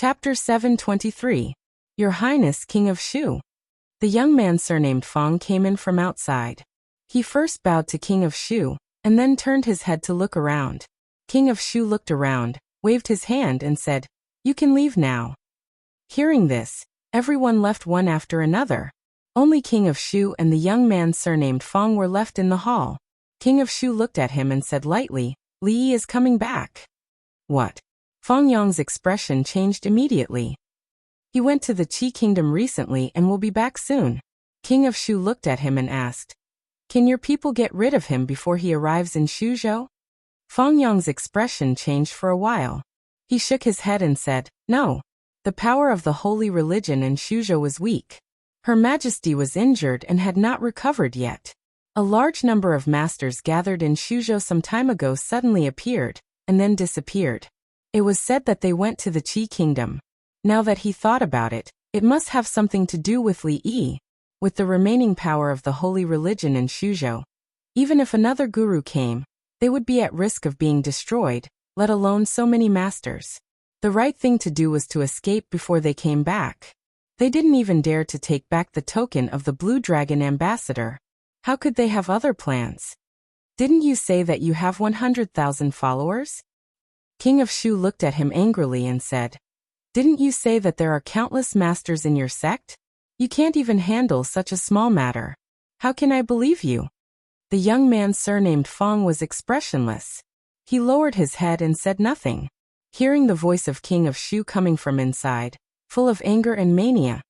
Chapter 723. Your Highness, King of Shu. The young man surnamed Fong came in from outside. He first bowed to King of Shu, and then turned his head to look around. King of Shu looked around, waved his hand and said, "You can leave now." Hearing this, everyone left one after another. Only King of Shu and the young man surnamed Fong were left in the hall. King of Shu looked at him and said lightly, "Li Yi is coming back." What? Fong Yong's expression changed immediately. He went to the Qi Kingdom recently and will be back soon. King of Shu looked at him and asked, "Can your people get rid of him before he arrives in Shuzhou?" Fong Yong's expression changed for a while. He shook his head and said, "No. The power of the holy religion in Shuzhou was weak. Her Majesty was injured and had not recovered yet. A large number of masters gathered in Shuzhou some time ago suddenly appeared, and then disappeared. It was said that they went to the Qi Kingdom. Now that he thought about it, it must have something to do with Li Yi, with the remaining power of the holy religion in Shuzhou. Even if another guru came, they would be at risk of being destroyed, let alone so many masters. The right thing to do was to escape before they came back. They didn't even dare to take back the token of the Blue Dragon ambassador. How could they have other plans? Didn't you say that you have 100,000 followers?" King of Shu looked at him angrily and said, "Didn't you say that there are countless masters in your sect? You can't even handle such a small matter. How can I believe you?" The young man surnamed Fong was expressionless. He lowered his head and said nothing. Hearing the voice of King of Shu coming from inside, full of anger and mania,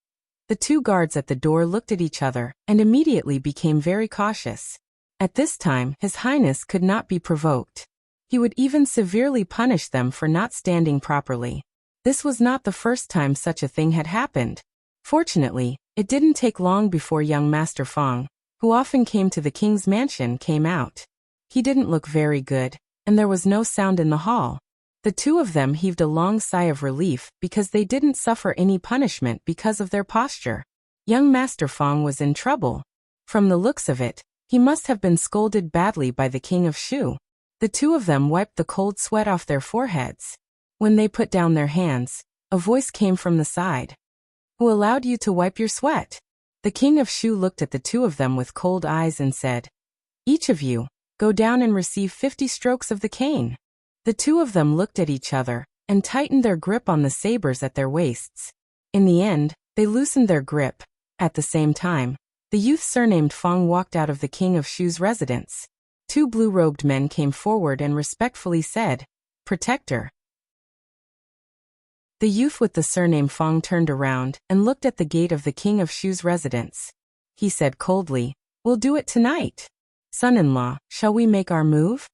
the two guards at the door looked at each other and immediately became very cautious. At this time, His Highness could not be provoked. He would even severely punish them for not standing properly. This was not the first time such a thing had happened. Fortunately, it didn't take long before young Master Fong, who often came to the king's mansion, came out. He didn't look very good, and there was no sound in the hall. The two of them heaved a long sigh of relief because they didn't suffer any punishment because of their posture. Young Master Fong was in trouble. From the looks of it, he must have been scolded badly by the King of Shu. The two of them wiped the cold sweat off their foreheads. When they put down their hands, a voice came from the side. "Who allowed you to wipe your sweat?" The King of Shu looked at the two of them with cold eyes and said, "Each of you, go down and receive 50 strokes of the cane." The two of them looked at each other and tightened their grip on the sabers at their waists. In the end, they loosened their grip. At the same time, the youth surnamed Fong walked out of the King of Shu's residence. Two blue-robed men came forward and respectfully said, "Protector." The youth with the surname Fong turned around and looked at the gate of the King of Shu's residence. He said coldly, "We'll do it tonight. Son-in-law, shall we make our move?"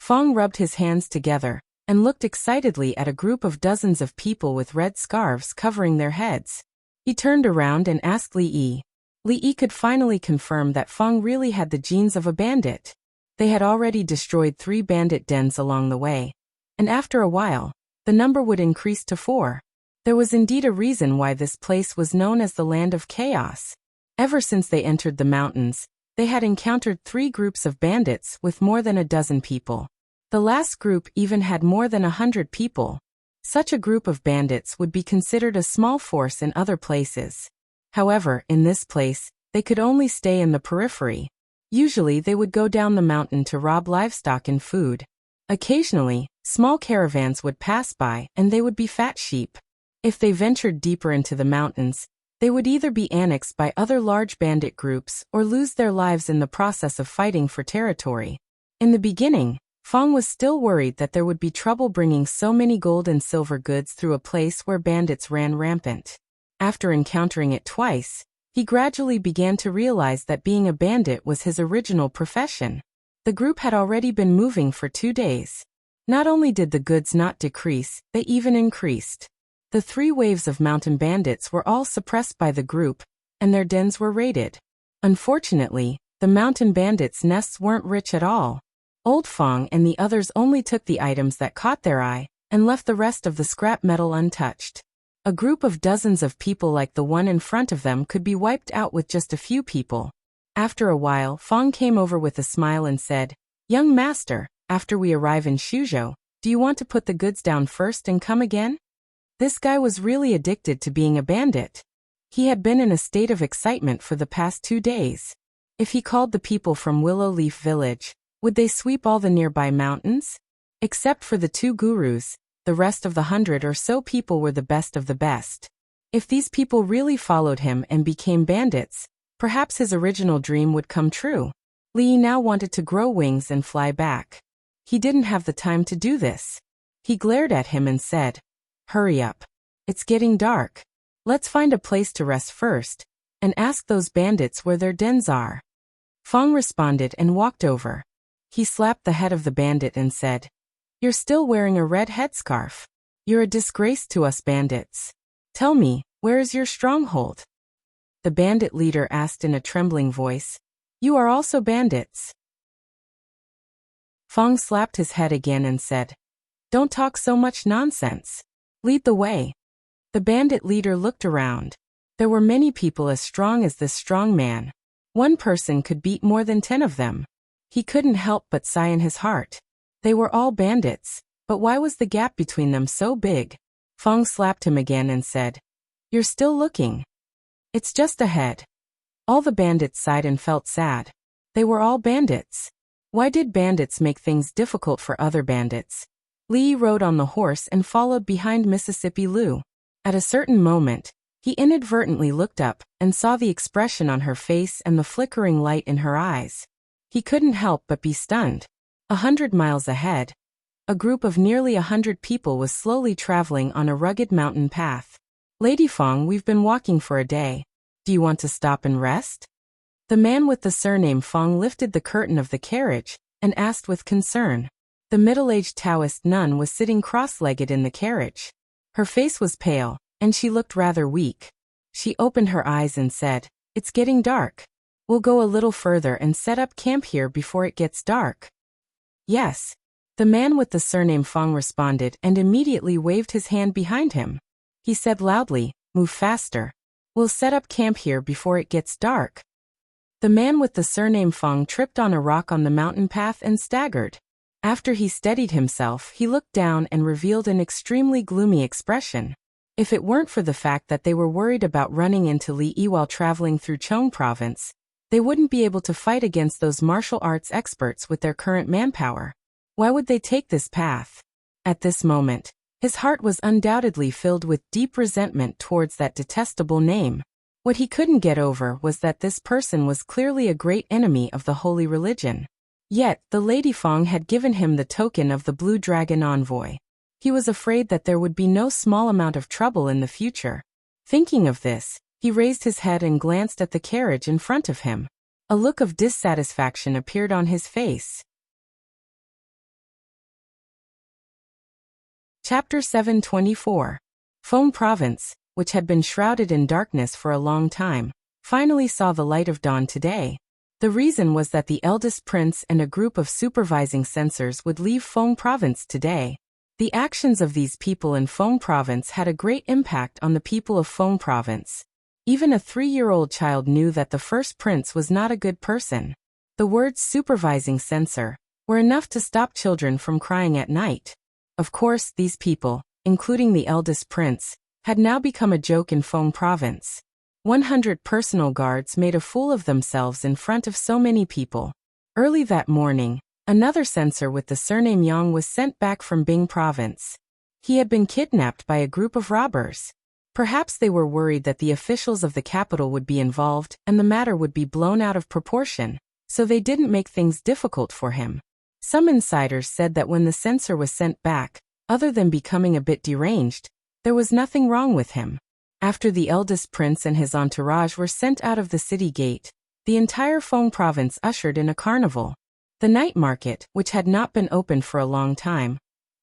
Fong rubbed his hands together and looked excitedly at a group of dozens of people with red scarves covering their heads. He turned around and asked Li Yi. Li Yi could finally confirm that Fong really had the genes of a bandit. They had already destroyed 3 bandit dens along the way, and after a while, the number would increase to 4. There was indeed a reason why this place was known as the Land of Chaos. Ever since they entered the mountains, they had encountered 3 groups of bandits with more than a dozen people. The last group even had more than 100 people. Such a group of bandits would be considered a small force in other places. However, in this place, they could only stay in the periphery. Usually they would go down the mountain to rob livestock and food. Occasionally, small caravans would pass by and they would be fat sheep. If they ventured deeper into the mountains, they would either be annexed by other large bandit groups or lose their lives in the process of fighting for territory. In the beginning, Fong was still worried that there would be trouble bringing so many gold and silver goods through a place where bandits ran rampant. After encountering it twice, he gradually began to realize that being a bandit was his original profession. The group had already been moving for 2 days. Not only did the goods not decrease, they even increased. The 3 waves of mountain bandits were all suppressed by the group, and their dens were raided. Unfortunately, the mountain bandits' nests weren't rich at all. Old Fong and the others only took the items that caught their eye, and left the rest of the scrap metal untouched. A group of dozens of people like the one in front of them could be wiped out with just a few people. After a while, Fong came over with a smile and said, "Young master, after we arrive in Shuzhou, do you want to put the goods down first and come again?" This guy was really addicted to being a bandit. He had been in a state of excitement for the past 2 days. If he called the people from Willow Leaf Village, would they sweep all the nearby mountains? Except for the 2 gurus, the rest of the 100 or so people were the best of the best. If these people really followed him and became bandits, perhaps his original dream would come true. Lee now wanted to grow wings and fly back. He didn't have the time to do this. He glared at him and said, "Hurry up. It's getting dark. Let's find a place to rest first, and ask those bandits where their dens are." Fong responded and walked over. He slapped the head of the bandit and said, "You're still wearing a red headscarf. You're a disgrace to us bandits. Tell me, where is your stronghold?" The bandit leader asked in a trembling voice, "You are also bandits?" Fong slapped his head again and said, "Don't talk so much nonsense. Lead the way." The bandit leader looked around. There were many people as strong as this strong man. One person could beat more than 10 of them. He couldn't help but sigh in his heart. They were all bandits, but why was the gap between them so big? Fong slapped him again and said, "You're still looking. It's just ahead." All the bandits sighed and felt sad. They were all bandits. Why did bandits make things difficult for other bandits? Lee rode on the horse and followed behind Mississippi Lou. At a certain moment, he inadvertently looked up and saw the expression on her face and the flickering light in her eyes. He couldn't help but be stunned. 100 miles ahead, a group of nearly 100 people was slowly traveling on a rugged mountain path. "Lady Fong, we've been walking for a day. Do you want to stop and rest?" The man with the surname Fong lifted the curtain of the carriage and asked with concern. The middle-aged Taoist nun was sitting cross-legged in the carriage. Her face was pale, and she looked rather weak. She opened her eyes and said, "It's getting dark. We'll go a little further and set up camp here before it gets dark." "Yes." The man with the surname Fong responded and immediately waved his hand behind him. He said loudly, "Move faster. We'll set up camp here before it gets dark." The man with the surname Fong tripped on a rock on the mountain path and staggered. After he steadied himself, he looked down and revealed an extremely gloomy expression. If it weren't for the fact that they were worried about running into Li Yi while traveling through Chong province, they wouldn't be able to fight against those martial arts experts with their current manpower. Why would they take this path? At this moment, his heart was undoubtedly filled with deep resentment towards that detestable name. What he couldn't get over was that this person was clearly a great enemy of the holy religion. Yet, the Lady Fong had given him the token of the Blue Dragon envoy. He was afraid that there would be no small amount of trouble in the future. Thinking of this, he raised his head and glanced at the carriage in front of him. A look of dissatisfaction appeared on his face. Chapter 724. Fong Province, which had been shrouded in darkness for a long time, finally saw the light of dawn today. The reason was that the eldest prince and a group of supervising censors would leave Fong Province today. The actions of these people in Fong Province had a great impact on the people of Fong Province. Even a 3-year-old child knew that the first prince was not a good person. The words supervising censor were enough to stop children from crying at night. Of course, these people, including the eldest prince, had now become a joke in Fong Province. 100 personal guards made a fool of themselves in front of so many people. Early that morning, another censor with the surname Yang was sent back from Bing Province. He had been kidnapped by a group of robbers. Perhaps they were worried that the officials of the capital would be involved and the matter would be blown out of proportion, so they didn't make things difficult for him. Some insiders said that when the censor was sent back, other than becoming a bit deranged, there was nothing wrong with him. After the eldest prince and his entourage were sent out of the city gate, the entire Fong Province ushered in a carnival. The night market, which had not been opened for a long time,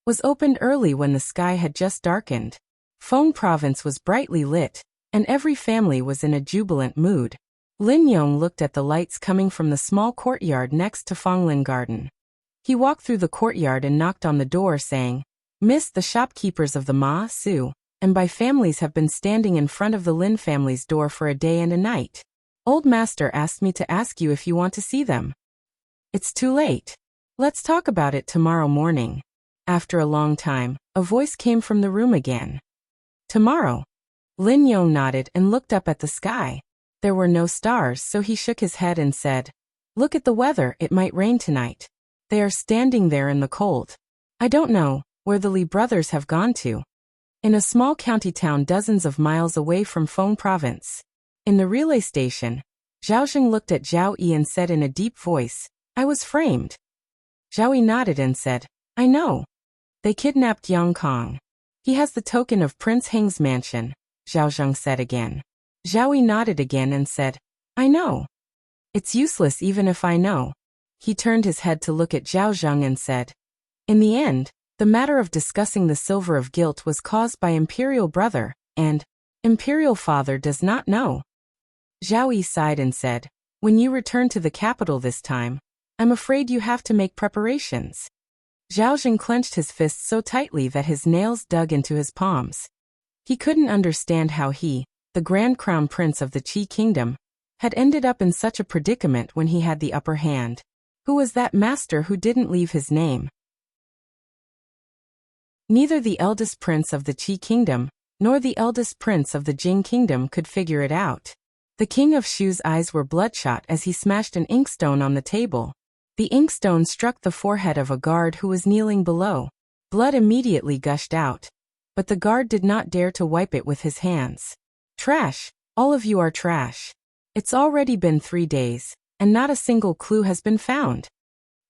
was opened early when the sky had just darkened. Fong Province was brightly lit, and every family was in a jubilant mood. Lin Yong looked at the lights coming from the small courtyard next to Fonglin Garden. He walked through the courtyard and knocked on the door saying, "Miss, the shopkeepers of the Ma Su and by families have been standing in front of the Lin family's door for a day and a night. Old master asked me to ask you if you want to see them." "It's too late. Let's talk about it tomorrow morning." After a long time, a voice came from the room again. Tomorrow. Lin Yong nodded and looked up at the sky. There were no stars, so he shook his head and said, "Look at the weather, it might rain tonight." They are standing there in the cold. I don't know where the Li brothers have gone to. In a small county town dozens of miles away from Feng province. In the relay station, Zhao Zheng looked at Zhao Yi and said in a deep voice, "I was framed." Zhao Yi nodded and said, "I know. They kidnapped Yang Kong. He has the token of Prince Heng's mansion," Zhao Zheng said again. Zhao Yi nodded again and said, "I know. It's useless even if I know." He turned his head to look at Zhao Zheng and said, "In the end, the matter of discussing the silver of guilt was caused by Imperial Brother, and Imperial Father does not know." Zhao Yi sighed and said, "When you return to the capital this time, I'm afraid you have to make preparations." Zhao Zheng clenched his fists so tightly that his nails dug into his palms. He couldn't understand how he, the Grand Crown Prince of the Qi Kingdom, had ended up in such a predicament when he had the upper hand. Who was that master who didn't leave his name? Neither the eldest prince of the Qi Kingdom, nor the eldest prince of the Jing Kingdom could figure it out. The king of Shu's eyes were bloodshot as he smashed an inkstone on the table. The inkstone struck the forehead of a guard who was kneeling below. Blood immediately gushed out, but the guard did not dare to wipe it with his hands. "Trash! All of you are trash. It's already been 3 days, and not a single clue has been found."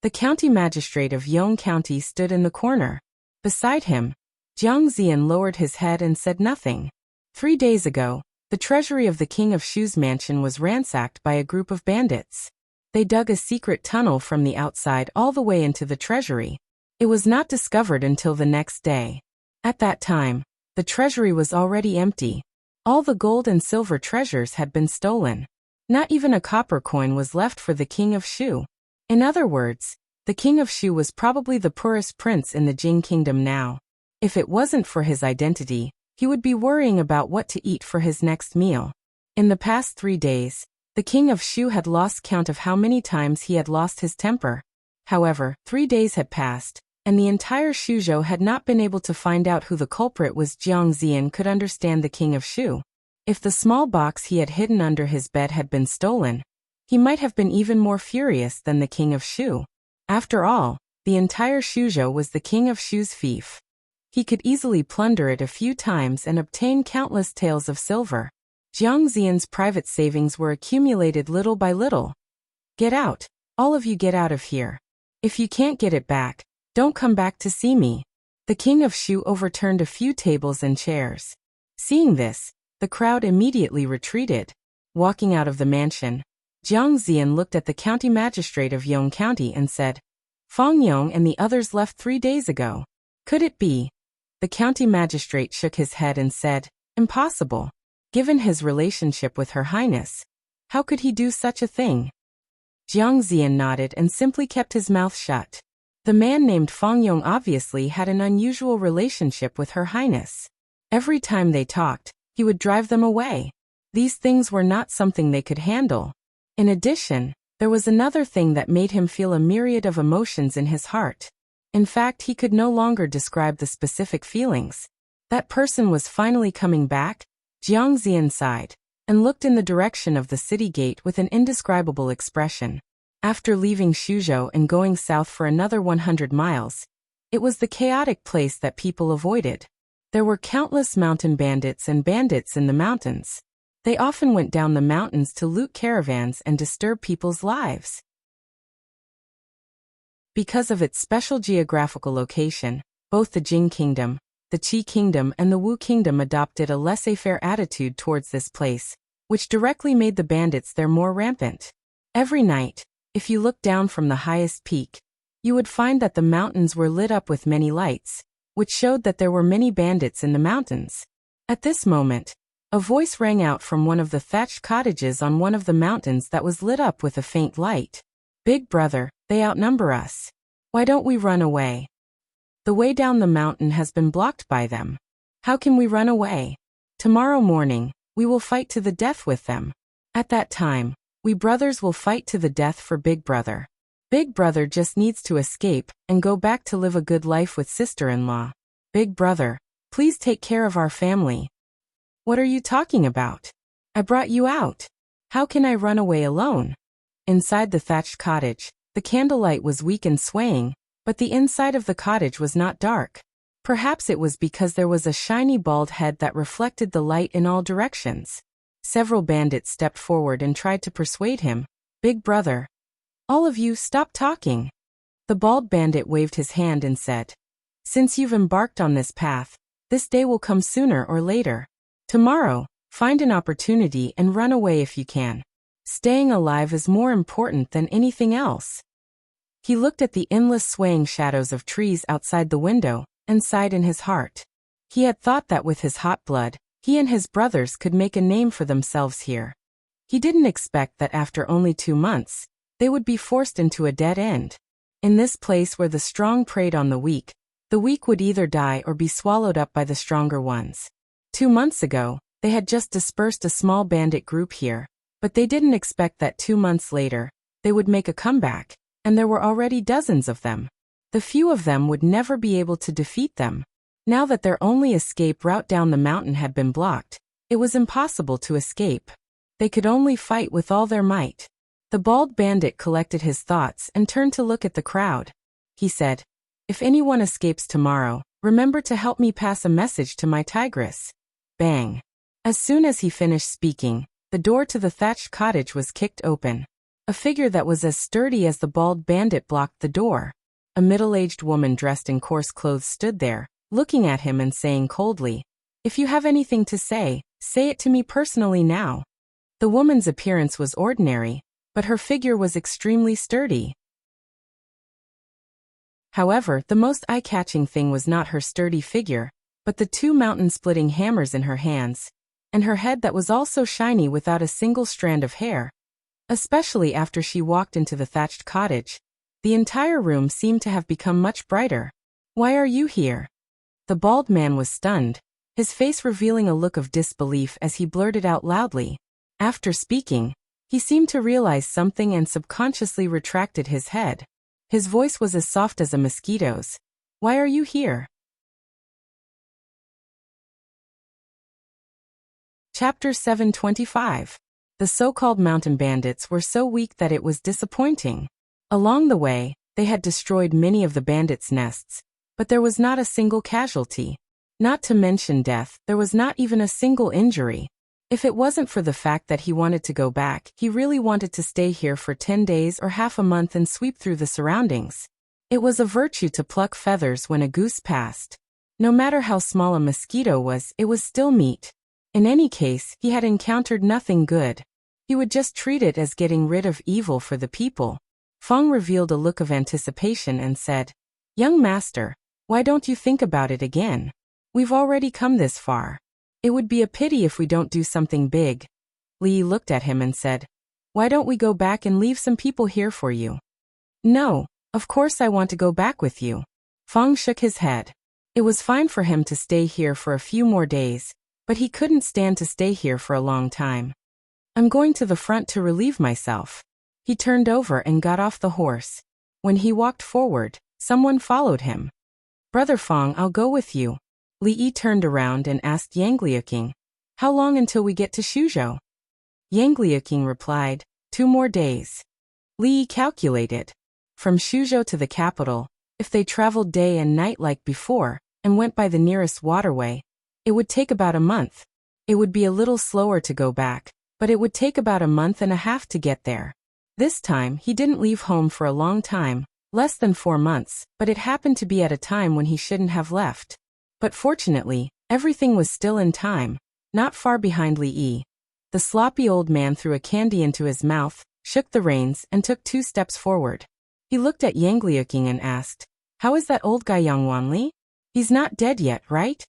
The county magistrate of Yong County stood in the corner. Beside him, Jiang Zian lowered his head and said nothing. 3 days ago, the treasury of the king of Shu's mansion was ransacked by a group of bandits. They dug a secret tunnel from the outside all the way into the treasury. It was not discovered until the next day. At that time, the treasury was already empty. All the gold and silver treasures had been stolen. Not even a copper coin was left for the king of Shu. In other words, the king of Shu was probably the poorest prince in the Jing Kingdom now. If it wasn't for his identity, he would be worrying about what to eat for his next meal. In the past 3 days, the king of Shu had lost count of how many times he had lost his temper. However, 3 days had passed, and the entire Shuzhou had not been able to find out who the culprit was. Jiang Zian could understand the king of Shu. If the small box he had hidden under his bed had been stolen, he might have been even more furious than the king of Shu. After all, the entire Shuzhou was the king of Shu's fief. He could easily plunder it a few times and obtain countless taels of silver. Jiang Zian's private savings were accumulated little by little. "Get out. All of you get out of here. If you can't get it back, don't come back to see me." The king of Shu overturned a few tables and chairs. Seeing this, the crowd immediately retreated. Walking out of the mansion, Jiang Zian looked at the county magistrate of Yong County and said, "Fang Yong and the others left 3 days ago. Could it be?" The county magistrate shook his head and said, "Impossible. Given his relationship with Her Highness, how could he do such a thing?" Jiang Zian nodded and simply kept his mouth shut. The man named Fang Yong obviously had an unusual relationship with Her Highness. Every time they talked, he would drive them away. These things were not something they could handle. In addition, there was another thing that made him feel a myriad of emotions in his heart. In fact, he could no longer describe the specific feelings. That person was finally coming back. Jiang Zian sighed and looked in the direction of the city gate with an indescribable expression. After leaving Shuzhou and going south for another 100 miles, it was the chaotic place that people avoided. There were countless mountain bandits and bandits in the mountains. They often went down the mountains to loot caravans and disturb people's lives. Because of its special geographical location, both the Jing Kingdom, the Qi Kingdom and the Wu Kingdom adopted a laissez-faire attitude towards this place, which directly made the bandits there more rampant. Every night, if you looked down from the highest peak, you would find that the mountains were lit up with many lights, which showed that there were many bandits in the mountains. At this moment, a voice rang out from one of the thatched cottages on one of the mountains that was lit up with a faint light. "Big brother, they outnumber us. Why don't we run away? The way down the mountain has been blocked by them. How can we run away? Tomorrow morning, we will fight to the death with them. At that time, we brothers will fight to the death for Big Brother. Big Brother just needs to escape and go back to live a good life with sister-in-law. Big Brother, Please take care of our family. What are you talking about? I brought you out. How can I run away alone? Inside the thatched cottage, the candlelight was weak and swaying, but the inside of the cottage was not dark. Perhaps it was because there was a shiny bald head that reflected the light in all directions. Several bandits stepped forward and tried to persuade him. Big brother. All of you stop talking. The bald bandit waved his hand and said, Since you've embarked on this path, this day will come sooner or later. Tomorrow, find an opportunity and run away if you can. Staying alive is more important than anything else. He looked at the endless swaying shadows of trees outside the window and sighed in his heart. He had thought that with his hot blood, he and his brothers could make a name for themselves here. He didn't expect that after only 2 months, they would be forced into a dead end. In this place where the strong preyed on the weak would either die or be swallowed up by the stronger ones. 2 months ago, they had just dispersed a small bandit group here, but they didn't expect that 2 months later, they would make a comeback, and there were already dozens of them. The few of them would never be able to defeat them. Now that their only escape route down the mountain had been blocked, it was impossible to escape. They could only fight with all their might. The bald bandit collected his thoughts and turned to look at the crowd. He said, If anyone escapes tomorrow, remember to help me pass a message to my tigress. Bang. As soon as he finished speaking, the door to the thatched cottage was kicked open. A figure that was as sturdy as the bald bandit blocked the door. A middle-aged woman dressed in coarse clothes stood there, looking at him and saying coldly, If you have anything to say it to me personally now. The woman's appearance was ordinary, but her figure was extremely sturdy. However, the most eye-catching thing was not her sturdy figure, but the 2 mountain-splitting hammers in her hands, and her head that was also shiny without a single strand of hair. Especially after she walked into the thatched cottage, the entire room seemed to have become much brighter. Why are you here? The bald man was stunned, his face revealing a look of disbelief as he blurted out loudly. After speaking, he seemed to realize something and subconsciously retracted his head. His voice was as soft as a mosquito's. Why are you here? Chapter 725. The so-called mountain bandits were so weak that it was disappointing. Along the way, they had destroyed many of the bandits' nests, but there was not a single casualty. Not to mention death, there was not even a single injury. If it wasn't for the fact that he wanted to go back, he really wanted to stay here for 10 days or half a month and sweep through the surroundings. It was a virtue to pluck feathers when a goose passed. No matter how small a mosquito was, it was still meat. In any case, he had encountered nothing good. He would just treat it as getting rid of evil for the people. Feng revealed a look of anticipation and said, Young master, why don't you think about it again? We've already come this far. It would be a pity if we don't do something big. Li looked at him and said, Why don't we go back and leave some people here for you? No, of course I want to go back with you. Feng shook his head. It was fine for him to stay here for a few more days, but he couldn't stand to stay here for a long time. I'm going to the front to relieve myself. He turned over and got off the horse. When he walked forward, someone followed him. Brother Feng, I'll go with you. Li Yi turned around and asked Yang Liuqing, How long until we get to Shuzhou? Yang Liuqing replied, 2 more days. Li Yi calculated. From Shuzhou to the capital, if they traveled day and night like before, and went by the nearest waterway, it would take about a month. It would be a little slower to go back, but it would take about a month and a half to get there. This time, he didn't leave home for a long time, less than 4 months, but it happened to be at a time when he shouldn't have left. But fortunately, everything was still in time, not far behind Li Yi. The sloppy old man threw a candy into his mouth, shook the reins, and took 2 steps forward. He looked at Yang Liuqing and asked, How is that old guy Yang Wanli? He's not dead yet, right?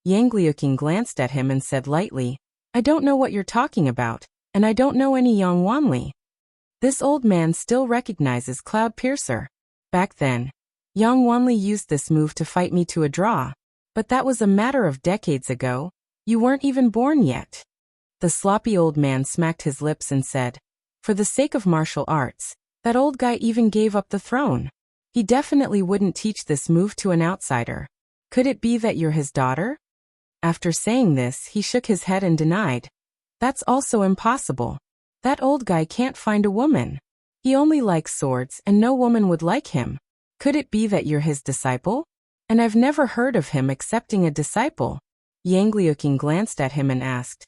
Yang Liuqing glanced at him and said lightly, I don't know what you're talking about, and I don't know any Yang Wanli. This old man still recognizes Cloud Piercer. Back then, Yang Wanli used this move to fight me to a draw. But that was a matter of decades ago. You weren't even born yet. The sloppy old man smacked his lips and said, For the sake of martial arts, that old guy even gave up the throne. He definitely wouldn't teach this move to an outsider. Could it be that you're his daughter? After saying this, he shook his head and denied. That's also impossible. That old guy can't find a woman. He only likes swords and no woman would like him. Could it be that you're his disciple? And I've never heard of him accepting a disciple. Yang Liuqing glanced at him and asked,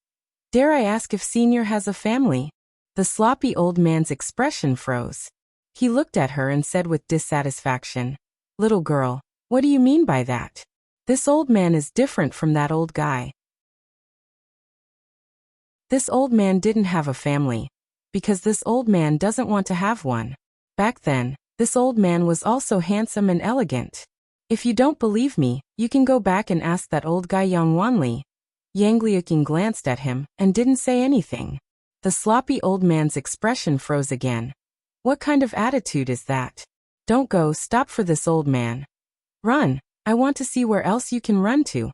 Dare I ask if Senior has a family? The sloppy old man's expression froze. He looked at her and said with dissatisfaction, Little girl, what do you mean by that? This old man is different from that old guy. This old man didn't have a family, because this old man doesn't want to have one. Back then, this old man was also handsome and elegant. If you don't believe me, you can go back and ask that old guy Yang Wanli. Yang Liuqing glanced at him and didn't say anything. The sloppy old man's expression froze again. What kind of attitude is that? Don't go, stop for this old man. Run, I want to see where else you can run to.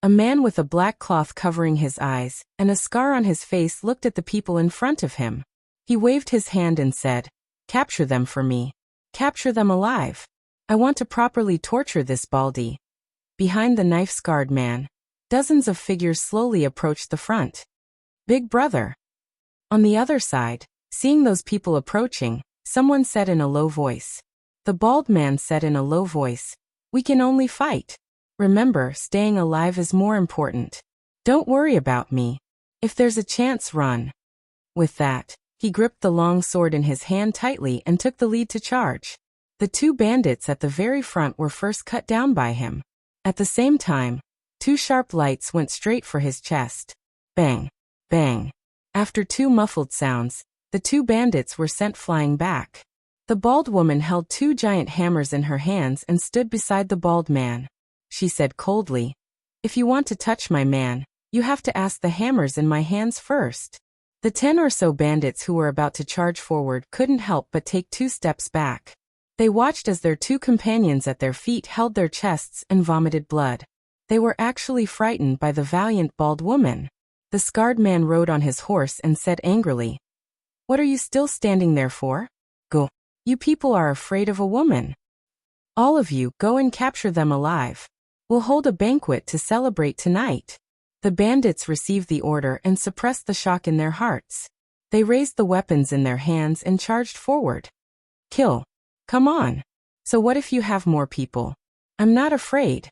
A man with a black cloth covering his eyes and a scar on his face looked at the people in front of him. He waved his hand and said, Capture them for me. Capture them alive. I want to properly torture this baldy. Behind the knife-scarred man, dozens of figures slowly approached the front. Big brother. On the other side, seeing those people approaching, someone said in a low voice. The bald man said in a low voice, We can only fight. Remember, staying alive is more important. Don't worry about me. If there's a chance, run. With that, he gripped the long sword in his hand tightly and took the lead to charge. The two bandits at the very front were first cut down by him. At the same time, two sharp lights went straight for his chest. Bang! Bang! After two muffled sounds, the two bandits were sent flying back. The bald woman held two giant hammers in her hands and stood beside the bald man. She said coldly, If you want to touch my man, you have to ask the hammers in my hands first. The 10 or so bandits who were about to charge forward couldn't help but take 2 steps back. They watched as their 2 companions at their feet held their chests and vomited blood. They were actually frightened by the valiant bald woman. The scarred man rode on his horse and said angrily, What are you still standing there for? Go. You people are afraid of a woman. All of you, go and capture them alive. We'll hold a banquet to celebrate tonight. The bandits received the order and suppressed the shock in their hearts. They raised the weapons in their hands and charged forward. Kill. Come on. So what if you have more people? I'm not afraid.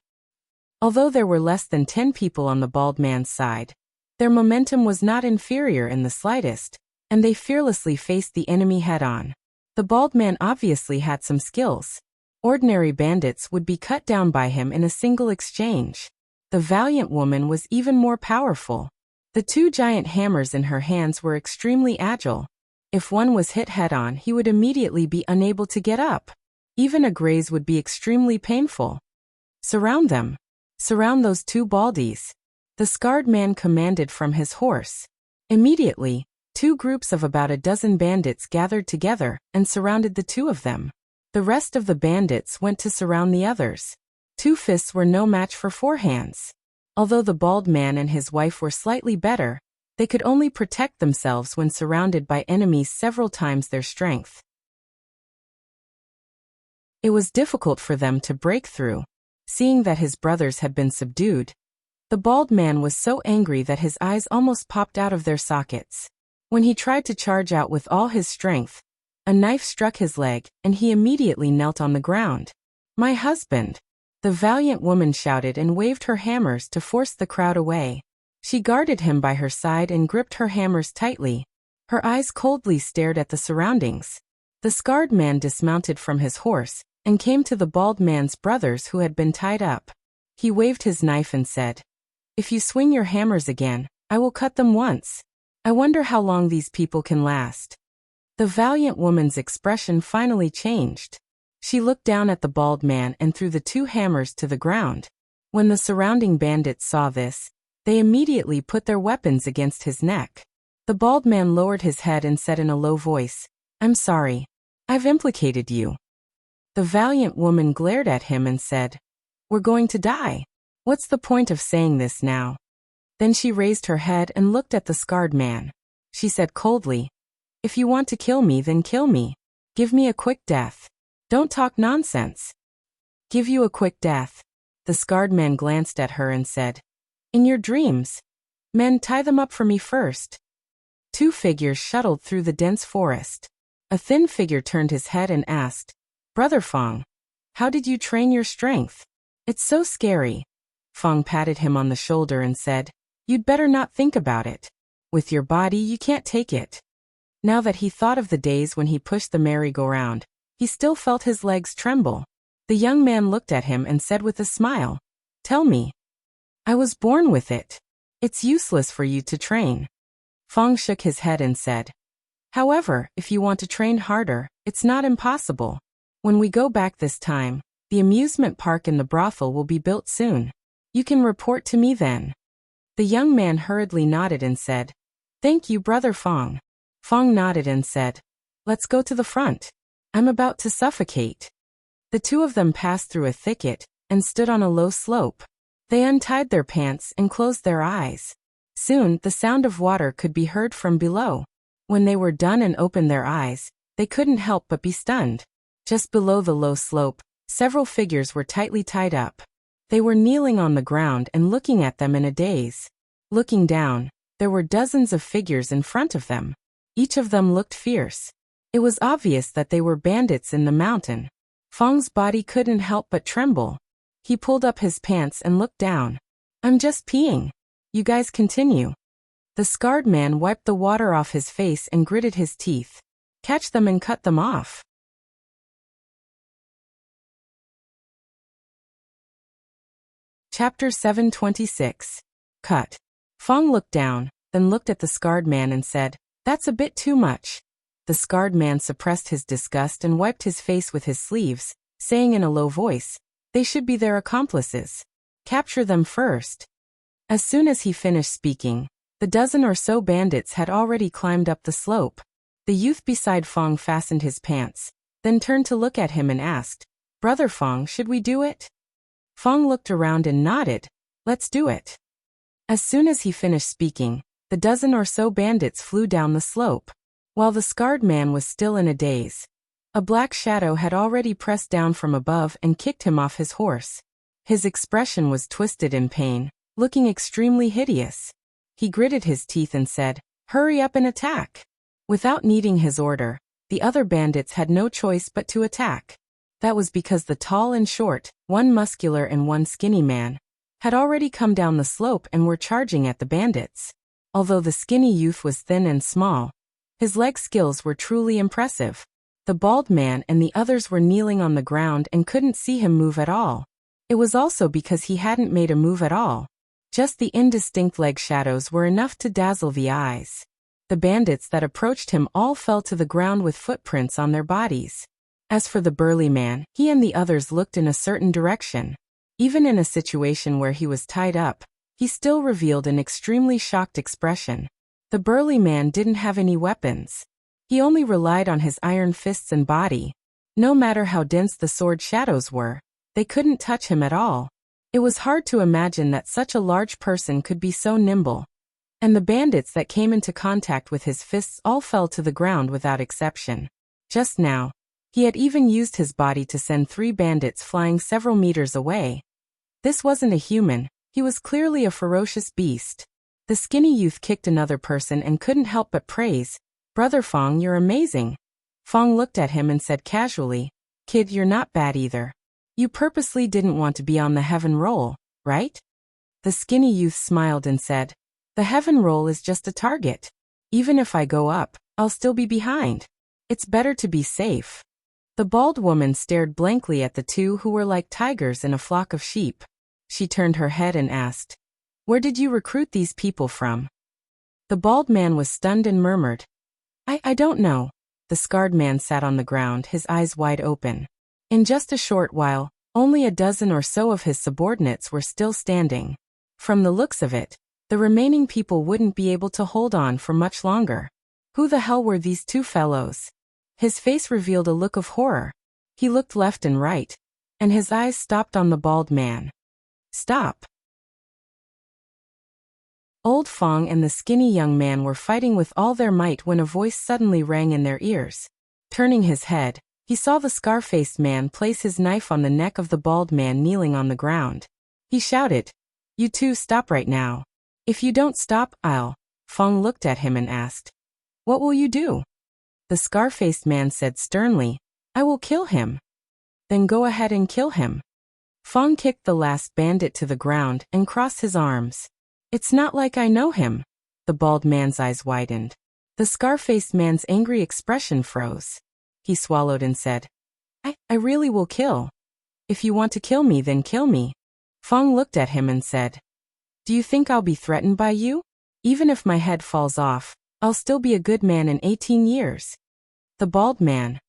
Although there were less than 10 people on the bald man's side, their momentum was not inferior in the slightest, and they fearlessly faced the enemy head-on. The bald man obviously had some skills. Ordinary bandits would be cut down by him in a single exchange. The valiant woman was even more powerful. The 2 giant hammers in her hands were extremely agile. If one was hit head-on, he would immediately be unable to get up. Even a graze would be extremely painful. Surround them. Surround those 2 baldies. The scarred man commanded from his horse. Immediately, 2 groups of about a dozen bandits gathered together and surrounded the 2 of them. The rest of the bandits went to surround the others. 2 fists were no match for 4 hands. Although the bald man and his wife were slightly better, they could only protect themselves when surrounded by enemies several times their strength. It was difficult for them to break through. Seeing that his brothers had been subdued, the bald man was so angry that his eyes almost popped out of their sockets. When he tried to charge out with all his strength, a knife struck his leg, and he immediately knelt on the ground. My husband! The valiant woman shouted and waved her hammers to force the crowd away. She guarded him by her side and gripped her hammers tightly. Her eyes coldly stared at the surroundings. The scarred man dismounted from his horse and came to the bald man's brothers who had been tied up. He waved his knife and said, If you swing your hammers again, I will cut them once. I wonder how long these people can last. The valiant woman's expression finally changed. She looked down at the bald man and threw the 2 hammers to the ground. When the surrounding bandits saw this, they immediately put their weapons against his neck. The bald man lowered his head and said in a low voice, I'm sorry. I've implicated you. The valiant woman glared at him and said, We're going to die. What's the point of saying this now? Then she raised her head and looked at the scarred man. She said coldly, If you want to kill me, then kill me. Give me a quick death. Don't talk nonsense. Give you a quick death. The scarred man glanced at her and said, In your dreams. Men, tie them up for me first. Two figures shuttled through the dense forest. A thin figure turned his head and asked, Brother Fong, how did you train your strength? It's so scary. Fong patted him on the shoulder and said, You'd better not think about it. With your body you can't take it. Now that he thought of the days when he pushed the merry-go-round, he still felt his legs tremble. The young man looked at him and said with a smile, Tell me. I was born with it. It's useless for you to train. Fong shook his head and said, However, if you want to train harder, it's not impossible. When we go back this time, the amusement park and the brothel will be built soon. You can report to me then. The young man hurriedly nodded and said, Thank you, Brother Fong. Fong nodded and said, Let's go to the front. I'm about to suffocate. The two of them passed through a thicket and stood on a low slope. They untied their pants and closed their eyes. Soon, the sound of water could be heard from below. When they were done and opened their eyes, they couldn't help but be stunned. Just below the low slope, several figures were tightly tied up. They were kneeling on the ground and looking at them in a daze. Looking down, there were dozens of figures in front of them. Each of them looked fierce. It was obvious that they were bandits in the mountain. Fong's body couldn't help but tremble. He pulled up his pants and looked down. I'm just peeing. You guys continue. The scarred man wiped the water off his face and gritted his teeth. Catch them and cut them off. Chapter 726. Cut. Fong looked down, then looked at the scarred man and said, That's a bit too much. The scarred man suppressed his disgust and wiped his face with his sleeves, saying in a low voice, They should be their accomplices. Capture them first. As soon as he finished speaking, the dozen or so bandits had already climbed up the slope. The youth beside Fong fastened his pants, then turned to look at him and asked, Brother Fong, should we do it? Fong looked around and nodded. Let's do it. As soon as he finished speaking, the dozen or so bandits flew down the slope. While the scarred man was still in a daze, a black shadow had already pressed down from above and kicked him off his horse. His expression was twisted in pain, looking extremely hideous. He gritted his teeth and said, Hurry up and attack. Without needing his order, the other bandits had no choice but to attack. That was because the tall and short, one muscular and one skinny man, had already come down the slope and were charging at the bandits. Although the skinny youth was thin and small, his leg skills were truly impressive. The bald man and the others were kneeling on the ground and couldn't see him move at all. It was also because he hadn't made a move at all. Just the indistinct leg shadows were enough to dazzle the eyes. The bandits that approached him all fell to the ground with footprints on their bodies. As for the burly man, he and the others looked in a certain direction. Even in a situation where he was tied up, he still revealed an extremely shocked expression. The burly man didn't have any weapons. He only relied on his iron fists and body. No matter how dense the sword shadows were, they couldn't touch him at all. It was hard to imagine that such a large person could be so nimble. And the bandits that came into contact with his fists all fell to the ground without exception. Just now, he had even used his body to send 3 bandits flying several meters away. This wasn't a human, he was clearly a ferocious beast. The skinny youth kicked another person and couldn't help but praise, Brother Fong, you're amazing. Fong looked at him and said casually, Kid, you're not bad either. You purposely didn't want to be on the heaven roll, right? The skinny youth smiled and said, The heaven roll is just a target. Even if I go up, I'll still be behind. It's better to be safe. The bald woman stared blankly at the two who were like tigers in a flock of sheep. She turned her head and asked, Where did you recruit these people from? The bald man was stunned and murmured, I don't know. The scarred man sat on the ground, his eyes wide open. In just a short while, only a dozen or so of his subordinates were still standing. From the looks of it, the remaining people wouldn't be able to hold on for much longer. Who the hell were these two fellows? His face revealed a look of horror. He looked left and right, and his eyes stopped on the bald man. Stop. Old Fong and the skinny young man were fighting with all their might when a voice suddenly rang in their ears. Turning his head, he saw the scar-faced man place his knife on the neck of the bald man kneeling on the ground. He shouted, You two stop right now. If you don't stop, I'll. Fong looked at him and asked, What will you do? The scar-faced man said sternly, I will kill him. Then go ahead and kill him. Fong kicked the last bandit to the ground and crossed his arms. It's not like I know him. The bald man's eyes widened. The scar-faced man's angry expression froze. He swallowed and said, I really will kill. If you want to kill me, then kill me. Fong looked at him and said, Do you think I'll be threatened by you? Even if my head falls off, I'll still be a good man in 18 years. The bald man.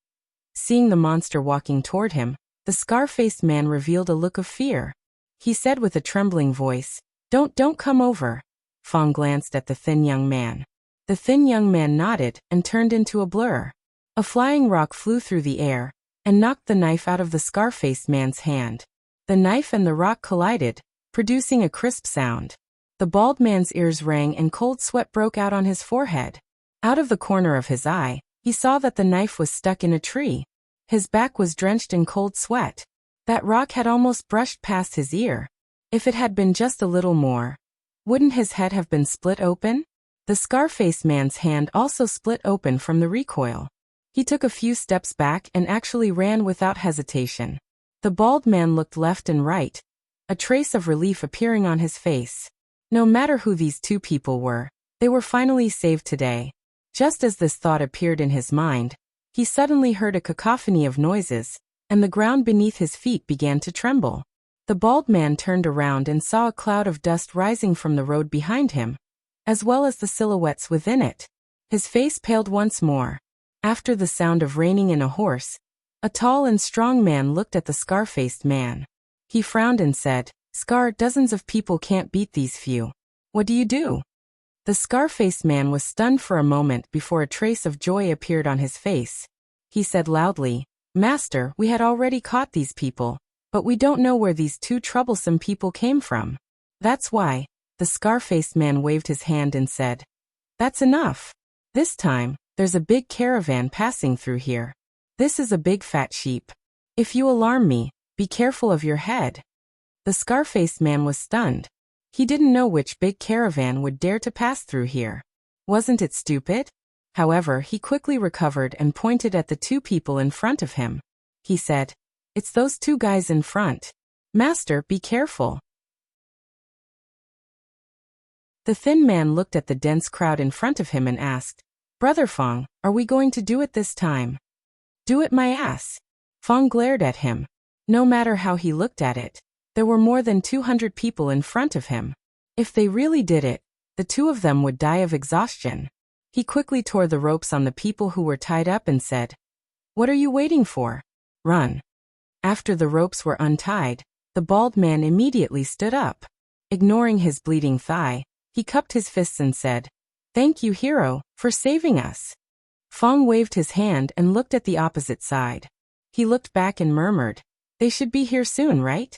Seeing the monster walking toward him, the scar-faced man revealed a look of fear. He said with a trembling voice, Don't come over. Fong glanced at the thin young man. The thin young man nodded and turned into a blur. A flying rock flew through the air and knocked the knife out of the scar-faced man's hand. The knife and the rock collided, producing a crisp sound. The bald man's ears rang and cold sweat broke out on his forehead. Out of the corner of his eye, he saw that the knife was stuck in a tree. His back was drenched in cold sweat. That rock had almost brushed past his ear. If it had been just a little more, wouldn't his head have been split open? The scar-faced man's hand also split open from the recoil. He took a few steps back and actually ran without hesitation. The bald man looked left and right, a trace of relief appearing on his face. No matter who these two people were, they were finally saved today. Just as this thought appeared in his mind, he suddenly heard a cacophony of noises, and the ground beneath his feet began to tremble. The bald man turned around and saw a cloud of dust rising from the road behind him, as well as the silhouettes within it. His face paled once more. After the sound of reining in a horse, a tall and strong man looked at the scar-faced man. He frowned and said, Scar, dozens of people can't beat these few. What do you do? The scar-faced man was stunned for a moment before a trace of joy appeared on his face. He said loudly, Master, we had already caught these people, but we don't know where these two troublesome people came from. That's why. The scar-faced man waved his hand and said, That's enough. This time, there's a big caravan passing through here. This is a big fat sheep. If you alarm me, be careful of your head. The scar-faced man was stunned. He didn't know which big caravan would dare to pass through here. Wasn't it stupid? However, he quickly recovered and pointed at the two people in front of him. He said, It's those two guys in front. Master, be careful. The thin man looked at the dense crowd in front of him and asked, Brother Fong, are we going to do it this time? Do it my ass. Fong glared at him. No matter how he looked at it, there were more than 200 people in front of him. If they really did it, the two of them would die of exhaustion. He quickly tore the ropes on the people who were tied up and said, What are you waiting for? Run. After the ropes were untied, the bald man immediately stood up. Ignoring his bleeding thigh, he cupped his fists and said, Thank you, hero, for saving us. Fong waved his hand and looked at the opposite side. He looked back and murmured, They should be here soon, right?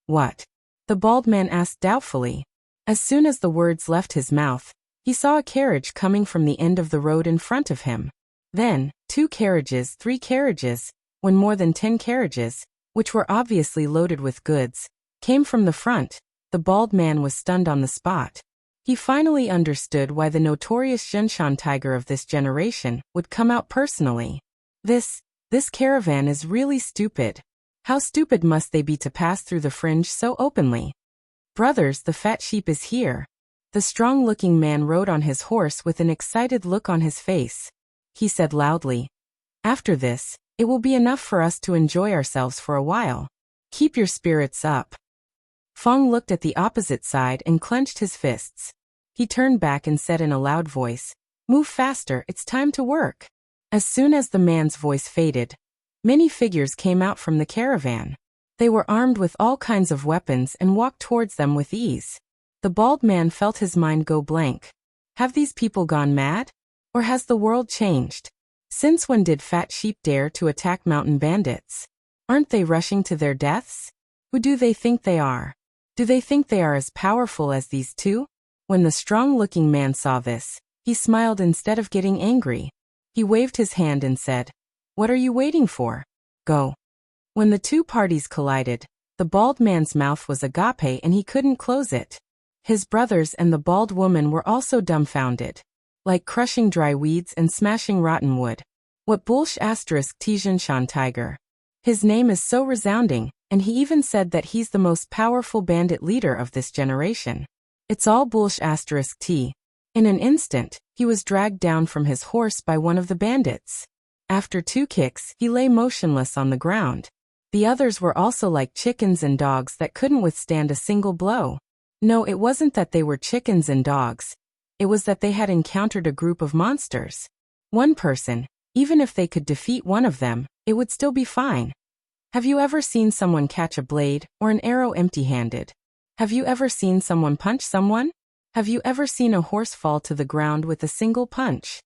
What? The bald man asked doubtfully. As soon as the words left his mouth, he saw a carriage coming from the end of the road in front of him. Then, 2 carriages, 3 carriages, when more than 10 carriages, which were obviously loaded with goods, came from the front. The bald man was stunned on the spot. He finally understood why the notorious Zhenshan tiger of this generation would come out personally. This caravan is really stupid. How stupid must they be to pass through the fringe so openly? Brothers, the fat sheep is here. The strong-looking man rode on his horse with an excited look on his face. He said loudly, After this, it will be enough for us to enjoy ourselves for a while. Keep your spirits up. Fong looked at the opposite side and clenched his fists. He turned back and said in a loud voice, Move faster, it's time to work. As soon as the man's voice faded, many figures came out from the caravan. They were armed with all kinds of weapons and walked towards them with ease. The bald man felt his mind go blank. Have these people gone mad? Or has the world changed? Since when did fat sheep dare to attack mountain bandits? Aren't they rushing to their deaths? Who do they think they are? Do they think they are as powerful as these two? When the strong-looking man saw this, he smiled instead of getting angry. He waved his hand and said, What are you waiting for? Go. When the two parties collided, The bald man's mouth was agape and he couldn't close it. His brothers and the bald woman were also dumbfounded. Like crushing dry weeds and smashing rotten wood. What bullsh asterisk Tijanshan tiger. His name is so resounding, and he even said that he's the most powerful bandit leader of this generation. It's all bullsh asterisk T. In an instant, he was dragged down from his horse by one of the bandits. After 2 kicks, he lay motionless on the ground. The others were also like chickens and dogs that couldn't withstand a single blow. No, it wasn't that they were chickens and dogs. It was that they had encountered a group of monsters. One person, even if they could defeat one of them, it would still be fine. Have you ever seen someone catch a blade or an arrow empty-handed? Have you ever seen someone punch someone? Have you ever seen a horse fall to the ground with a single punch?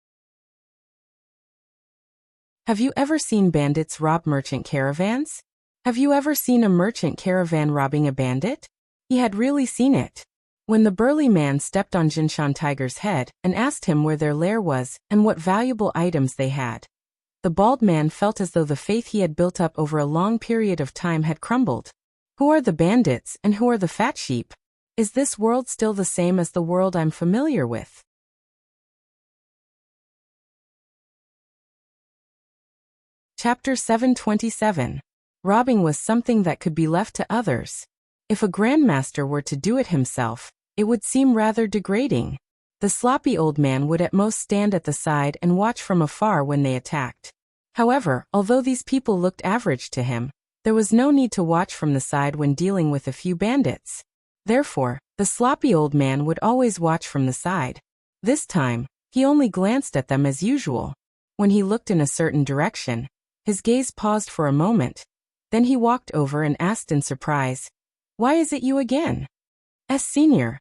Have you ever seen bandits rob merchant caravans? Have you ever seen a merchant caravan robbing a bandit? He had really seen it. When the burly man stepped on Jinshan Tiger's head and asked him where their lair was and what valuable items they had, the bald man felt as though the faith he had built up over a long period of time had crumbled. Who are the bandits and who are the fat sheep? Is this world still the same as the world I'm familiar with? Chapter 727. Robbing was something that could be left to others. If a grandmaster were to do it himself, it would seem rather degrading. The sloppy old man would at most stand at the side and watch from afar when they attacked. However, although these people looked average to him, there was no need to watch from the side when dealing with a few bandits. Therefore, the sloppy old man would always watch from the side. This time, he only glanced at them as usual. When he looked in a certain direction, his gaze paused for a moment. Then he walked over and asked in surprise, "Why is it you again?" Senior.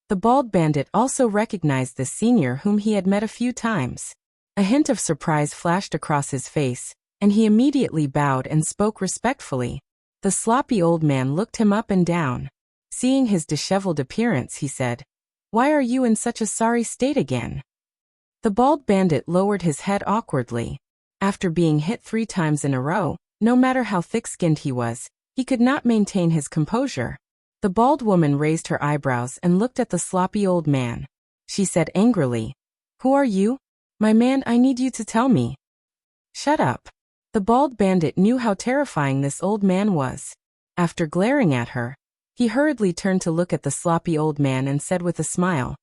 The bald bandit also recognized this senior whom he had met a few times. A hint of surprise flashed across his face, and he immediately bowed and spoke respectfully. The sloppy old man looked him up and down. Seeing his disheveled appearance, he said, "Why are you in such a sorry state again?" The bald bandit lowered his head awkwardly. After being hit 3 times in a row, no matter how thick-skinned he was, he could not maintain his composure. The bald woman raised her eyebrows and looked at the sloppy old man. She said angrily, "Who are you? My man, I need you to tell me." "Shut up." The bald bandit knew how terrifying this old man was. After glaring at her, he hurriedly turned to look at the sloppy old man and said with a smile,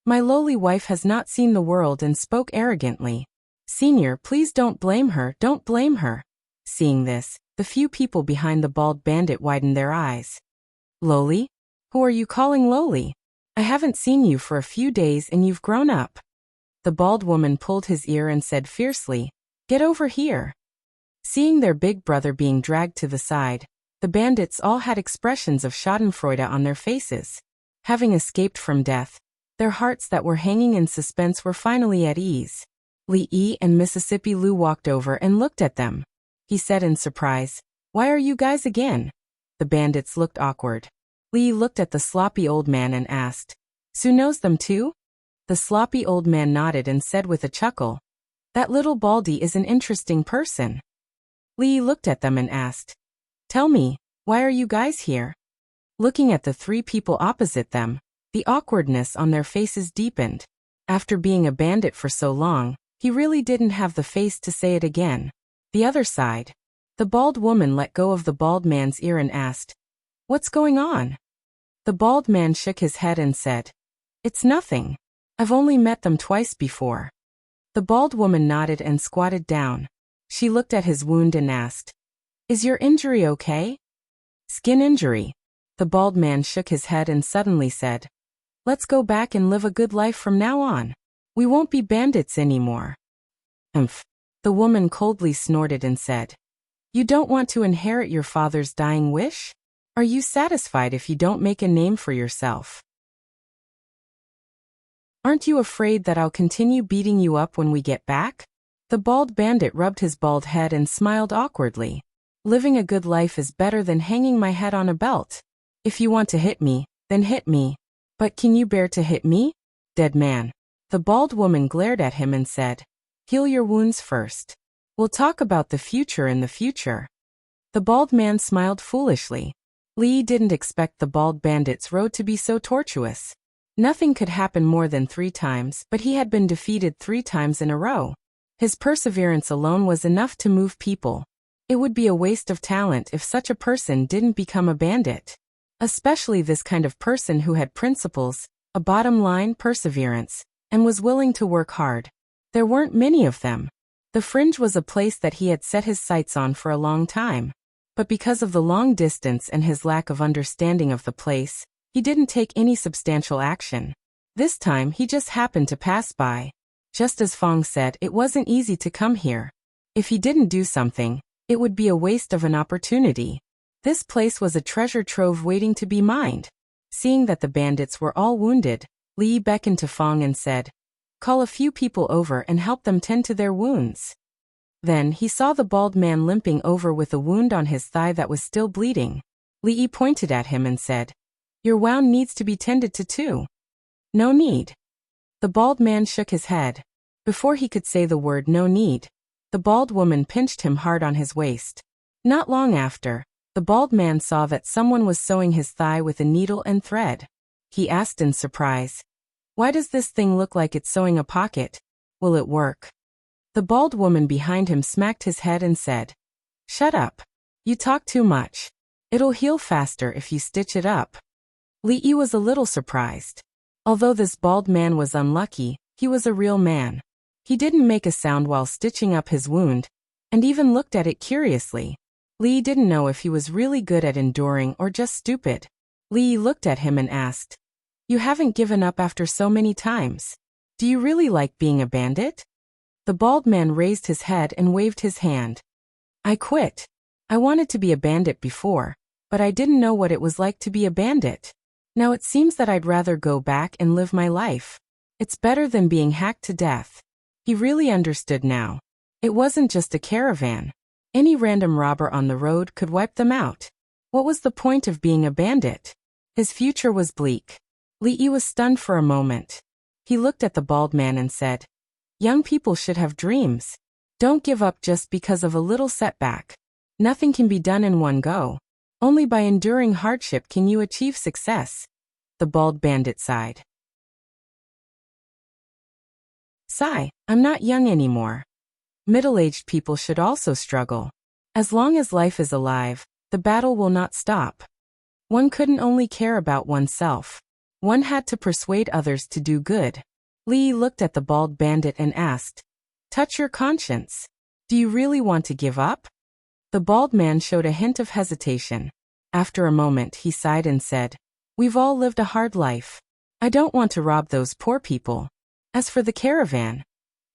"My lowly wife has not seen the world," and spoke arrogantly. "Senior, please don't blame her, don't blame her." Seeing this, the few people behind the bald bandit widened their eyes. "Lowly? Who are you calling lowly? I haven't seen you for a few days and you've grown up." The bald woman pulled his ear and said fiercely, "Get over here." Seeing their big brother being dragged to the side, the bandits all had expressions of schadenfreude on their faces. Having escaped from death, their hearts that were hanging in suspense were finally at ease. Lee and Mississippi Lou walked over and looked at them. He said in surprise, "Why are you guys again?" The bandits looked awkward. Lee looked at the sloppy old man and asked, "Sue knows them too?" The sloppy old man nodded and said with a chuckle, "That little baldy is an interesting person." Lee looked at them and asked, "Tell me, why are you guys here?" Looking at the 3 people opposite them, the awkwardness on their faces deepened. After being a bandit for so long, he really didn't have the face to say it again. The other side. The bald woman let go of the bald man's ear and asked, "What's going on?" The bald man shook his head and said, "It's nothing. I've only met them twice before." The bald woman nodded and squatted down. She looked at his wound and asked, "Is your injury okay?" "Skin injury." The bald man shook his head and suddenly said, "Let's go back and live a good life from now on. We won't be bandits anymore." "Umph." The woman coldly snorted and said, "You don't want to inherit your father's dying wish? Are you satisfied if you don't make a name for yourself? Aren't you afraid that I'll continue beating you up when we get back?" The bald bandit rubbed his bald head and smiled awkwardly. "Living a good life is better than hanging my head on a belt. If you want to hit me, then hit me. But can you bear to hit me? Dead man." The bald woman glared at him and said, "Heal your wounds first. We'll talk about the future in the future." The bald man smiled foolishly. Lee didn't expect the bald bandit's road to be so tortuous. Nothing could happen more than 3 times, but he had been defeated 3 times in a row. His perseverance alone was enough to move people. It would be a waste of talent if such a person didn't become a bandit. Especially this kind of person who had principles, a bottom line, perseverance, and was willing to work hard. There weren't many of them. The Fringe was a place that he had set his sights on for a long time. But because of the long distance and his lack of understanding of the place, he didn't take any substantial action. This time he just happened to pass by. Just as Fong said, it wasn't easy to come here. If he didn't do something, it would be a waste of an opportunity. This place was a treasure trove waiting to be mined. Seeing that the bandits were all wounded, Li beckoned to Fong and said, "Call a few people over and help them tend to their wounds." Then he saw the bald man limping over with a wound on his thigh that was still bleeding. Li pointed at him and said, "Your wound needs to be tended to too." "No need." The bald man shook his head. Before he could say the word "no need," the bald woman pinched him hard on his waist. Not long after, the bald man saw that someone was sewing his thigh with a needle and thread. He asked in surprise, "Why does this thing look like it's sewing a pocket? Will it work?" The bald woman behind him smacked his head and said, "Shut up. You talk too much. It'll heal faster if you stitch it up." Li was a little surprised. Although this bald man was unlucky, he was a real man. He didn't make a sound while stitching up his wound, and even looked at it curiously. Li didn't know if he was really good at enduring or just stupid. Li looked at him and asked, "You haven't given up after so many times. Do you really like being a bandit?" The bald man raised his head and waved his hand. "I quit. I wanted to be a bandit before, but I didn't know what it was like to be a bandit. Now it seems that I'd rather go back and live my life. It's better than being hacked to death." He really understood now. It wasn't just a caravan. Any random robber on the road could wipe them out. What was the point of being a bandit? His future was bleak. Li was stunned for a moment. He looked at the bald man and said, "Young people should have dreams. Don't give up just because of a little setback. Nothing can be done in one go. Only by enduring hardship can you achieve success." The bald bandit sighed. "Sigh, I'm not young anymore. Middle-aged people should also struggle. As long as life is alive, the battle will not stop. One couldn't only care about oneself. One had to persuade others to do good." Li looked at the bald bandit and asked, "Touch your conscience. Do you really want to give up?" The bald man showed a hint of hesitation. After a moment he sighed and said, "We've all lived a hard life. I don't want to rob those poor people. As for the caravan..."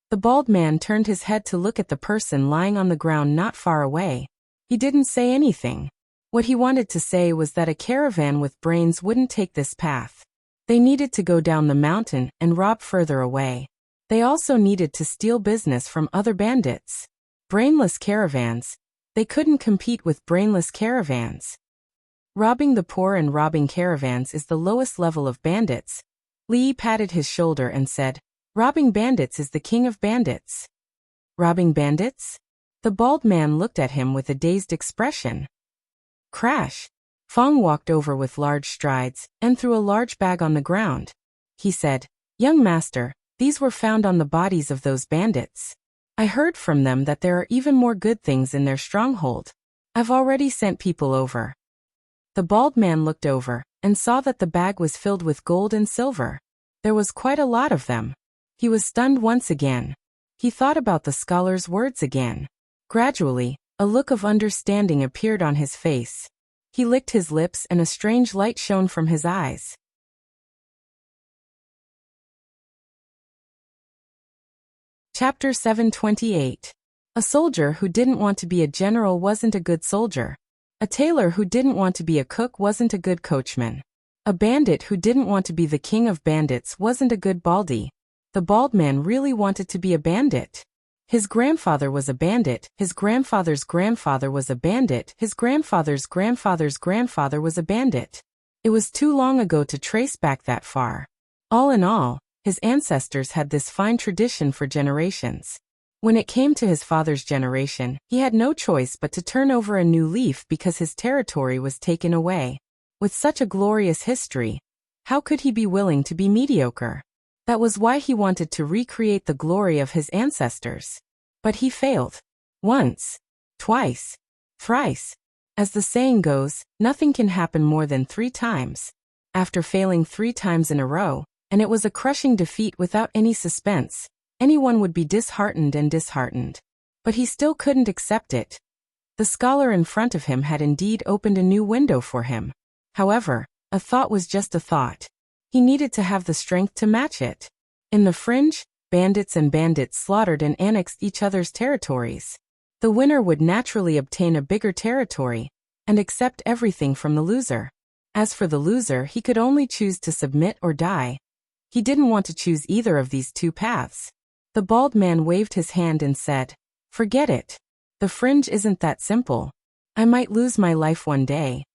The bald man turned his head to look at the person lying on the ground not far away. He didn't say anything. What he wanted to say was that a caravan with brains wouldn't take this path. They needed to go down the mountain and rob further away. They also needed to steal business from other bandits. Brainless caravans. They couldn't compete with brainless caravans. Robbing the poor and robbing caravans is the lowest level of bandits. Li patted his shoulder and said, "Robbing bandits is the king of bandits." "Robbing bandits?" The bald man looked at him with a dazed expression. Crash! Fong walked over with large strides and threw a large bag on the ground. He said, "Young master, these were found on the bodies of those bandits. I heard from them that there are even more good things in their stronghold. I've already sent people over." The bald man looked over and saw that the bag was filled with gold and silver. There was quite a lot of them. He was stunned once again. He thought about the scholar's words again. Gradually, a look of understanding appeared on his face. He licked his lips and a strange light shone from his eyes. Chapter 728. A soldier who didn't want to be a general wasn't a good soldier. A tailor who didn't want to be a cook wasn't a good coachman. A bandit who didn't want to be the king of bandits wasn't a good baldy. The bald man really wanted to be a bandit. His grandfather was a bandit, his grandfather's grandfather was a bandit, his grandfather's grandfather's grandfather was a bandit. It was too long ago to trace back that far. All in all, his ancestors had this fine tradition for generations. When it came to his father's generation, he had no choice but to turn over a new leaf because his territory was taken away. With such a glorious history, how could he be willing to be mediocre? That was why he wanted to recreate the glory of his ancestors. But he failed. Once, twice, thrice. As the saying goes, nothing can happen more than 3 times. After failing 3 times in a row, and it was a crushing defeat without any suspense, anyone would be disheartened. But he still couldn't accept it. The scholar in front of him had indeed opened a new window for him. However, a thought was just a thought. He needed to have the strength to match it. In the fringe, bandits slaughtered and annexed each other's territories. The winner would naturally obtain a bigger territory and accept everything from the loser. As for the loser, he could only choose to submit or die. He didn't want to choose either of these 2 paths. The bald man waved his hand and said, "Forget it. The fringe isn't that simple. I might lose my life one day."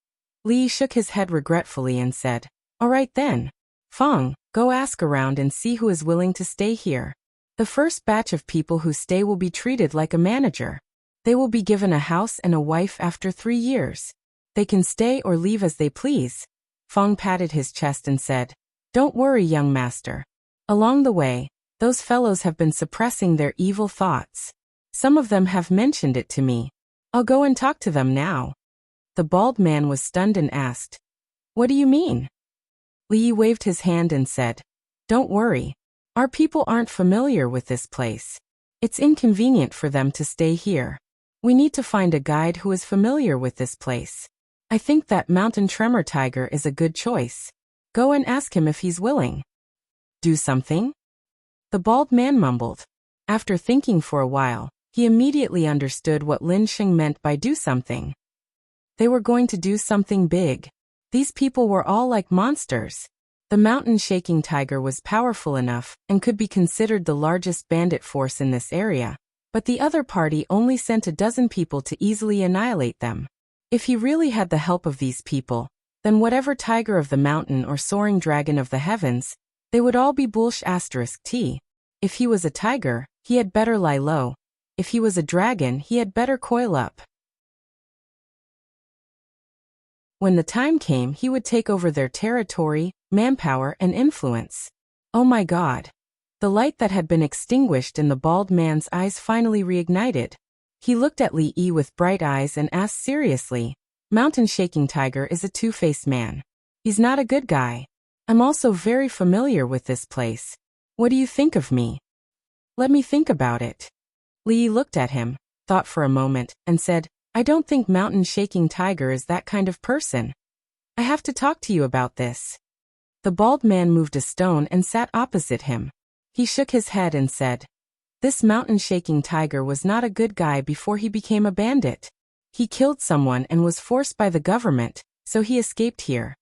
Li shook his head regretfully and said, "All right then. Fong, go ask around and see who is willing to stay here. The first batch of people who stay will be treated like a manager. They will be given a house and a wife after 3 years. They can stay or leave as they please." Fong patted his chest and said, "Don't worry, young master. Along the way, those fellows have been suppressing their evil thoughts. Some of them have mentioned it to me. I'll go and talk to them now." The bald man was stunned and asked, "What do you mean?" Li waved his hand and said, "Don't worry. Our people aren't familiar with this place. It's inconvenient for them to stay here. We need to find a guide who is familiar with this place. I think that mountain tremor tiger is a good choice. Go and ask him if he's willing." "Do something?" The bald man mumbled. After thinking for a while, he immediately understood what Lin Sheng meant by do something. They were going to do something big. These people were all like monsters. The mountain-shaking tiger was powerful enough and could be considered the largest bandit force in this area, but the other party only sent a dozen people to easily annihilate them. If he really had the help of these people, then whatever tiger of the mountain or soaring dragon of the heavens, they would all be **t. If he was a tiger, he had better lie low. If he was a dragon, he had better coil up. When the time came, he would take over their territory, manpower, and influence. Oh my God! The light that had been extinguished in the bald man's eyes finally reignited. He looked at Li Yi with bright eyes and asked seriously, "Mountain Shaking Tiger is a two-faced man. He's not a good guy. I'm also very familiar with this place. What do you think of me?" "Let me think about it." Li Yi looked at him, thought for a moment, and said, "I don't think Mountain Shaking Tiger is that kind of person. I have to talk to you about this." The bald man moved a stone and sat opposite him. He shook his head and said, "This Mountain Shaking Tiger was not a good guy before he became a bandit. He killed someone and was forced by the government, so he escaped here.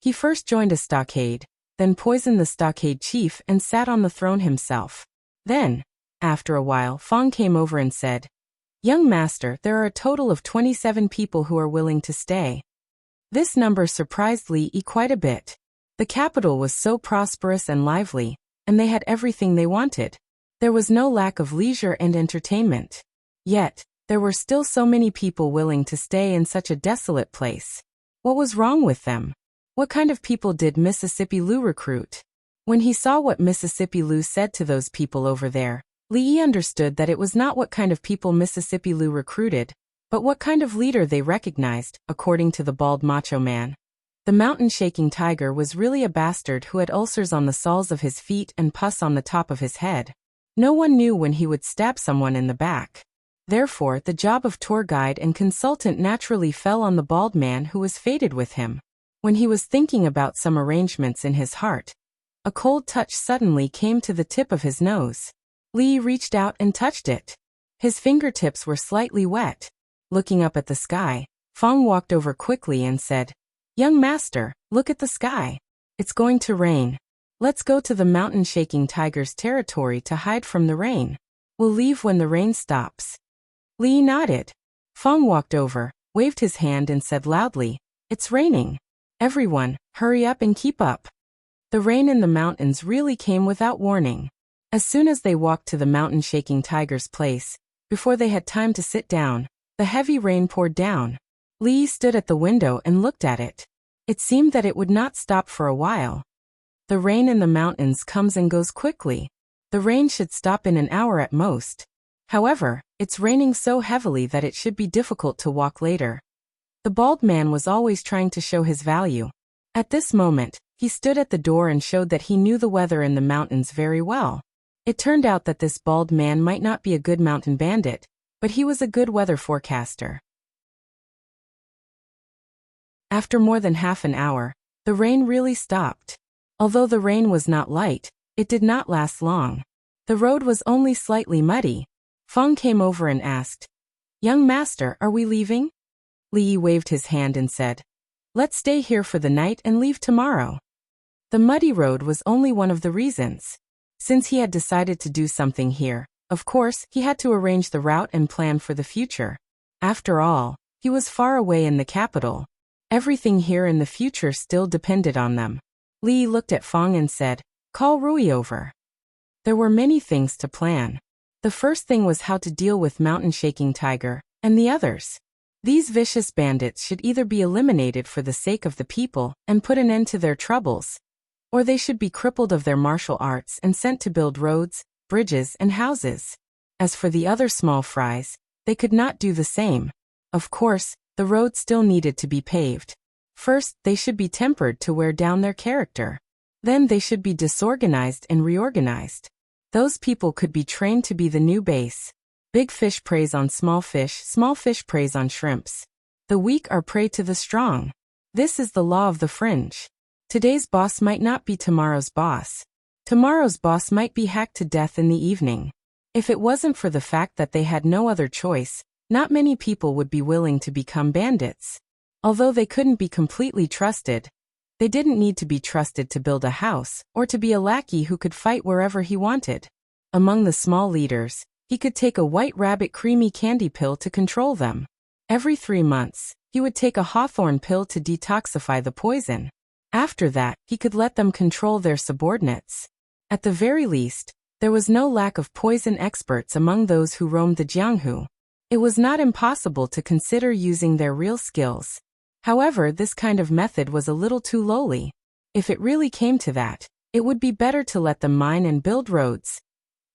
He first joined a stockade, then poisoned the stockade chief and sat on the throne himself. Then, after a while, Fong came over and said, 'Young master, there are a total of 27 people who are willing to stay.' This number surprised Li Yi quite a bit. The capital was so prosperous and lively, and they had everything they wanted. There was no lack of leisure and entertainment. Yet, there were still so many people willing to stay in such a desolate place. What was wrong with them? What kind of people did Mississippi Lou recruit? When he saw what Mississippi Lou said to those people over there, Li Yi understood that it was not what kind of people Mississippi Lou recruited, but what kind of leader they recognized, according to the bald macho man. The mountain-shaking tiger was really a bastard who had ulcers on the soles of his feet and pus on the top of his head. No one knew when he would stab someone in the back. Therefore, the job of tour guide and consultant naturally fell on the bald man who was fated with him. When he was thinking about some arrangements in his heart, a cold touch suddenly came to the tip of his nose. Li reached out and touched it. His fingertips were slightly wet. Looking up at the sky, Fong walked over quickly and said, "Young master, look at the sky. It's going to rain. Let's go to the mountain-shaking tiger's territory to hide from the rain. We'll leave when the rain stops." Li nodded. Fong walked over, waved his hand and said loudly, "It's raining. Everyone, hurry up and keep up." The rain in the mountains really came without warning. As soon as they walked to the mountain-shaking tiger's place, before they had time to sit down, the heavy rain poured down. Lee stood at the window and looked at it. It seemed that it would not stop for a while. The rain in the mountains comes and goes quickly. The rain should stop in an hour at most. However, it's raining so heavily that it should be difficult to walk later. The bald man was always trying to show his value. At this moment, he stood at the door and showed that he knew the weather in the mountains very well. It turned out that this bald man might not be a good mountain bandit, but he was a good weather forecaster. After more than half an hour, the rain really stopped. Although the rain was not light, it did not last long. The road was only slightly muddy. Fong came over and asked, "Young master, are we leaving?" Li waved his hand and said, "Let's stay here for the night and leave tomorrow." The muddy road was only one of the reasons. Since he had decided to do something here, of course, he had to arrange the route and plan for the future. After all, he was far away in the capital. Everything here in the future still depended on them. Li looked at Fong and said, "Call Rui over." There were many things to plan. The first thing was how to deal with mountain-shaking tiger, and the others. These vicious bandits should either be eliminated for the sake of the people and put an end to their troubles, or they should be crippled of their martial arts and sent to build roads, bridges, and houses. As for the other small fries, they could not do the same. Of course, the road still needed to be paved. First, they should be tempered to wear down their character. Then they should be disorganized and reorganized. Those people could be trained to be the new base. Big fish preys on small fish preys on shrimps. The weak are prey to the strong. This is the law of the fringe. Today's boss might not be tomorrow's boss. Tomorrow's boss might be hacked to death in the evening. If it wasn't for the fact that they had no other choice, not many people would be willing to become bandits. Although they couldn't be completely trusted, they didn't need to be trusted to build a house, or to be a lackey who could fight wherever he wanted. Among the small leaders, he could take a white rabbit creamy candy pill to control them. Every 3 months, he would take a hawthorn pill to detoxify the poison. After that, he could let them control their subordinates. At the very least, there was no lack of poison experts among those who roamed the Jianghu. It was not impossible to consider using their real skills. However, this kind of method was a little too lowly. If it really came to that, it would be better to let them mine and build roads.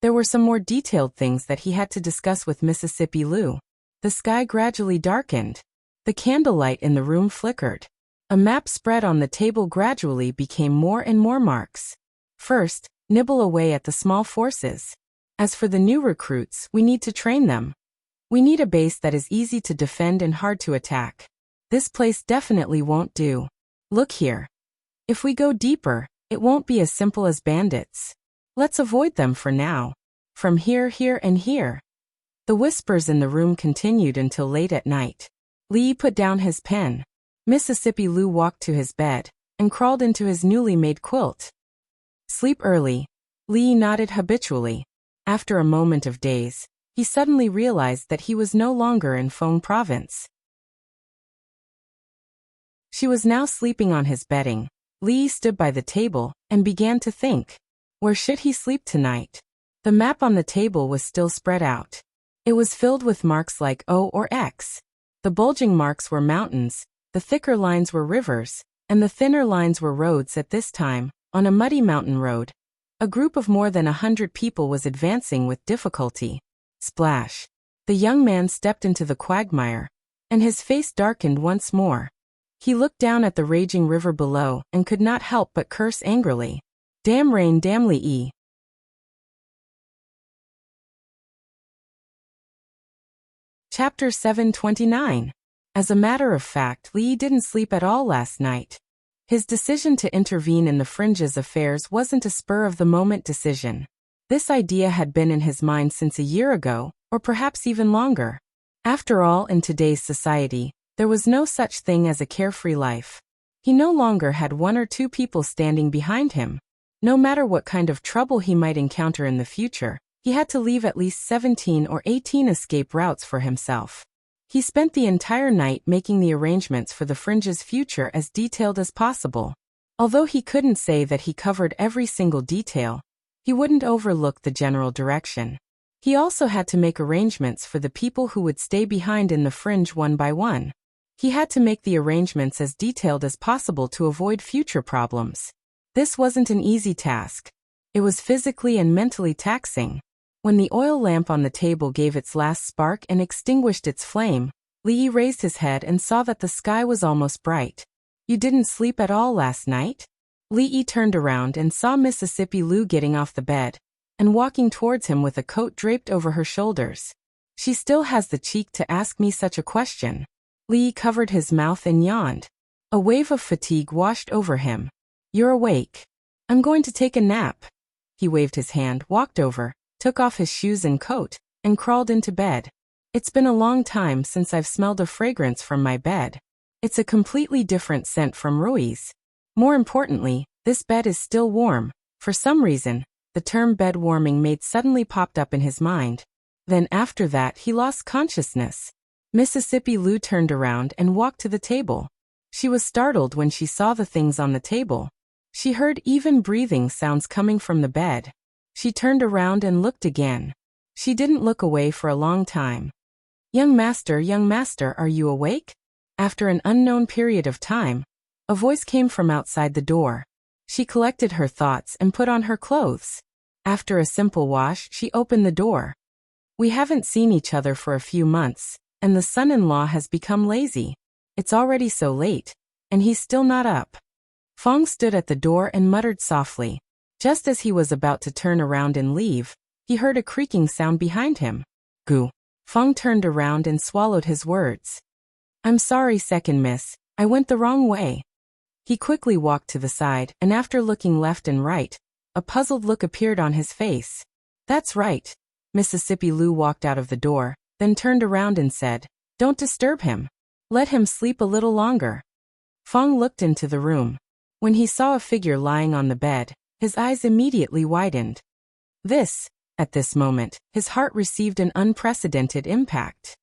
There were some more detailed things that he had to discuss with Mississippi Lou. The sky gradually darkened. The candlelight in the room flickered. A map spread on the table gradually became more and more marks. First, nibble away at the small forces. As for the new recruits, we need to train them. We need a base that is easy to defend and hard to attack. This place definitely won't do. Look here. If we go deeper, it won't be as simple as bandits. Let's avoid them for now. From here, and here. The whispers in the room continued until late at night. Lee put down his pen. Mississippi Lou walked to his bed and crawled into his newly made quilt. Sleep early. Lee nodded habitually. After a moment of daze, he suddenly realized that he was no longer in Feng province. She was now sleeping on his bedding. Lee stood by the table and began to think. Where should he sleep tonight? The map on the table was still spread out. It was filled with marks like O or X. The bulging marks were mountains, the thicker lines were rivers, and the thinner lines were roads. At this time, on a muddy mountain road, a group of more than 100 people was advancing with difficulty. Splash! The young man stepped into the quagmire, and his face darkened once more. He looked down at the raging river below and could not help but curse angrily. Damn rain, damn Li. Chapter 729. As a matter of fact, Li didn't sleep at all last night. His decision to intervene in the fringe's affairs wasn't a spur-of-the-moment decision. This idea had been in his mind since a year ago, or perhaps even longer. After all, in today's society, there was no such thing as a carefree life. He no longer had 1 or 2 people standing behind him. No matter what kind of trouble he might encounter in the future, he had to leave at least 17 or 18 escape routes for himself. He spent the entire night making the arrangements for the fringe's future as detailed as possible. Although he couldn't say that he covered every single detail, He wouldn't overlook the general direction. He also had to make arrangements for the people who would stay behind in the fringe one by one. He had to make the arrangements as detailed as possible to avoid future problems. This wasn't an easy task. It was physically and mentally taxing. When the oil lamp on the table gave its last spark and extinguished its flame, Lee raised his head and saw that the sky was almost bright. "You didn't sleep at all last night?" Lee turned around and saw Mississippi Lou getting off the bed and walking towards him with a coat draped over her shoulders. "She still has the cheek to ask me such a question." Lee covered his mouth and yawned. A wave of fatigue washed over him. "You're awake. I'm going to take a nap." He waved his hand, walked over, took off his shoes and coat, and crawled into bed. "It's been a long time since I've smelled a fragrance from my bed. It's a completely different scent from Rui's. More importantly, this bed is still warm." For some reason, the term bed warming made suddenly popped up in his mind. Then after that he lost consciousness. Mississippi Lou turned around and walked to the table. She was startled when she saw the things on the table. She heard even breathing sounds coming from the bed. She turned around and looked again. She didn't look away for a long time. Young master, are you awake?" After an unknown period of time, a voice came from outside the door. She collected her thoughts and put on her clothes. After a simple wash, she opened the door. "We haven't seen each other for a few months, and the son-in-law has become lazy. It's already so late, and he's still not up." Fong stood at the door and muttered softly. Just as he was about to turn around and leave, he heard a creaking sound behind him. "Goo." Fong turned around and swallowed his words. "I'm sorry, second miss, I went the wrong way." He quickly walked to the side, and after looking left and right, a puzzled look appeared on his face. "That's right." Mississippi Lou walked out of the door, then turned around and said, "Don't disturb him. Let him sleep a little longer." Fong looked into the room. When he saw a figure lying on the bed, his eyes immediately widened. At this moment, his heart received an unprecedented impact.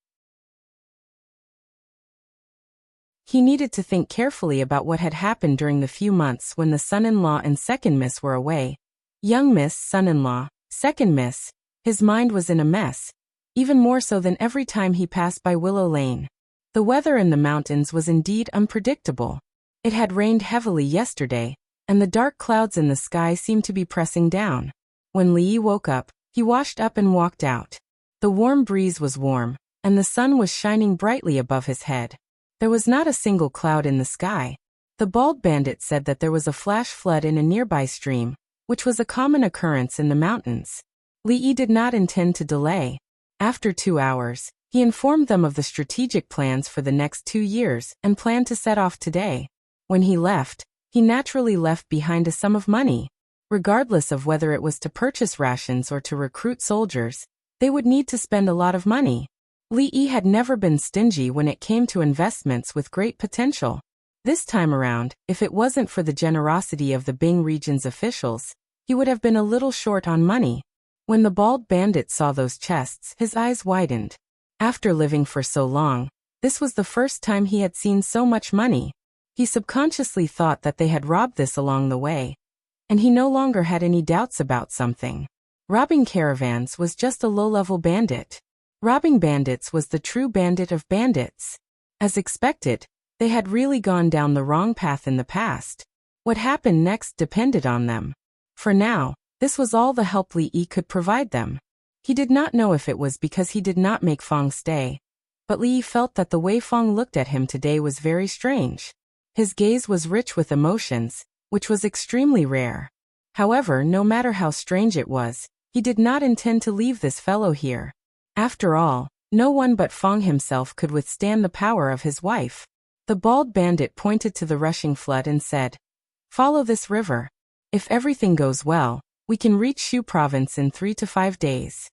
He needed to think carefully about what had happened during the few months when the son-in-law and second miss were away. Young miss, son-in-law, second miss. His mind was in a mess, even more so than every time he passed by Willow Lane. The weather in the mountains was indeed unpredictable. It had rained heavily yesterday, and the dark clouds in the sky seemed to be pressing down. When Lee woke up, he washed up and walked out. The warm breeze was warm, and the sun was shining brightly above his head. There was not a single cloud in the sky. The bald bandit said that there was a flash flood in a nearby stream, which was a common occurrence in the mountains. Lee did not intend to delay. After 2 hours, he informed them of the strategic plans for the next 2 years and planned to set off today. When he left, he naturally left behind a sum of money. Regardless of whether it was to purchase rations or to recruit soldiers, they would need to spend a lot of money. Lee had never been stingy when it came to investments with great potential. This time around, if it wasn't for the generosity of the Bing region's officials, he would have been a little short on money. When the bald bandit saw those chests, his eyes widened. After living for so long, this was the first time he had seen so much money. He subconsciously thought that they had robbed this along the way, and he no longer had any doubts about something. Robbing caravans was just a low-level bandit. Robbing bandits was the true bandit of bandits. As expected, they had really gone down the wrong path in the past. What happened next depended on them. For now, this was all the help Lee could provide them. He did not know if it was because he did not make Fong stay, but Lee felt that the way Fong looked at him today was very strange. His gaze was rich with emotions, which was extremely rare. However, no matter how strange it was, he did not intend to leave this fellow here. After all, no one but Fong himself could withstand the power of his wife. The bald bandit pointed to the rushing flood and said, "Follow this river. If everything goes well, we can reach Shu province in 3 to 5 days."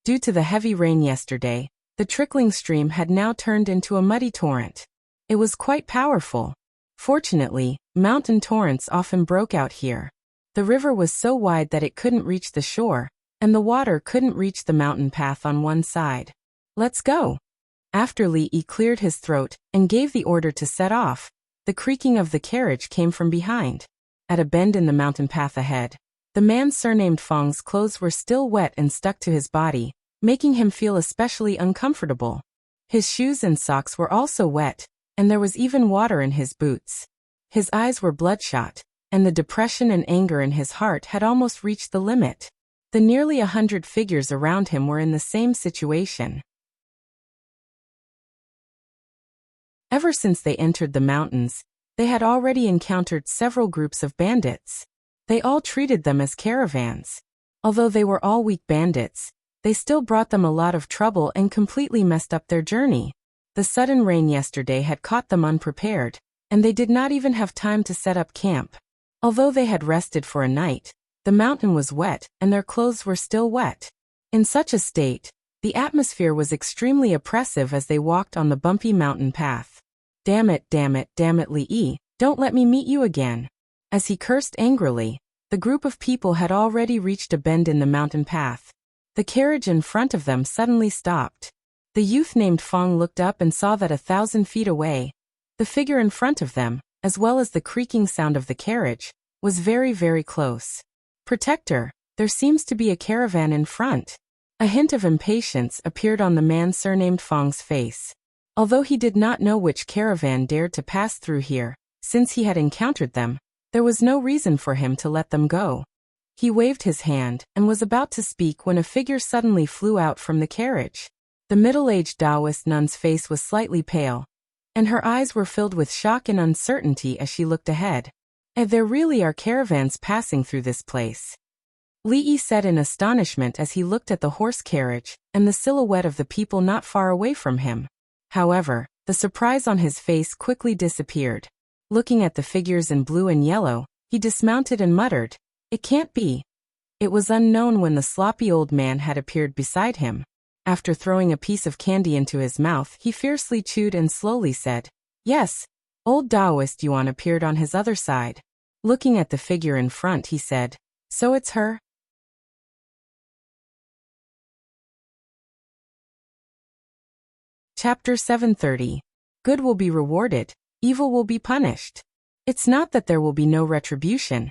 Due to the heavy rain yesterday, the trickling stream had now turned into a muddy torrent. It was quite powerful. Fortunately, mountain torrents often broke out here. The river was so wide that it couldn't reach the shore, and the water couldn't reach the mountain path on one side. "Let's go." After Lee cleared his throat and gave the order to set off, the creaking of the carriage came from behind. At a bend in the mountain path ahead, The man surnamed Fong's clothes were still wet and stuck to his body, making him feel especially uncomfortable. His shoes and socks were also wet, and there was even water in his boots. His eyes were bloodshot, and the depression and anger in his heart had almost reached the limit. The nearly 100 figures around him were in the same situation. Ever since they entered the mountains, they had already encountered several groups of bandits. They all treated them as caravans. Although they were all weak bandits, they still brought them a lot of trouble and completely messed up their journey. The sudden rain yesterday had caught them unprepared, and they did not even have time to set up camp. Although they had rested for a night, the mountain was wet and their clothes were still wet. In such a state, the atmosphere was extremely oppressive as they walked on the bumpy mountain path. Damn it, Li, don't let me meet you again. As he cursed angrily, the group of people had already reached a bend in the mountain path. The carriage in front of them suddenly stopped. The youth named Fong looked up and saw that 1,000 feet away, the figure in front of them, as well as the creaking sound of the carriage, was very, very close. Protector, there seems to be a caravan in front. A hint of impatience appeared on the man surnamed Fong's face. Although he did not know which caravan dared to pass through here, since he had encountered them, there was no reason for him to let them go. He waved his hand and was about to speak when a figure suddenly flew out from the carriage. The middle-aged Taoist nun's face was slightly pale, and her eyes were filled with shock and uncertainty as she looked ahead. And there really are caravans passing through this place. Li said in astonishment as he looked at the horse carriage and the silhouette of the people not far away from him. However, the surprise on his face quickly disappeared. Looking at the figures in blue and yellow, he dismounted and muttered, "It can't be." It was unknown when the sloppy old man had appeared beside him. After throwing a piece of candy into his mouth, he fiercely chewed and slowly said, "Yes." Old Taoist Yuan appeared on his other side. Looking at the figure in front, he said, "So it's her?" Chapter 730. Good will be rewarded, evil will be punished. It's not that there will be no retribution.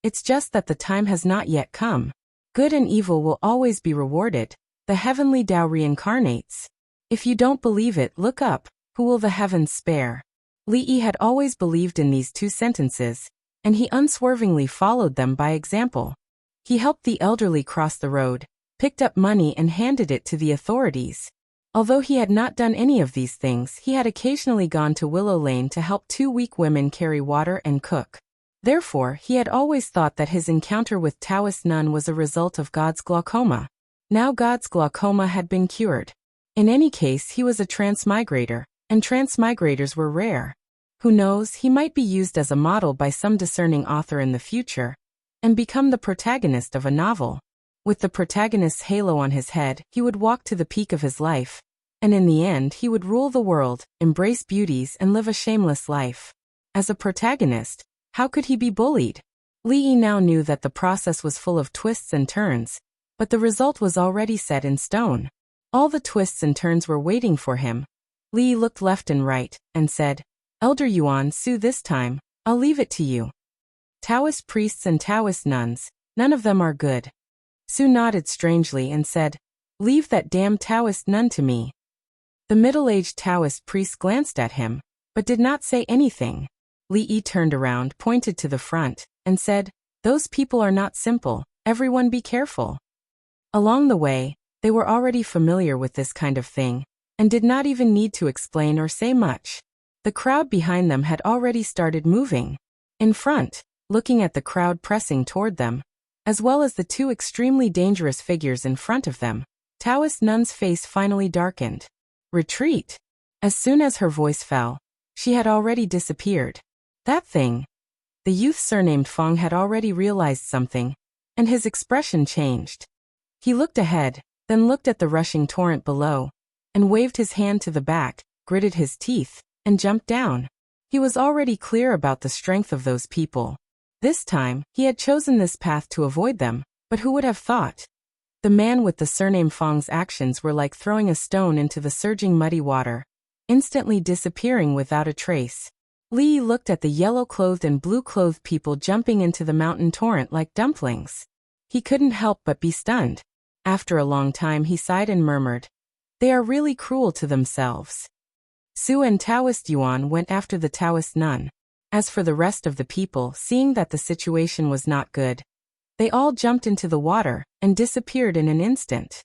It's just that the time has not yet come. Good and evil will always be rewarded. The heavenly Tao reincarnates. If you don't believe it, look up. Who will the heavens spare? Li had always believed in these two sentences, and he unswervingly followed them by example. He helped the elderly cross the road, picked up money and handed it to the authorities. Although he had not done any of these things, he had occasionally gone to Willow Lane to help two weak women carry water and cook. Therefore, he had always thought that his encounter with Taoist nun was a result of God's glaucoma. Now God's glaucoma had been cured. In any case, he was a transmigrator, and transmigrators were rare. Who knows, he might be used as a model by some discerning author in the future, and become the protagonist of a novel. With the protagonist's halo on his head, he would walk to the peak of his life, and in the end he would rule the world, embrace beauties and live a shameless life. As a protagonist, how could he be bullied? Li now knew that the process was full of twists and turns, but the result was already set in stone. All the twists and turns were waiting for him. Li looked left and right, and said, "Elder Yuan Su, this time, I'll leave it to you. Taoist priests and Taoist nuns, none of them are good." Su nodded strangely and said, "Leave that damn Taoist nun to me." The middle-aged Taoist priest glanced at him, but did not say anything. Li turned around, pointed to the front, and said, "Those people are not simple, everyone be careful." Along the way, they were already familiar with this kind of thing, and did not even need to explain or say much. The crowd behind them had already started moving. In front, looking at the crowd pressing toward them, as well as the two extremely dangerous figures in front of them, Taoist nun's face finally darkened. Retreat! As soon as her voice fell, she had already disappeared. That thing! The youth surnamed Fong had already realized something, and his expression changed. He looked ahead, then looked at the rushing torrent below, and waved his hand to the back, gritted his teeth, and jumped down. He was already clear about the strength of those people. This time, he had chosen this path to avoid them, but who would have thought? The man with the surname Fong's actions were like throwing a stone into the surging muddy water, instantly disappearing without a trace. Li looked at the yellow-clothed and blue-clothed people jumping into the mountain torrent like dumplings. He couldn't help but be stunned. After a long time he sighed and murmured, "They are really cruel to themselves." Su and Taoist Yuan went after the Taoist nun. As for the rest of the people, seeing that the situation was not good, they all jumped into the water and disappeared in an instant.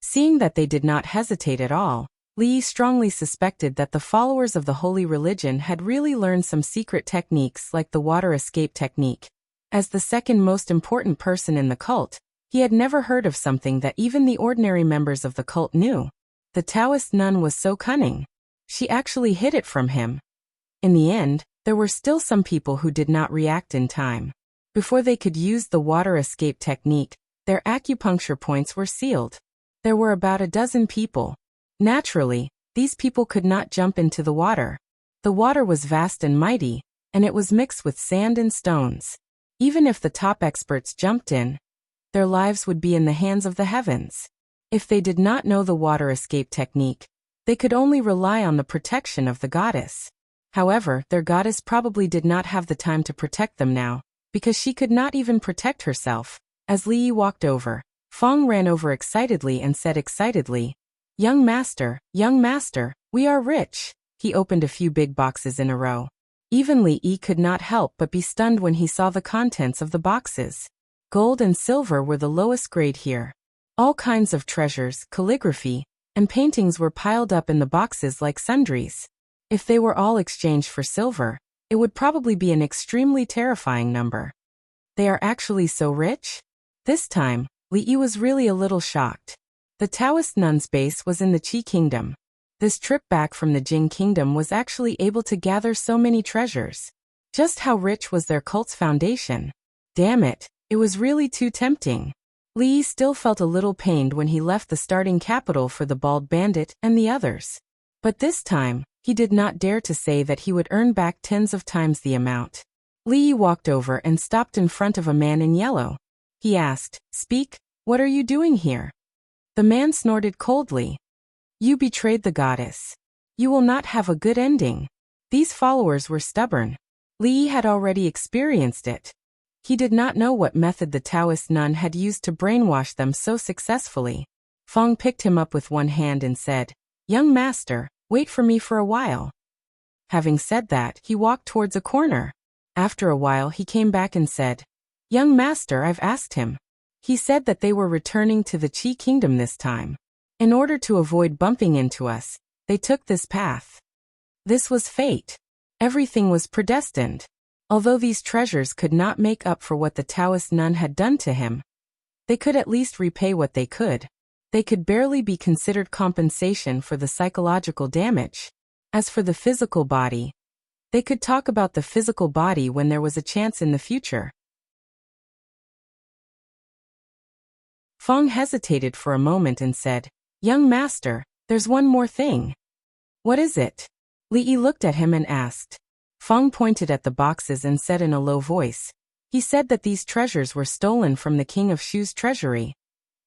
Seeing that they did not hesitate at all, Li strongly suspected that the followers of the holy religion had really learned some secret techniques like the water escape technique. As the second most important person in the cult, he had never heard of something that even the ordinary members of the cult knew. The Taoist nun was so cunning. She actually hid it from him. In the end, there were still some people who did not react in time. Before they could use the water escape technique, their acupuncture points were sealed. There were about a dozen people. Naturally, these people could not jump into the water. The water was vast and mighty, and it was mixed with sand and stones. Even if the top experts jumped in, their lives would be in the hands of the heavens. If they did not know the water escape technique, they could only rely on the protection of the goddess. However, their goddess probably did not have the time to protect them now, because she could not even protect herself. As Li walked over, Fong ran over excitedly and said excitedly, young master, we are rich." He opened a few big boxes in a row. Even Li could not help but be stunned when he saw the contents of the boxes. Gold and silver were the lowest grade here. All kinds of treasures, calligraphy, and paintings were piled up in the boxes like sundries. If they were all exchanged for silver, it would probably be an extremely terrifying number. They are actually so rich? This time, Li was really a little shocked. The Taoist nun's base was in the Qi kingdom. This trip back from the Jing kingdom was actually able to gather so many treasures. Just how rich was their cult's foundation? Damn it, it was really too tempting. Li still felt a little pained when he left the starting capital for the bald bandit and the others. But this time, he did not dare to say that he would earn back tens of times the amount. Li walked over and stopped in front of a man in yellow. He asked, "Speak, what are you doing here?" The man snorted coldly. "You betrayed the goddess. You will not have a good ending." These followers were stubborn. Li had already experienced it. He did not know what method the Taoist nun had used to brainwash them so successfully. Fong picked him up with one hand and said, "Young master, wait for me for a while." Having said that, he walked towards a corner. After a while he came back and said, "Young master, I've asked him. He said that they were returning to the Qi kingdom this time. In order to avoid bumping into us, they took this path." This was fate. Everything was predestined. Although these treasures could not make up for what the Taoist nun had done to him, they could at least repay what they could. They could barely be considered compensation for the psychological damage. As for the physical body, they could talk about the physical body when there was a chance in the future. Fong hesitated for a moment and said, "Young master, there's one more thing." "What is it?" Li looked at him and asked. Fong pointed at the boxes and said in a low voice, "He said that these treasures were stolen from the king of Shu's treasury."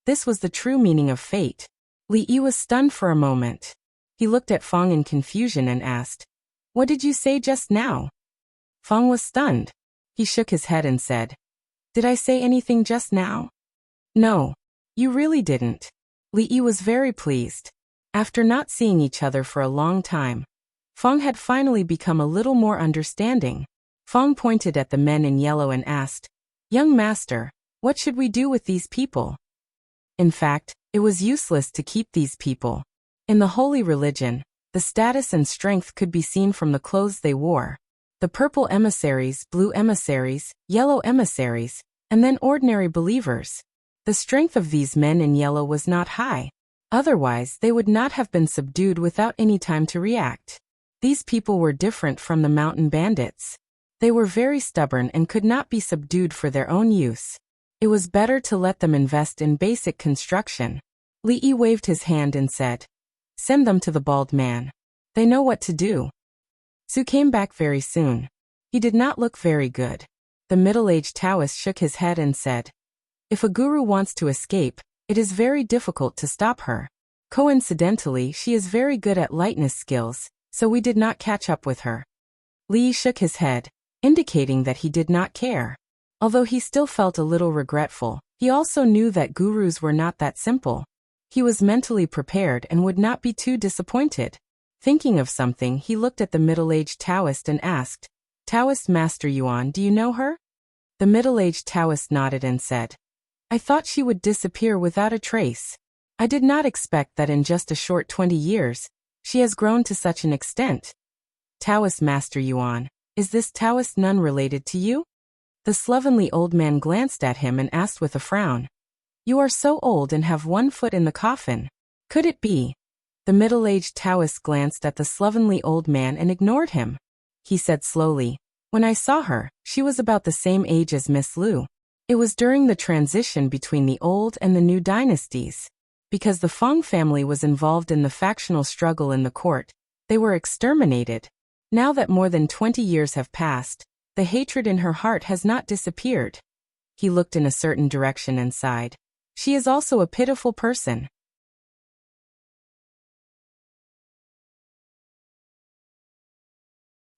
This was the true meaning of fate. Li was stunned for a moment. He looked at Fong in confusion and asked, "What did you say just now?" Fong was stunned. He shook his head and said, "Did I say anything just now?" "No, you really didn't." Li was very pleased. After not seeing each other for a long time, Fong had finally become a little more understanding. Fong pointed at the men in yellow and asked, "Young master, what should we do with these people?" In fact, it was useless to keep these people. In the holy religion, the status and strength could be seen from the clothes they wore. The purple emissaries, blue emissaries, yellow emissaries, and then ordinary believers. The strength of these men in yellow was not high. Otherwise, they would not have been subdued without any time to react. These people were different from the mountain bandits. They were very stubborn and could not be subdued for their own use. It was better to let them invest in basic construction. Li waved his hand and said, "Send them to the bald man. They know what to do." Su came back very soon. He did not look very good. The middle-aged Taoist shook his head and said, "If a guru wants to escape, it is very difficult to stop her. Coincidentally, she is very good at lightness skills, so we did not catch up with her. Li shook his head, indicating that he did not care. Although he still felt a little regretful, he also knew that gurus were not that simple. He was mentally prepared and would not be too disappointed. Thinking of something, he looked at the middle-aged Taoist and asked, "Taoist Master Yuan, do you know her?" The middle-aged Taoist nodded and said, "I thought she would disappear without a trace. I did not expect that in just a short 20 years, she has grown to such an extent." "Taoist Master Yuan, is this Taoist nun related to you?" The slovenly old man glanced at him and asked with a frown. "You are so old and have one foot in the coffin. Could it be?" The middle-aged Taoist glanced at the slovenly old man and ignored him. He said slowly, "When I saw her, she was about the same age as Miss Lu. It was during the transition between the old and the new dynasties. Because the Fong family was involved in the factional struggle in the court, they were exterminated. Now that more than 20 years have passed, the hatred in her heart has not disappeared." He looked in a certain direction and sighed. "She is also a pitiful person."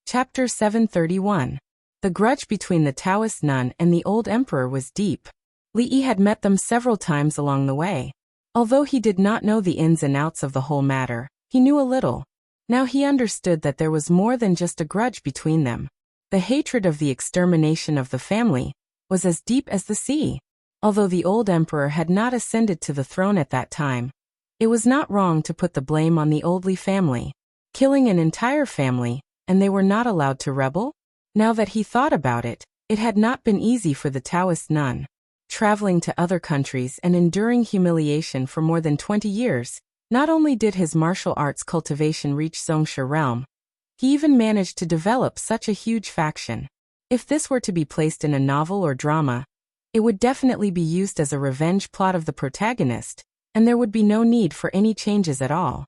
Chapter 731. The grudge between the Taoist nun and the old emperor was deep. Li Yi had met them several times along the way. Although he did not know the ins and outs of the whole matter, he knew a little. Now he understood that there was more than just a grudge between them. The hatred of the extermination of the family was as deep as the sea. Although the old emperor had not ascended to the throne at that time, it was not wrong to put the blame on the old Li family. Killing an entire family, and they were not allowed to rebel? Now that he thought about it, it had not been easy for the Taoist nun. Traveling to other countries and enduring humiliation for more than 20 years, not only did his martial arts cultivation reach Zongsha realm, he even managed to develop such a huge faction. If this were to be placed in a novel or drama, it would definitely be used as a revenge plot of the protagonist, and there would be no need for any changes at all.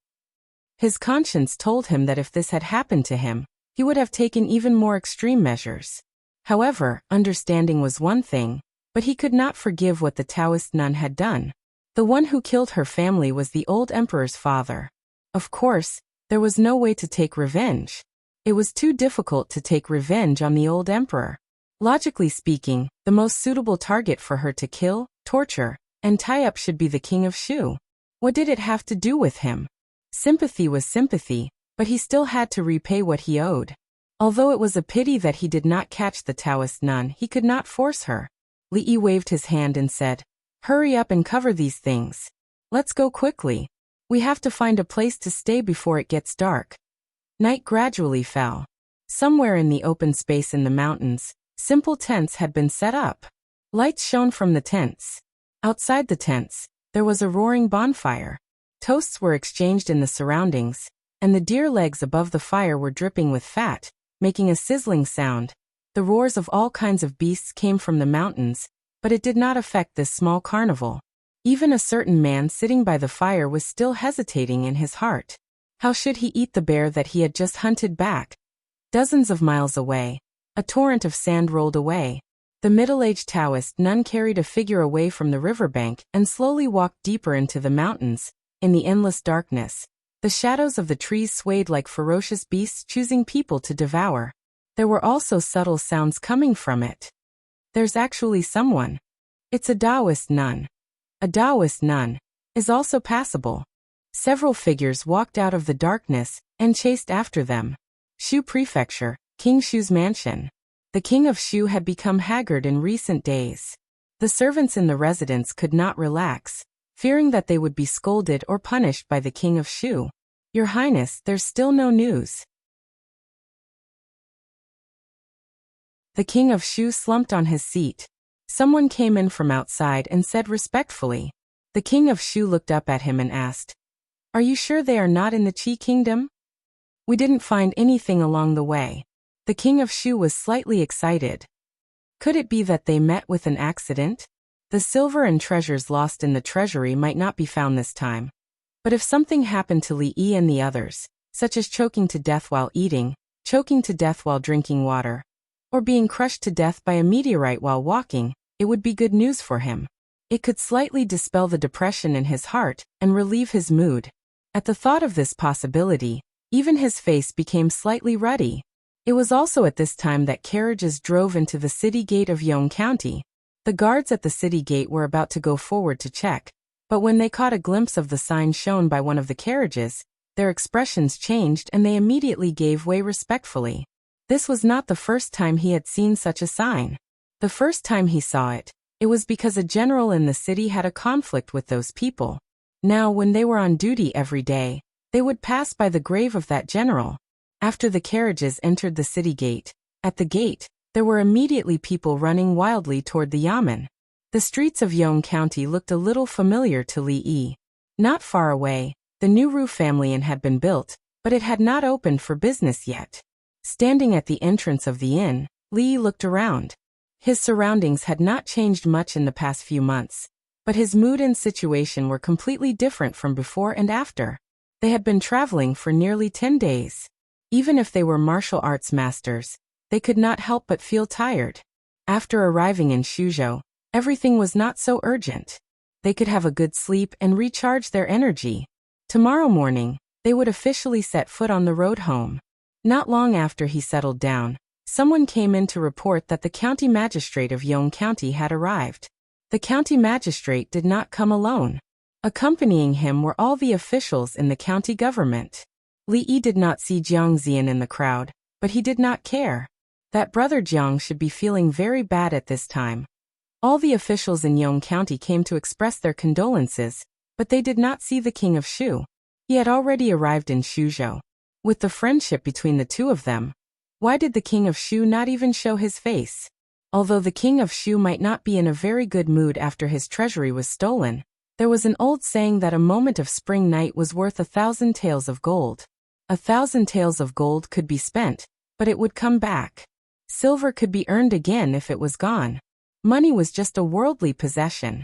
His conscience told him that if this had happened to him, he would have taken even more extreme measures. However, understanding was one thing, but he could not forgive what the Taoist nun had done. The one who killed her family was the old emperor's father. Of course, there was no way to take revenge. It was too difficult to take revenge on the old emperor. Logically speaking, the most suitable target for her to kill, torture, and tie up should be the king of Shu. What did it have to do with him? Sympathy was sympathy, but he still had to repay what he owed. Although it was a pity that he did not catch the Taoist nun, he could not force her. Li Yi waved his hand and said, "Hurry up and cover these things. Let's go quickly. We have to find a place to stay before it gets dark." Night gradually fell. Somewhere in the open space in the mountains, simple tents had been set up. Lights shone from the tents. Outside the tents, there was a roaring bonfire. Toasts were exchanged in the surroundings, and the deer legs above the fire were dripping with fat, making a sizzling sound. The roars of all kinds of beasts came from the mountains, but it did not affect this small carnival. Even a certain man sitting by the fire was still hesitating in his heart. How should he eat the bear that he had just hunted back? Dozens of miles away, a torrent of sand rolled away. The middle-aged Taoist nun carried a figure away from the riverbank and slowly walked deeper into the mountains. In the endless darkness, the shadows of the trees swayed like ferocious beasts choosing people to devour. There were also subtle sounds coming from it. There's actually someone. It's a Taoist nun. A Taoist nun is also passable. Several figures walked out of the darkness and chased after them. Shu Prefecture, King Shu's mansion. The king of Shu had become haggard in recent days. The servants in the residence could not relax, fearing that they would be scolded or punished by the king of Shu. "Your Highness, there's still no news." The king of Shu slumped on his seat. Someone came in from outside and said respectfully. The king of Shu looked up at him and asked, "Are you sure they are not in the Qi kingdom? We didn't find anything along the way." The king of Shu was slightly excited. Could it be that they met with an accident? The silver and treasures lost in the treasury might not be found this time. But if something happened to Li Yi and the others, such as choking to death while eating, choking to death while drinking water, or being crushed to death by a meteorite while walking, it would be good news for him. It could slightly dispel the depression in his heart and relieve his mood. At the thought of this possibility, even his face became slightly ruddy. It was also at this time that carriages drove into the city gate of Yong County. The guards at the city gate were about to go forward to check, but when they caught a glimpse of the sign shown by one of the carriages, their expressions changed and they immediately gave way respectfully. This was not the first time he had seen such a sign. The first time he saw it, it was because a general in the city had a conflict with those people. Now, when they were on duty every day, they would pass by the grave of that general. After the carriages entered the city gate, at the gate, there were immediately people running wildly toward the yamen. The streets of Yong County looked a little familiar to Li Yi. Not far away, the new Ru family inn had been built, but it had not opened for business yet. Standing at the entrance of the inn, Li Yi looked around. His surroundings had not changed much in the past few months, but his mood and situation were completely different from before and after. They had been traveling for nearly 10 days. Even if they were martial arts masters, they could not help but feel tired. After arriving in Shuzhou, everything was not so urgent. They could have a good sleep and recharge their energy. Tomorrow morning, they would officially set foot on the road home. Not long after he settled down, someone came in to report that the county magistrate of Yong County had arrived. The county magistrate did not come alone. Accompanying him were all the officials in the county government. Li Yi did not see Jiang Zian in the crowd, but he did not care. That brother Jiang should be feeling very bad at this time. All the officials in Yong County came to express their condolences, but they did not see the king of Shu. He had already arrived in Shuzhou. With the friendship between the two of them, why did the king of Shu not even show his face? Although the king of Shu might not be in a very good mood after his treasury was stolen, there was an old saying that a moment of spring night was worth 1,000 taels of gold. 1,000 taels of gold could be spent, but it would come back. Silver could be earned again if it was gone. Money was just a worldly possession.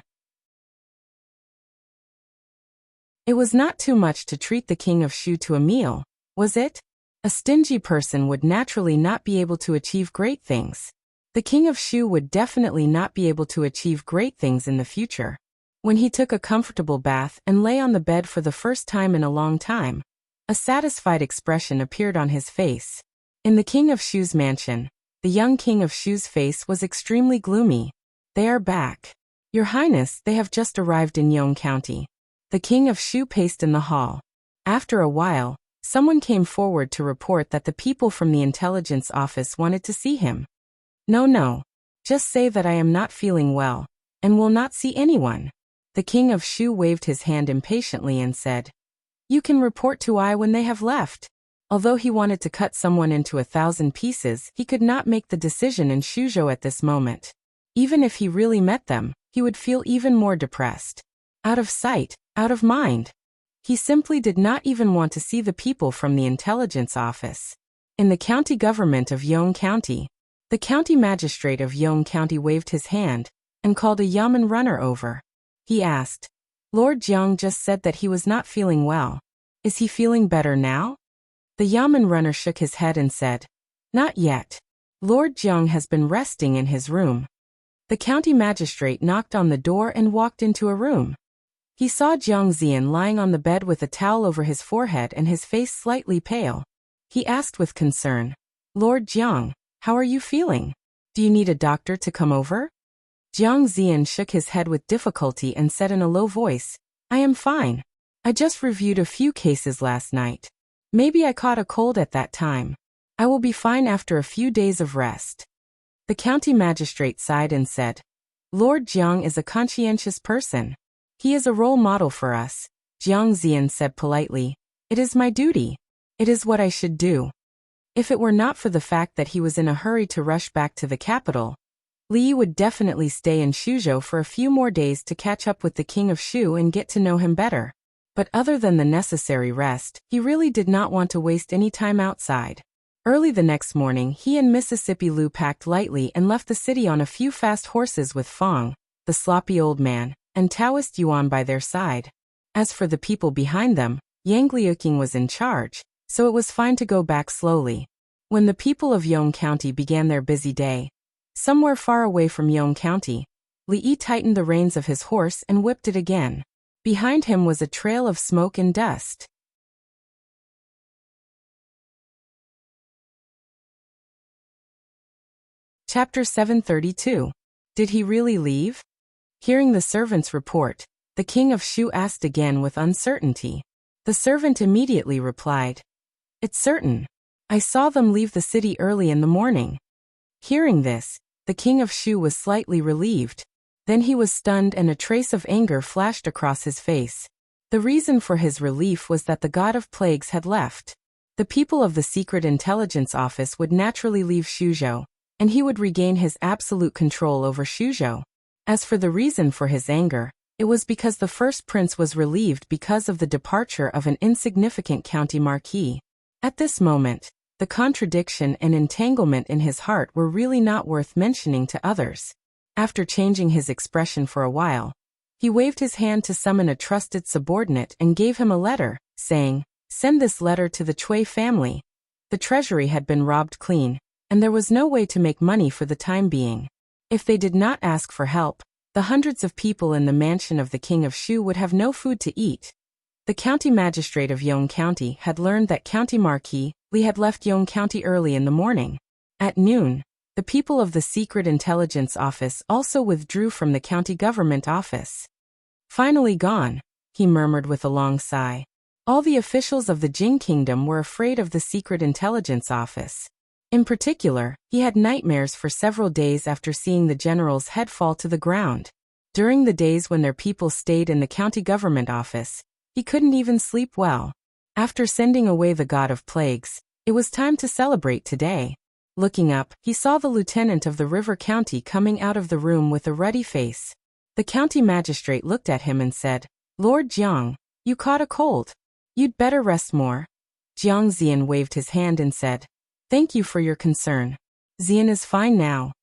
It was not too much to treat the king of Shu to a meal, was it? A stingy person would naturally not be able to achieve great things. The king of Shu would definitely not be able to achieve great things in the future. When he took a comfortable bath and lay on the bed for the first time in a long time, a satisfied expression appeared on his face. In the king of Shu's mansion, the young king of Shu's face was extremely gloomy. They are back. Your Highness, they have just arrived in Yong County. The king of Shu paced in the hall. After a while, someone came forward to report that the people from the intelligence office wanted to see him. No. Just say that I am not feeling well, and will not see anyone. The king of Shu waved his hand impatiently and said, You can report to I when they have left. Although he wanted to cut someone into 1,000 pieces, he could not make the decision in Shuzhou at this moment. Even if he really met them, he would feel even more depressed. Out of sight, out of mind. He simply did not even want to see the people from the intelligence office. In the county government of Yong County, the county magistrate of Yong County waved his hand and called a yamen runner over. He asked, Lord Jiang just said that he was not feeling well. Is he feeling better now? The yamen runner shook his head and said, Not yet. Lord Jiang has been resting in his room. The county magistrate knocked on the door and walked into a room. He saw Jiang Zian lying on the bed with a towel over his forehead and his face slightly pale. He asked with concern, Lord Jiang, how are you feeling? Do you need a doctor to come over? Jiang Zian shook his head with difficulty and said in a low voice, I am fine. I just reviewed a few cases last night. Maybe I caught a cold at that time. I will be fine after a few days of rest. The county magistrate sighed and said, Lord Jiang is a conscientious person. He is a role model for us. Jiang Zian said politely, It is my duty. It is what I should do. If it were not for the fact that he was in a hurry to rush back to the capital, Li Yi would definitely stay in Shuzhou for a few more days to catch up with the king of Shu and get to know him better. But other than the necessary rest, he really did not want to waste any time outside. Early the next morning, he and Mississippi Lu packed lightly and left the city on a few fast horses with Fong, the sloppy old man, and Taoist Yuan by their side. As for the people behind them, Yang Liuqing was in charge, so it was fine to go back slowly. When the people of Yong County began their busy day, somewhere far away from Yong County, Li Yi tightened the reins of his horse and whipped it again. Behind him was a trail of smoke and dust. Chapter 732. Did he really leave? Hearing the servant's report, the king of Shu asked again with uncertainty. The servant immediately replied, "It's certain. I saw them leave the city early in the morning." Hearing this, the king of Shu was slightly relieved. Then he was stunned and a trace of anger flashed across his face. The reason for his relief was that the god of plagues had left. The people of the Secret Intelligence Office would naturally leave Shuzhou, and he would regain his absolute control over Shuzhou. As for the reason for his anger, it was because the first prince was relieved because of the departure of an insignificant county marquis. At this moment, the contradiction and entanglement in his heart were really not worth mentioning to others. After changing his expression for a while, he waved his hand to summon a trusted subordinate and gave him a letter, saying, "Send this letter to the Cui family." The treasury had been robbed clean, and there was no way to make money for the time being. If they did not ask for help, the hundreds of people in the mansion of the king of Shu would have no food to eat. The county magistrate of Yong County had learned that County Marquis Li had left Yong County early in the morning. At noon, the people of the Secret Intelligence Office also withdrew from the county government office. "Finally gone," he murmured with a long sigh. All the officials of the Jing Kingdom were afraid of the Secret Intelligence Office. In particular, he had nightmares for several days after seeing the general's head fall to the ground. During the days when their people stayed in the county government office, he couldn't even sleep well. After sending away the god of plagues, it was time to celebrate today. Looking up, he saw the lieutenant of the River County coming out of the room with a ruddy face. The county magistrate looked at him and said, "Lord Jiang, you caught a cold. You'd better rest more." Jiang Zian waved his hand and said, "Thank you for your concern. Zian is fine now."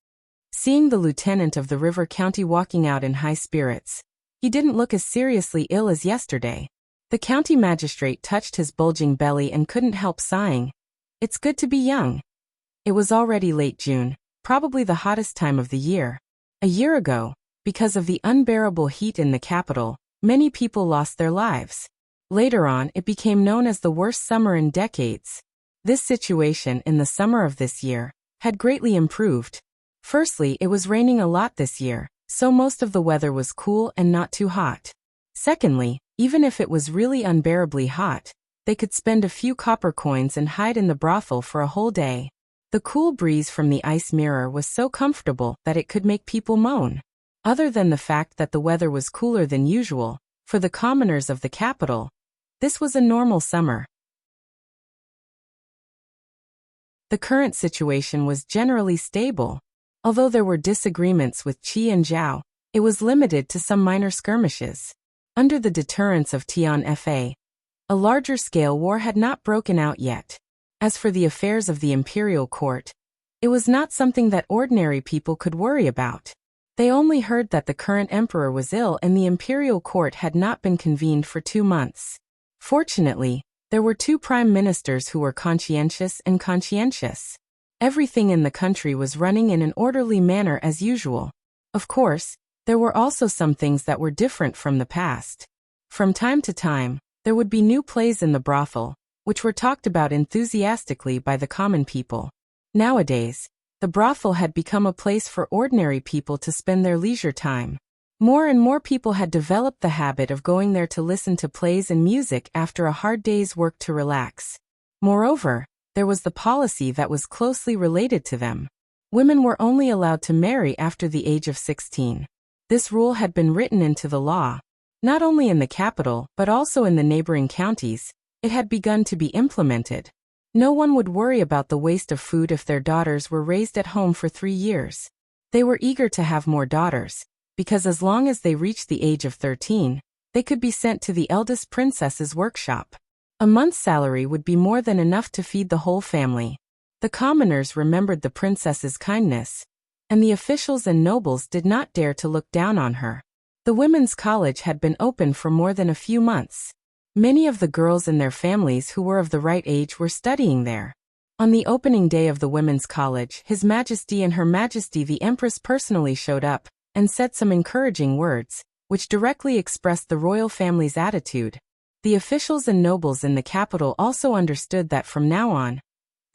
Seeing the lieutenant of the River County walking out in high spirits, he didn't look as seriously ill as yesterday. The county magistrate touched his bulging belly and couldn't help sighing. It's good to be young. It was already late June, probably the hottest time of the year. A year ago, because of the unbearable heat in the capital, many people lost their lives. Later on, it became known as the worst summer in decades. This situation in the summer of this year had greatly improved. Firstly, it was raining a lot this year, so most of the weather was cool and not too hot. Secondly, even if it was really unbearably hot, they could spend a few copper coins and hide in the brothel for a whole day. The cool breeze from the ice mirror was so comfortable that it could make people moan. Other than the fact that the weather was cooler than usual, for the commoners of the capital, this was a normal summer. The current situation was generally stable. Although there were disagreements with Qi and Zhao, it was limited to some minor skirmishes. Under the deterrence of Tian Fa, a larger-scale war had not broken out yet. As for the affairs of the imperial court, it was not something that ordinary people could worry about. They only heard that the current emperor was ill and the imperial court had not been convened for 2 months. Fortunately, there were 2 prime ministers who were conscientious and conscientious. Everything in the country was running in an orderly manner as usual. Of course, there were also some things that were different from the past. From time to time, there would be new plays in the brothel, which were talked about enthusiastically by the common people. Nowadays, the brothel had become a place for ordinary people to spend their leisure time. More and more people had developed the habit of going there to listen to plays and music after a hard day's work to relax. Moreover, there was the policy that was closely related to them. Women were only allowed to marry after the age of 16. This rule had been written into the law. Not only in the capital, but also in the neighboring counties, it had begun to be implemented. No one would worry about the waste of food if their daughters were raised at home for 3 years. They were eager to have more daughters, because as long as they reached the age of 13, they could be sent to the eldest princess's workshop. A month's salary would be more than enough to feed the whole family. The commoners remembered the princess's kindness, and the officials and nobles did not dare to look down on her. The women's college had been open for more than a few months. Many of the girls and their families who were of the right age were studying there. On the opening day of the women's college, His Majesty and Her Majesty the Empress personally showed up and said some encouraging words, which directly expressed the royal family's attitude. The officials and nobles in the capital also understood that from now on,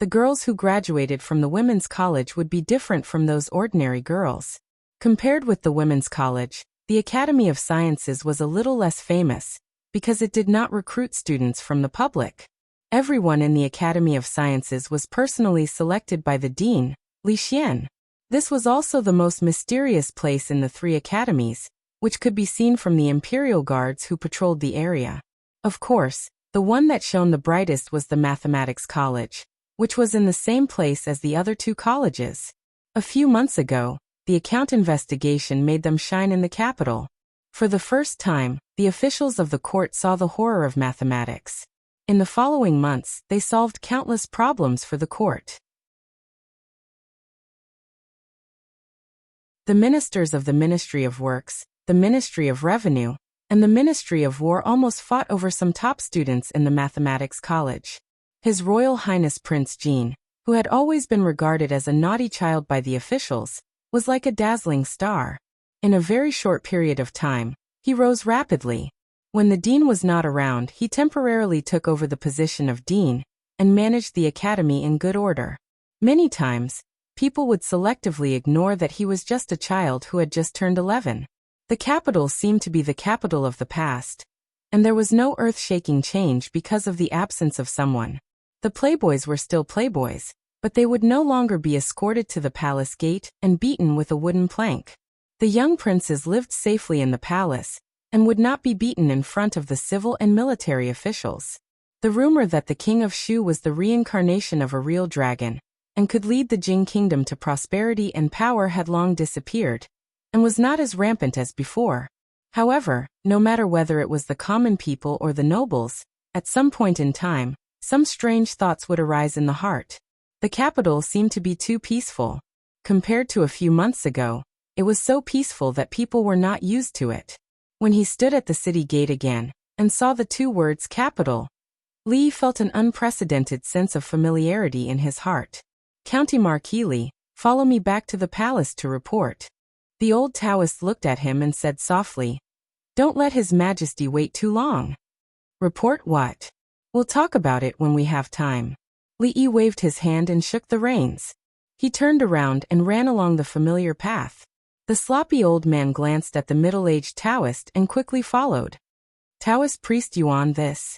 The girls who graduated from the women's college would be different from those ordinary girls. Compared with the women's college, the Academy of Sciences was a little less famous, because it did not recruit students from the public. Everyone in the Academy of Sciences was personally selected by the dean, Li Xian. This was also the most mysterious place in the three academies, which could be seen from the imperial guards who patrolled the area. Of course, the one that shone the brightest was the Mathematics College, which was in the same place as the other two colleges. A few months ago, the account investigation made them shine in the capital. For the first time, the officials of the court saw the horror of mathematics. In the following months, they solved countless problems for the court. The ministers of the Ministry of Works, the Ministry of Revenue, and the Ministry of War almost fought over some top students in the Mathematics College. His Royal Highness Prince Jean, who had always been regarded as a naughty child by the officials, was like a dazzling star. In a very short period of time, he rose rapidly. When the dean was not around, he temporarily took over the position of dean and managed the academy in good order. Many times, people would selectively ignore that he was just a child who had just turned 11. The capital seemed to be the capital of the past, and there was no earth-shaking change because of the absence of someone. The playboys were still playboys, but they would no longer be escorted to the palace gate and beaten with a wooden plank. The young princes lived safely in the palace, and would not be beaten in front of the civil and military officials. The rumor that the king of Shu was the reincarnation of a real dragon, and could lead the Jing kingdom to prosperity and power had long disappeared, and was not as rampant as before. However, no matter whether it was the common people or the nobles, at some point in time, some strange thoughts would arise in the heart. The capital seemed to be too peaceful. Compared to a few months ago, it was so peaceful that people were not used to it. When he stood at the city gate again, and saw the two words capital, Li felt an unprecedented sense of familiarity in his heart. County Marquis Li, follow me back to the palace to report. The old Taoist looked at him and said softly, "Don't let His Majesty wait too long." "Report what?" "We'll talk about it when we have time." Li Yi waved his hand and shook the reins. He turned around and ran along the familiar path. The sloppy old man glanced at the middle-aged Taoist and quickly followed. "Taoist priest Yuan this."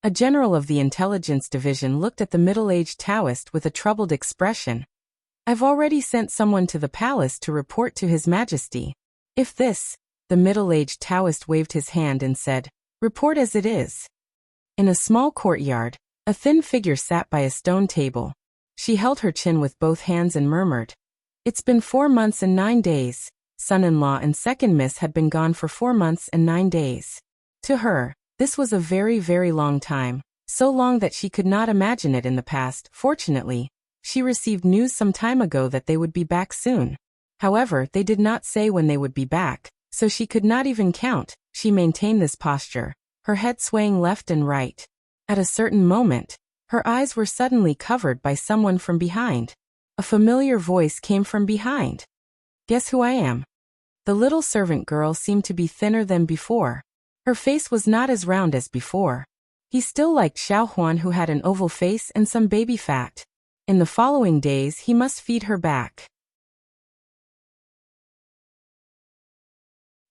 A general of the intelligence division looked at the middle-aged Taoist with a troubled expression. "I've already sent someone to the palace to report to His Majesty. If this," the middle-aged Taoist waved his hand and said, "report as it is." In a small courtyard, a thin figure sat by a stone table. She held her chin with both hands and murmured, "It's been 4 months and 9 days. Son-in-law and second miss had been gone for 4 months and 9 days. To her, this was a very, very long time, so long that she could not imagine it in the past. Fortunately, she received news some time ago that they would be back soon. However, they did not say when they would be back, so she could not even count. She maintained this posture, her head swaying left and right. At a certain moment, her eyes were suddenly covered by someone from behind. A familiar voice came from behind. "Guess who I am?" The little servant girl seemed to be thinner than before. Her face was not as round as before. He still liked Xiao Huan, who had an oval face and some baby fat. In the following days he must feed her back.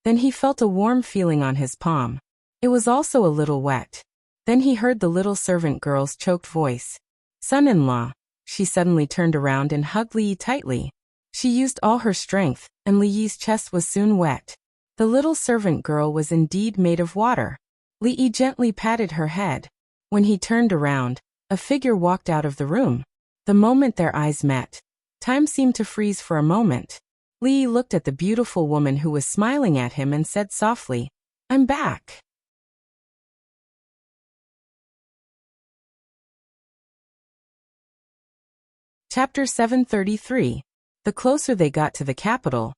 Then he felt a warm feeling on his palm. It was also a little wet. Then he heard the little servant girl's choked voice. "Son-in-law." She suddenly turned around and hugged Li Yi tightly. She used all her strength, and Li Yi's chest was soon wet. The little servant girl was indeed made of water. Li Yi gently patted her head. When he turned around, a figure walked out of the room. The moment their eyes met, time seemed to freeze for a moment. Li Yi looked at the beautiful woman who was smiling at him and said softly, "I'm back." Chapter 733. The closer they got to the capital,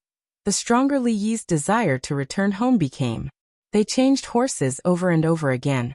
the stronger Li Yi's desire to return home became. They changed horses over and over again,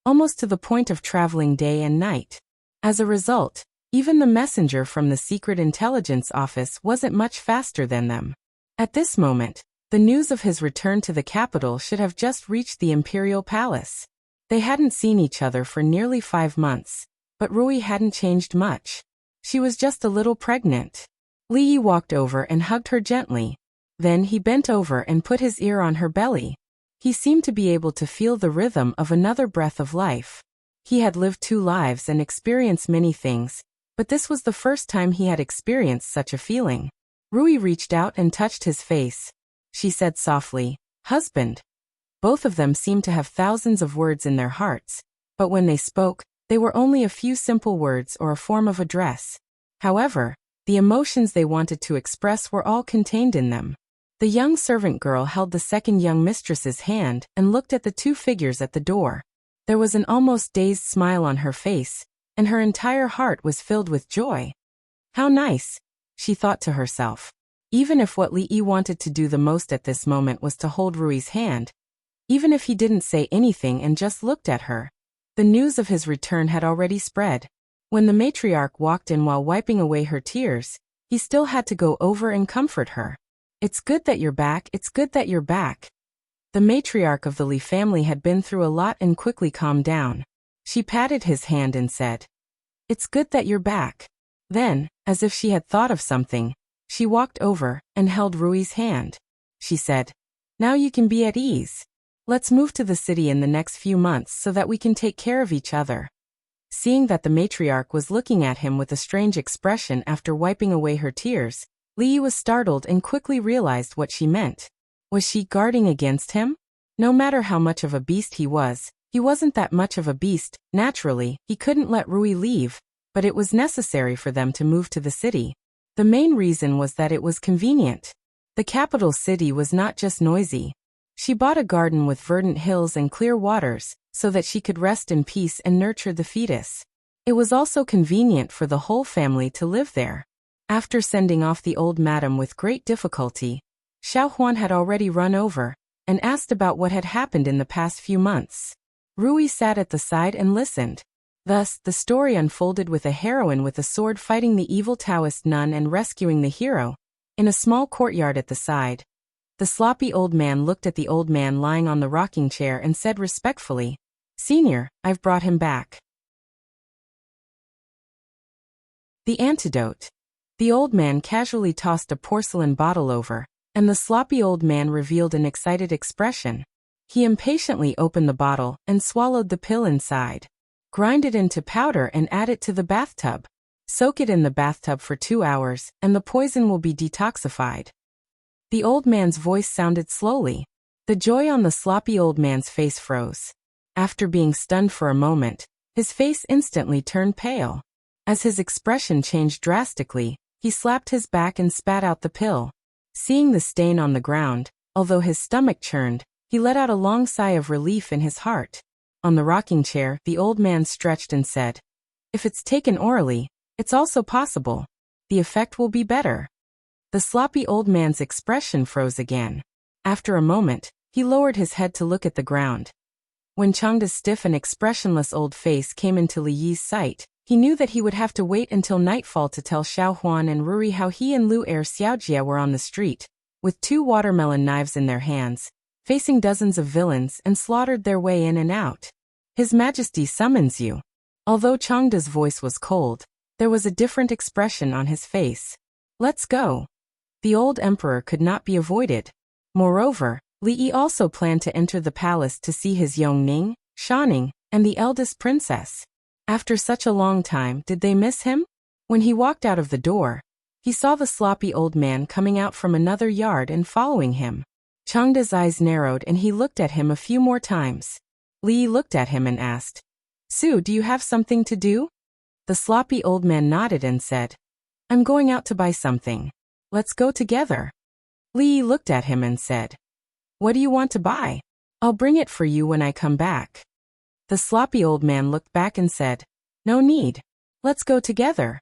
almost to the point of traveling day and night. As a result, even the messenger from the secret intelligence office wasn't much faster than them. At this moment, the news of his return to the capital should have just reached the imperial palace. They hadn't seen each other for nearly 5 months. but Rui hadn't changed much. She was just a little pregnant. Li Yi walked over and hugged her gently. Then he bent over and put his ear on her belly. He seemed to be able to feel the rhythm of another breath of life. He had lived 2 lives and experienced many things, but this was the first time he had experienced such a feeling. Rui reached out and touched his face. She said softly, "Husband." Both of them seemed to have thousands of words in their hearts, but when they spoke, they were only a few simple words or a form of address. However, the emotions they wanted to express were all contained in them. The young servant girl held the second young mistress's hand and looked at the 2 figures at the door. There was an almost dazed smile on her face, and her entire heart was filled with joy. How nice, she thought to herself. Even if what Li Yi wanted to do the most at this moment was to hold Rui's hand, even if he didn't say anything and just looked at her, the news of his return had already spread. When the matriarch walked in while wiping away her tears, he still had to go over and comfort her. "It's good that you're back, it's good that you're back." The matriarch of the Li family had been through a lot and quickly calmed down. She patted his hand and said, "It's good that you're back." Then, as if she had thought of something, she walked over and held Rui's hand. She said, "Now you can be at ease. Let's move to the city in the next few months so that we can take care of each other." Seeing that the matriarch was looking at him with a strange expression after wiping away her tears, Li Yi was startled and quickly realized what she meant. Was she guarding against him? No matter how much of a beast he wasn't that much of a beast. Naturally, he couldn't let Rui leave, but it was necessary for them to move to the city. The main reason was that it was convenient. The capital city was not just noisy. She bought a garden with verdant hills and clear waters, so that she could rest in peace and nurture the fetus. It was also convenient for the whole family to live there. After sending off the old madam with great difficulty, Xiao Huan had already run over and asked about what had happened in the past few months. Rui sat at the side and listened. Thus, the story unfolded with a heroine with a sword fighting the evil Taoist nun and rescuing the hero. In a small courtyard at the side, the sloppy old man looked at the old man lying on the rocking chair and said respectfully, "Senior, I've brought him back." The antidote. The old man casually tossed a porcelain bottle over, and the sloppy old man revealed an excited expression. He impatiently opened the bottle and swallowed the pill inside. Grind it into powder and add it to the bathtub. Soak it in the bathtub for 2 hours, and the poison will be detoxified. The old man's voice sounded slowly. The joy on the sloppy old man's face froze. After being stunned for a moment, his face instantly turned pale. As his expression changed drastically, he slapped his back and spat out the pill. Seeing the stain on the ground, although his stomach churned, he let out a long sigh of relief in his heart. On the rocking chair, the old man stretched and said, "If it's taken orally, it's also possible. The effect will be better." The sloppy old man's expression froze again. After a moment, he lowered his head to look at the ground. When Changda's stiff and expressionless old face came into Li Yi's sight, he knew that he would have to wait until nightfall to tell Xiao Huan and Ruri how he and Lu Er Xiaojia were on the street, with 2 watermelon knives in their hands, facing dozens of villains and slaughtered their way in and out. "His Majesty summons you." Although Changda's voice was cold, there was a different expression on his face. "Let's go." The old emperor could not be avoided. Moreover, Li Yi also planned to enter the palace to see his Yongning, Shaning, and the eldest princess. After such a long time, did they miss him? When he walked out of the door, he saw the sloppy old man coming out from another yard and following him. Changda's eyes narrowed and he looked at him a few more times. Li Yi looked at him and asked, "Su, do you have something to do?" The sloppy old man nodded and said, "I'm going out to buy something. Let's go together." Li Yi looked at him and said, "What do you want to buy? I'll bring it for you when I come back." The sloppy old man looked back and said, "No need. Let's go together."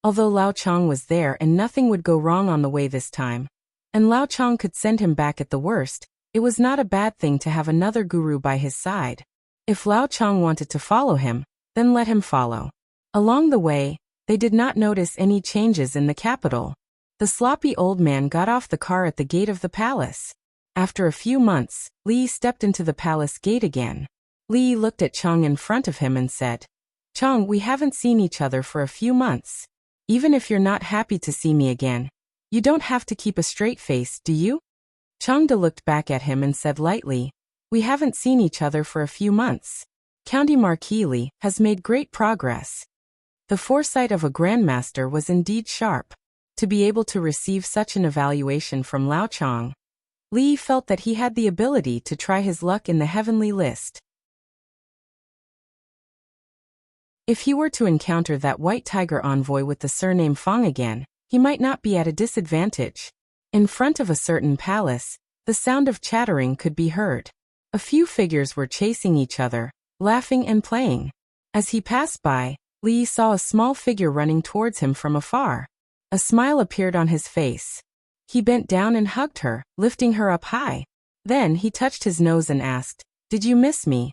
Although Lao Chang was there and nothing would go wrong on the way this time, and Lao Chang could send him back at the worst, it was not a bad thing to have another guru by his side. If Lao Chang wanted to follow him, then let him follow. Along the way, they did not notice any changes in the capital. The sloppy old man got off the car at the gate of the palace. After a few months, Li stepped into the palace gate again. Li looked at Chang in front of him and said, Chang, we haven't seen each other for a few months. Even if you're not happy to see me again, you don't have to keep a straight face, do you? Changde looked back at him and said lightly, we haven't seen each other for a few months. County Marquis Li has made great progress. The foresight of a grandmaster was indeed sharp. To be able to receive such an evaluation from Lao Chang, Li felt that he had the ability to try his luck in the heavenly list. If he were to encounter that white tiger envoy with the surname Fang again, he might not be at a disadvantage. In front of a certain palace, the sound of chattering could be heard. A few figures were chasing each other, laughing and playing. As he passed by, Li saw a small figure running towards him from afar. A smile appeared on his face. He bent down and hugged her, lifting her up high. Then he touched his nose and asked, "Did you miss me?"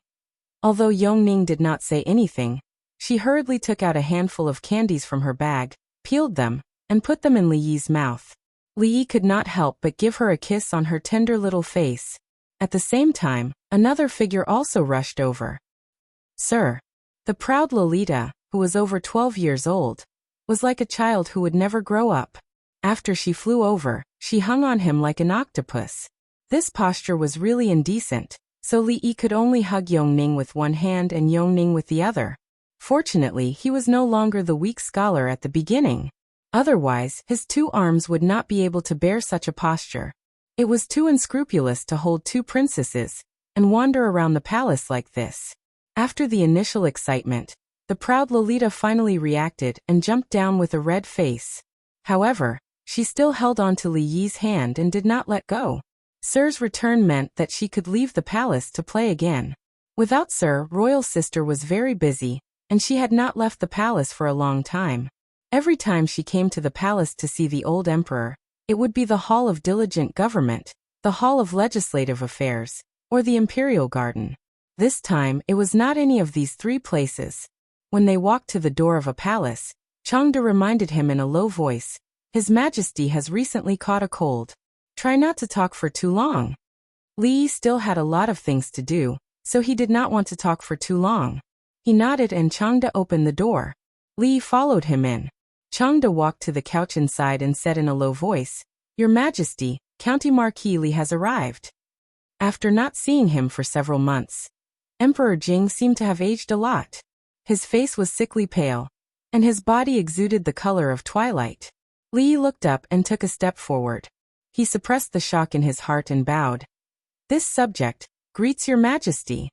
Although Yongning did not say anything, she hurriedly took out a handful of candies from her bag, peeled them, and put them in Li Yi's mouth. Li Yi could not help but give her a kiss on her tender little face. At the same time, another figure also rushed over. Sir. The proud Lolita, who was over 12 years old, was like a child who would never grow up. After she flew over, she hung on him like an octopus. This posture was really indecent, so Li Yi could only hug Yongning with one hand and Yongning with the other. Fortunately, he was no longer the weak scholar at the beginning. Otherwise, his 2 arms would not be able to bear such a posture. It was too unscrupulous to hold 2 princesses and wander around the palace like this. After the initial excitement, the proud Lolita finally reacted and jumped down with a red face. However, she still held on to Li Yi's hand and did not let go. Sir's return meant that she could leave the palace to play again. Without Sir, royal sister was very busy, and she had not left the palace for a long time. Every time she came to the palace to see the old emperor, it would be the Hall of Diligent Government, the Hall of Legislative Affairs, or the Imperial Garden. This time, it was not any of these 3 places. When they walked to the door of a palace, Changde reminded him in a low voice, "His Majesty has recently caught a cold. Try not to talk for too long." Li still had a lot of things to do, so he did not want to talk for too long. He nodded and Changde opened the door. Li followed him in. Changde walked to the couch inside and said in a low voice, "Your Majesty, County Marquis Li has arrived." After not seeing him for several months, Emperor Jing seemed to have aged a lot. His face was sickly pale, and his body exuded the color of twilight. Li looked up and took a step forward. He suppressed the shock in his heart and bowed. "This subject greets your Majesty."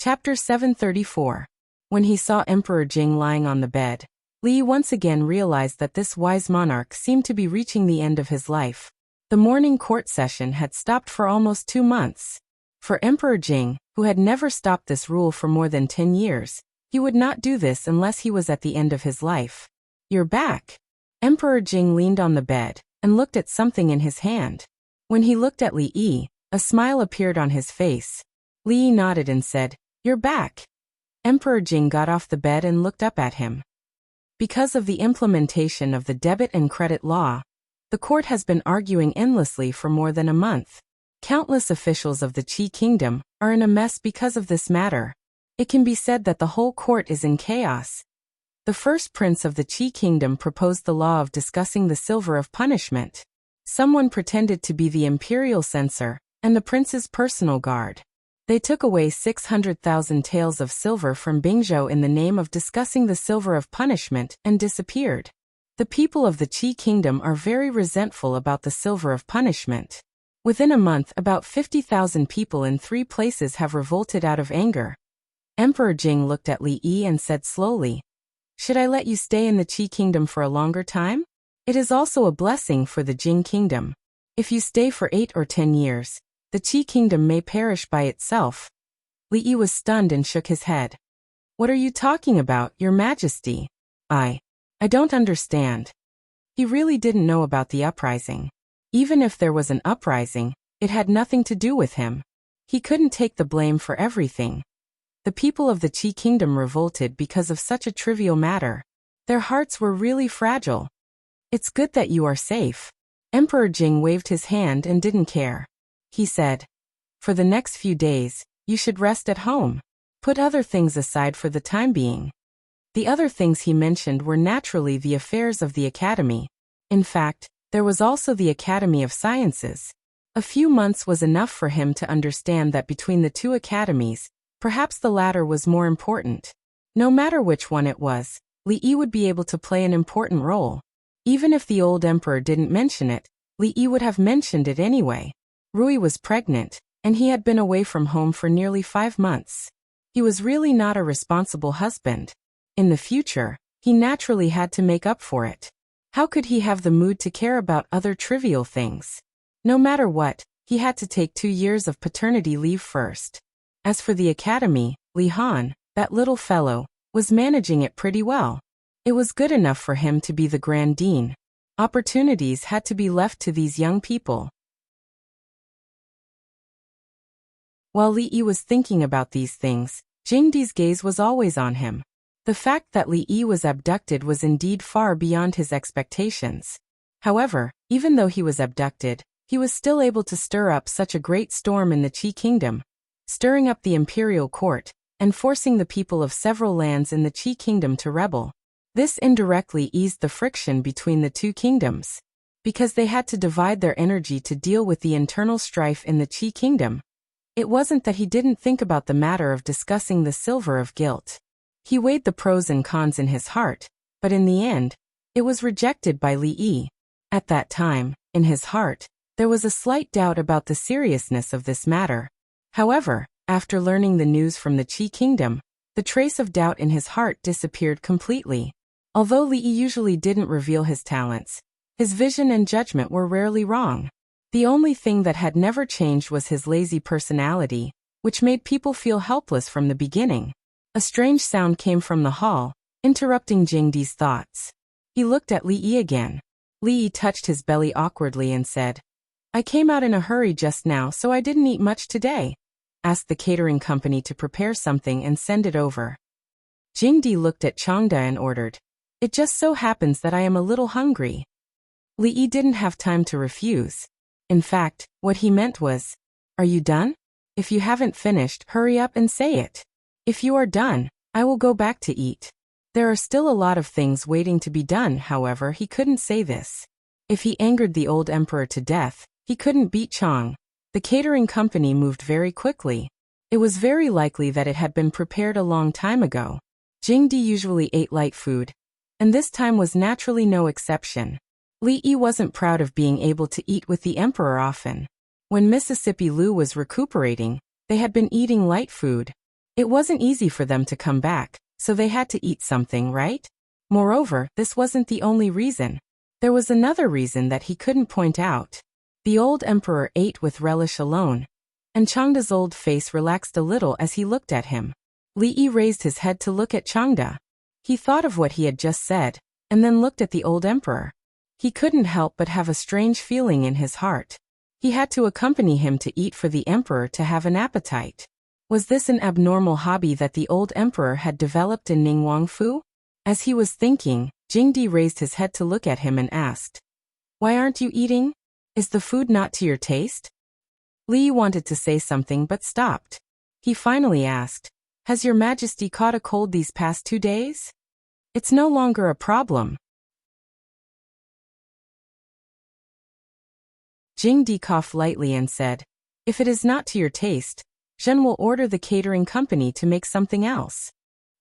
Chapter 734. When he saw Emperor Jing lying on the bed, Li once again realized that this wise monarch seemed to be reaching the end of his life. The morning court session had stopped for almost 2 months. For Emperor Jing, who had never stopped this rule for more than 10 years, he would not do this unless he was at the end of his life. "You're back." Emperor Jing leaned on the bed and looked at something in his hand. When he looked at Li Yi, a smile appeared on his face. Li Yi nodded and said, "You're back." Emperor Jing got off the bed and looked up at him. Because of the implementation of the debit and credit law, the court has been arguing endlessly for more than a month. Countless officials of the Qi Kingdom are in a mess because of this matter. It can be said that the whole court is in chaos. The first prince of the Qi Kingdom proposed the law of discussing the silver of punishment. Someone pretended to be the imperial censor and the prince's personal guard. They took away 600,000 taels of silver from Bingzhou in the name of discussing the silver of punishment and disappeared. The people of the Qi Kingdom are very resentful about the silver of punishment. Within a month, about 50,000 people in 3 places have revolted out of anger. Emperor Jing looked at Li Yi and said slowly, "Should I let you stay in the Qi Kingdom for a longer time? It is also a blessing for the Jing Kingdom. If you stay for 8 or 10 years, the Qi Kingdom may perish by itself." Li Yi was stunned and shook his head. "What are you talking about, Your Majesty? I don't understand." He really didn't know about the uprising. Even if there was an uprising, it had nothing to do with him. He couldn't take the blame for everything. The people of the Qi Kingdom revolted because of such a trivial matter. Their hearts were really fragile. "It's good that you are safe." Emperor Jing waved his hand and didn't care. He said, "For the next few days, you should rest at home. Put other things aside for the time being." The other things he mentioned were naturally the affairs of the academy. In fact, there was also the Academy of Sciences. A few months was enough for him to understand that between the two academies, perhaps the latter was more important. No matter which one it was, Li Yi would be able to play an important role. Even if the old emperor didn't mention it, Li Yi would have mentioned it anyway. Rui was pregnant, and he had been away from home for nearly 5 months. He was really not a responsible husband. In the future, he naturally had to make up for it. How could he have the mood to care about other trivial things? No matter what, he had to take 2 years of paternity leave first. As for the academy, Li Han, that little fellow, was managing it pretty well. It was good enough for him to be the Grand Dean. Opportunities had to be left to these young people. While Li Yi was thinking about these things, Jingdi's gaze was always on him. The fact that Li Yi was abducted was indeed far beyond his expectations. However, even though he was abducted, he was still able to stir up such a great storm in the Qi kingdom, stirring up the imperial court, and forcing the people of several lands in the Qi kingdom to rebel. This indirectly eased the friction between the two kingdoms, because they had to divide their energy to deal with the internal strife in the Qi kingdom. It wasn't that he didn't think about the matter of discussing the silver of guilt. He weighed the pros and cons in his heart, but in the end, it was rejected by Li Yi. At that time, in his heart, there was a slight doubt about the seriousness of this matter. However, after learning the news from the Qi kingdom, the trace of doubt in his heart disappeared completely. Although Li Yi usually didn't reveal his talents, his vision and judgment were rarely wrong. The only thing that had never changed was his lazy personality, which made people feel helpless from the beginning. A strange sound came from the hall, interrupting Jingdi's thoughts. He looked at Li Yi again. Li Yi touched his belly awkwardly and said, "I came out in a hurry just now, so I didn't eat much today. Ask the catering company to prepare something and send it over." Jingdi looked at Changda and ordered, "It just so happens that I am a little hungry." Li Yi didn't have time to refuse. In fact, what he meant was, "Are you done? If you haven't finished, hurry up and say it. If you are done, I will go back to eat." There are still a lot of things waiting to be done, however, he couldn't say this. If he angered the old emperor to death, he couldn't beat Chang. The catering company moved very quickly. It was very likely that it had been prepared a long time ago. Jingdi usually ate light food, and this time was naturally no exception. Li Yi wasn't proud of being able to eat with the emperor often. When Mississippi Lu was recuperating, they had been eating light food. It wasn't easy for them to come back, so they had to eat something, right? Moreover, this wasn't the only reason. There was another reason that he couldn't point out. The old emperor ate with relish alone, and Changda's old face relaxed a little as he looked at him. Li Yi raised his head to look at Changda. He thought of what he had just said, and then looked at the old emperor. He couldn't help but have a strange feeling in his heart. He had to accompany him to eat for the emperor to have an appetite. Was this an abnormal hobby that the old emperor had developed in Ningguangfu? As he was thinking, Jingdi raised his head to look at him and asked, "Why aren't you eating? Is the food not to your taste?" Li wanted to say something but stopped. He finally asked, "Has your majesty caught a cold these past 2 days? It's no longer a problem." Jingdi coughed lightly and said, "If it is not to your taste, Zhen will order the catering company to make something else."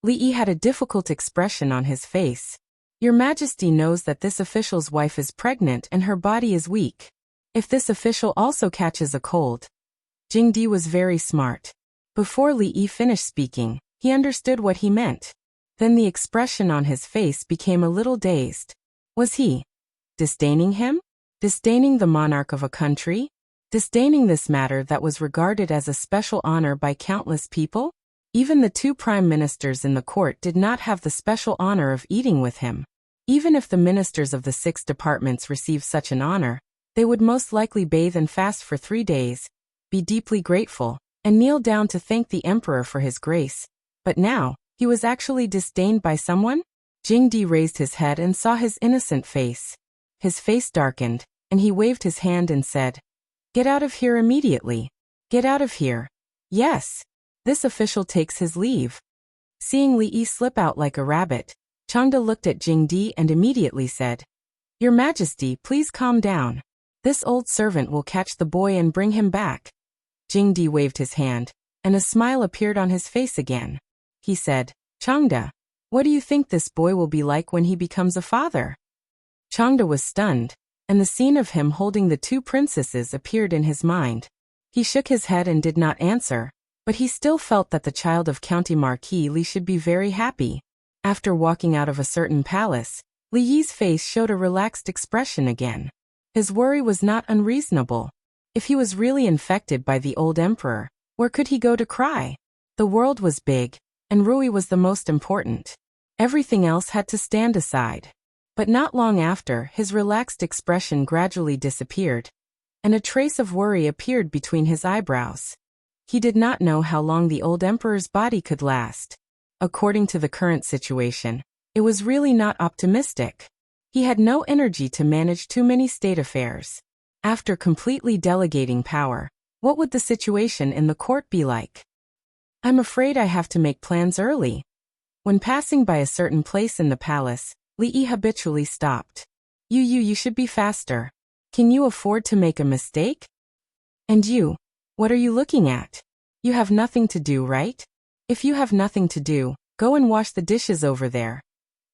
Li Yi had a difficult expression on his face. "Your Majesty knows that this official's wife is pregnant and her body is weak. If this official also catches a cold..." Jingdi was very smart. Before Li Yi finished speaking, he understood what he meant. Then the expression on his face became a little dazed. Was he disdaining him? Disdaining the monarch of a country? Disdaining this matter that was regarded as a special honor by countless people? Even the 2 prime ministers in the court did not have the special honor of eating with him. Even if the ministers of the 6 departments received such an honor, they would most likely bathe and fast for 3 days, be deeply grateful, and kneel down to thank the emperor for his grace. But now, he was actually disdained by someone? Jingdi raised his head and saw his innocent face. His face darkened, and he waved his hand and said, "Get out of here immediately. Get out of here." Yes. This official takes his leave. Seeing Li Yi slip out like a rabbit, Changde looked at Jingdi and immediately said, "Your Majesty, please calm down. This old servant will catch the boy and bring him back." Jingdi waved his hand, and a smile appeared on his face again. He said, "Changde, what do you think this boy will be like when he becomes a father?" Changde was stunned, and the scene of him holding the two princesses appeared in his mind. He shook his head and did not answer, but he still felt that the child of County Marquis Li should be very happy. After walking out of a certain palace, Li Yi's face showed a relaxed expression again. His worry was not unreasonable. If he was really infected by the old emperor, where could he go to cry? The world was big, and Rui was the most important. Everything else had to stand aside. But not long after, his relaxed expression gradually disappeared, and a trace of worry appeared between his eyebrows. He did not know how long the old emperor's body could last. According to the current situation, it was really not optimistic. He had no energy to manage too many state affairs. After completely delegating power, what would the situation in the court be like? "I'm afraid I have to make plans early." When passing by a certain place in the palace, Li Yi habitually stopped. You should be faster. Can you afford to make a mistake? And you, what are you looking at? You have nothing to do, right? If you have nothing to do, go and wash the dishes over there.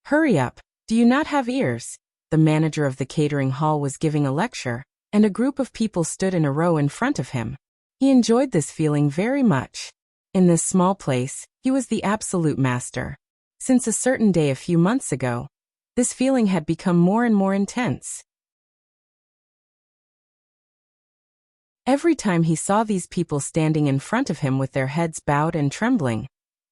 Hurry up. Do you not have ears? The manager of the catering hall was giving a lecture, and a group of people stood in a row in front of him. He enjoyed this feeling very much. In this small place, he was the absolute master. Since a certain day a few months ago, this feeling had become more and more intense. Every time he saw these people standing in front of him with their heads bowed and trembling,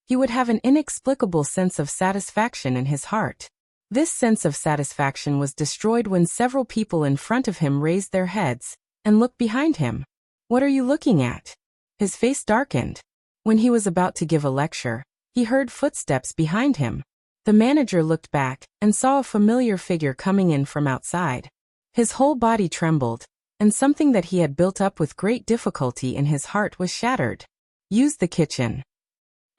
he would have an inexplicable sense of satisfaction in his heart. This sense of satisfaction was destroyed when several people in front of him raised their heads and looked behind him. "What are you looking at?" His face darkened. When he was about to give a lecture, he heard footsteps behind him. The manager looked back and saw a familiar figure coming in from outside. His whole body trembled, and something that he had built up with great difficulty in his heart was shattered. "Use the kitchen."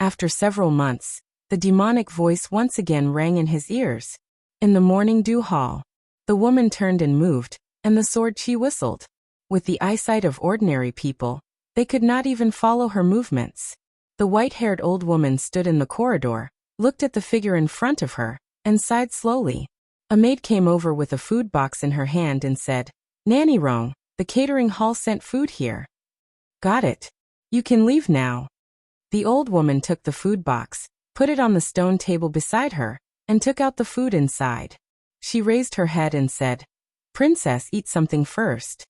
After several months, the demonic voice once again rang in his ears. In the morning dew hall, the woman turned and moved, and the sword she whistled. With the eyesight of ordinary people, they could not even follow her movements. The white-haired old woman stood in the corridor, looked at the figure in front of her, and sighed slowly. A maid came over with a food box in her hand and said, "Nanny Rong, the catering hall sent food here." "Got it. You can leave now." The old woman took the food box, put it on the stone table beside her, and took out the food inside. She raised her head and said, "Princess, eat something first."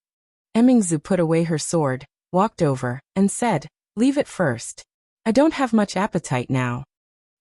Emingzu put away her sword, walked over, and said, "Leave it first. I don't have much appetite now."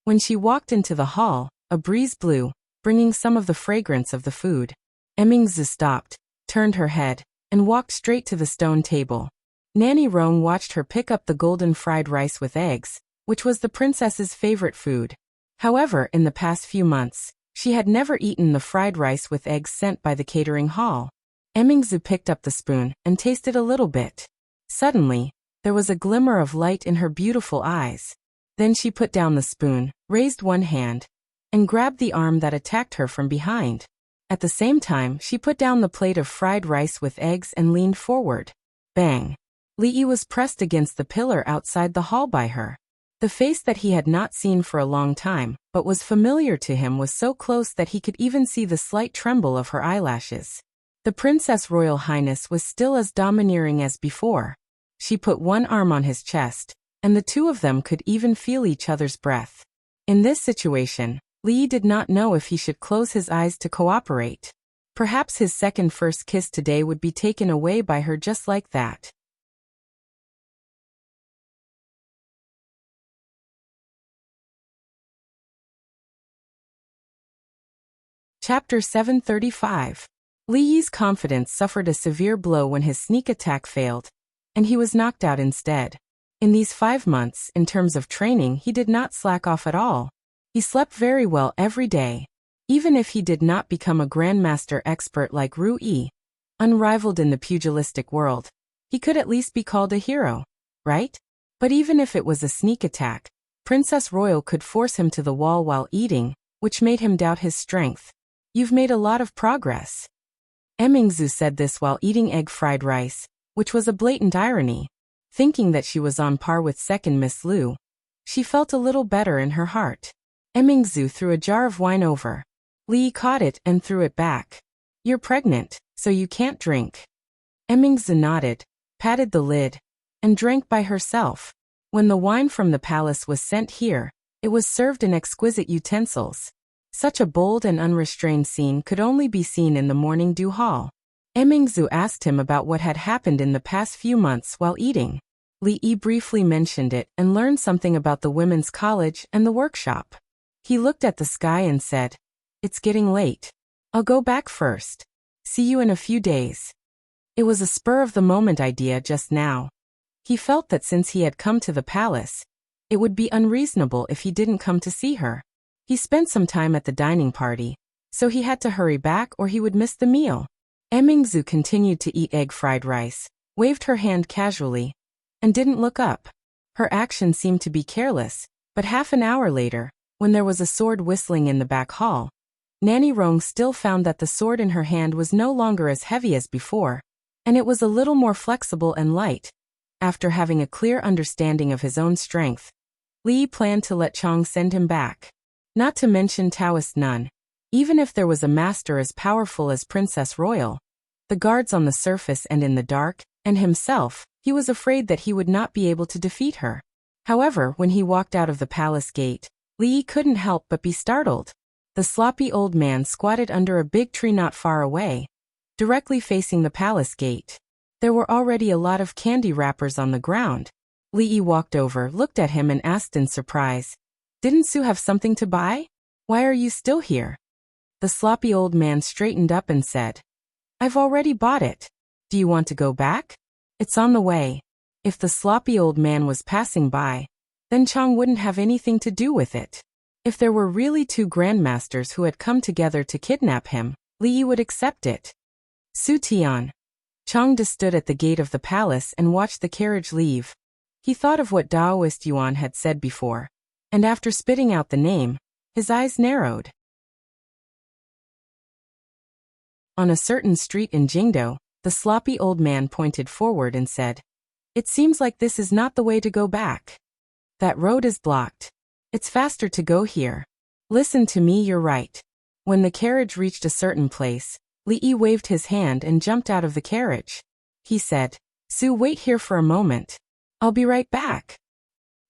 When she walked into the hall, a breeze blew, bringing some of the fragrance of the food. Emingzu stopped, turned her head, and walked straight to the stone table. Nanny Rong watched her pick up the golden fried rice with eggs, which was the princess's favorite food. However, in the past few months, she had never eaten the fried rice with eggs sent by the catering hall. Emingzu picked up the spoon and tasted a little bit. Suddenly, there was a glimmer of light in her beautiful eyes. Then she put down the spoon, raised one hand, and grabbed the arm that attacked her from behind. At the same time, she put down the plate of fried rice with eggs and leaned forward. Bang! Li Yi was pressed against the pillar outside the hall by her. The face that he had not seen for a long time, but was familiar to him, was so close that he could even see the slight tremble of her eyelashes. The Princess Royal Highness was still as domineering as before. She put one arm on his chest, and the two of them could even feel each other's breath. In this situation, Li Yi did not know if he should close his eyes to cooperate. Perhaps his second first kiss today would be taken away by her just like that. Chapter 735. Li Yi's confidence suffered a severe blow when his sneak attack failed, and he was knocked out instead. In these 5 months, in terms of training, he did not slack off at all. He slept very well every day. Even if he did not become a grandmaster expert like Ru Yi, Unrivaled in the pugilistic world, he could at least be called a hero, right? But even if it was a sneak attack, Princess Royal could force him to the wall while eating, which made him doubt his strength. You've made a lot of progress. Emingzu said this while eating egg fried rice, which was a blatant irony. Thinking that she was on par with second Miss Lu, she felt a little better in her heart. Emingzu threw a jar of wine over. Li caught it and threw it back. You're pregnant, so you can't drink. Emingzu nodded, patted the lid, and drank by herself. When the wine from the palace was sent here, it was served in exquisite utensils. Such a bold and unrestrained scene could only be seen in the morning dew hall. Emingzu asked him about what had happened in the past few months while eating. Li Yi briefly mentioned it and learned something about the women's college and the workshop. He looked at the sky and said, "It's getting late. I'll go back first. See you in a few days." It was a spur-of-the-moment idea just now. He felt that since he had come to the palace, it would be unreasonable if he didn't come to see her. He spent some time at the dining party, so he had to hurry back or he would miss the meal. Emingzu continued to eat egg fried rice, waved her hand casually, and didn't look up. Her action seemed to be careless, but half an hour later, when there was a sword whistling in the back hall, Nanny Rong still found that the sword in her hand was no longer as heavy as before, and it was a little more flexible and light. After having a clear understanding of his own strength, Li planned to let Chang send him back. Not to mention Taoist Nun. Even if there was a master as powerful as Princess Royal, the guards on the surface and in the dark, and himself, he was afraid that he would not be able to defeat her. However, when he walked out of the palace gate, Li couldn't help but be startled. The sloppy old man squatted under a big tree not far away, directly facing the palace gate. There were already a lot of candy wrappers on the ground. Li walked over, looked at him and asked in surprise, "Didn't Sue have something to buy? Why are you still here?" The sloppy old man straightened up and said, "I've already bought it. Do you want to go back? It's on the way." If the sloppy old man was passing by, then Chang wouldn't have anything to do with it. If there were really two grandmasters who had come together to kidnap him, Li would accept it. Su Tian. Chang stood at the gate of the palace and watched the carriage leave. He thought of what Daoist Yuan had said before, and after spitting out the name, his eyes narrowed. On a certain street in Jingdo, the sloppy old man pointed forward and said, "It seems like this is not the way to go back. That road is blocked. It's faster to go here. Listen to me, you're right." When the carriage reached a certain place, Li waved his hand and jumped out of the carriage. He said, "Sue, wait here for a moment. I'll be right back."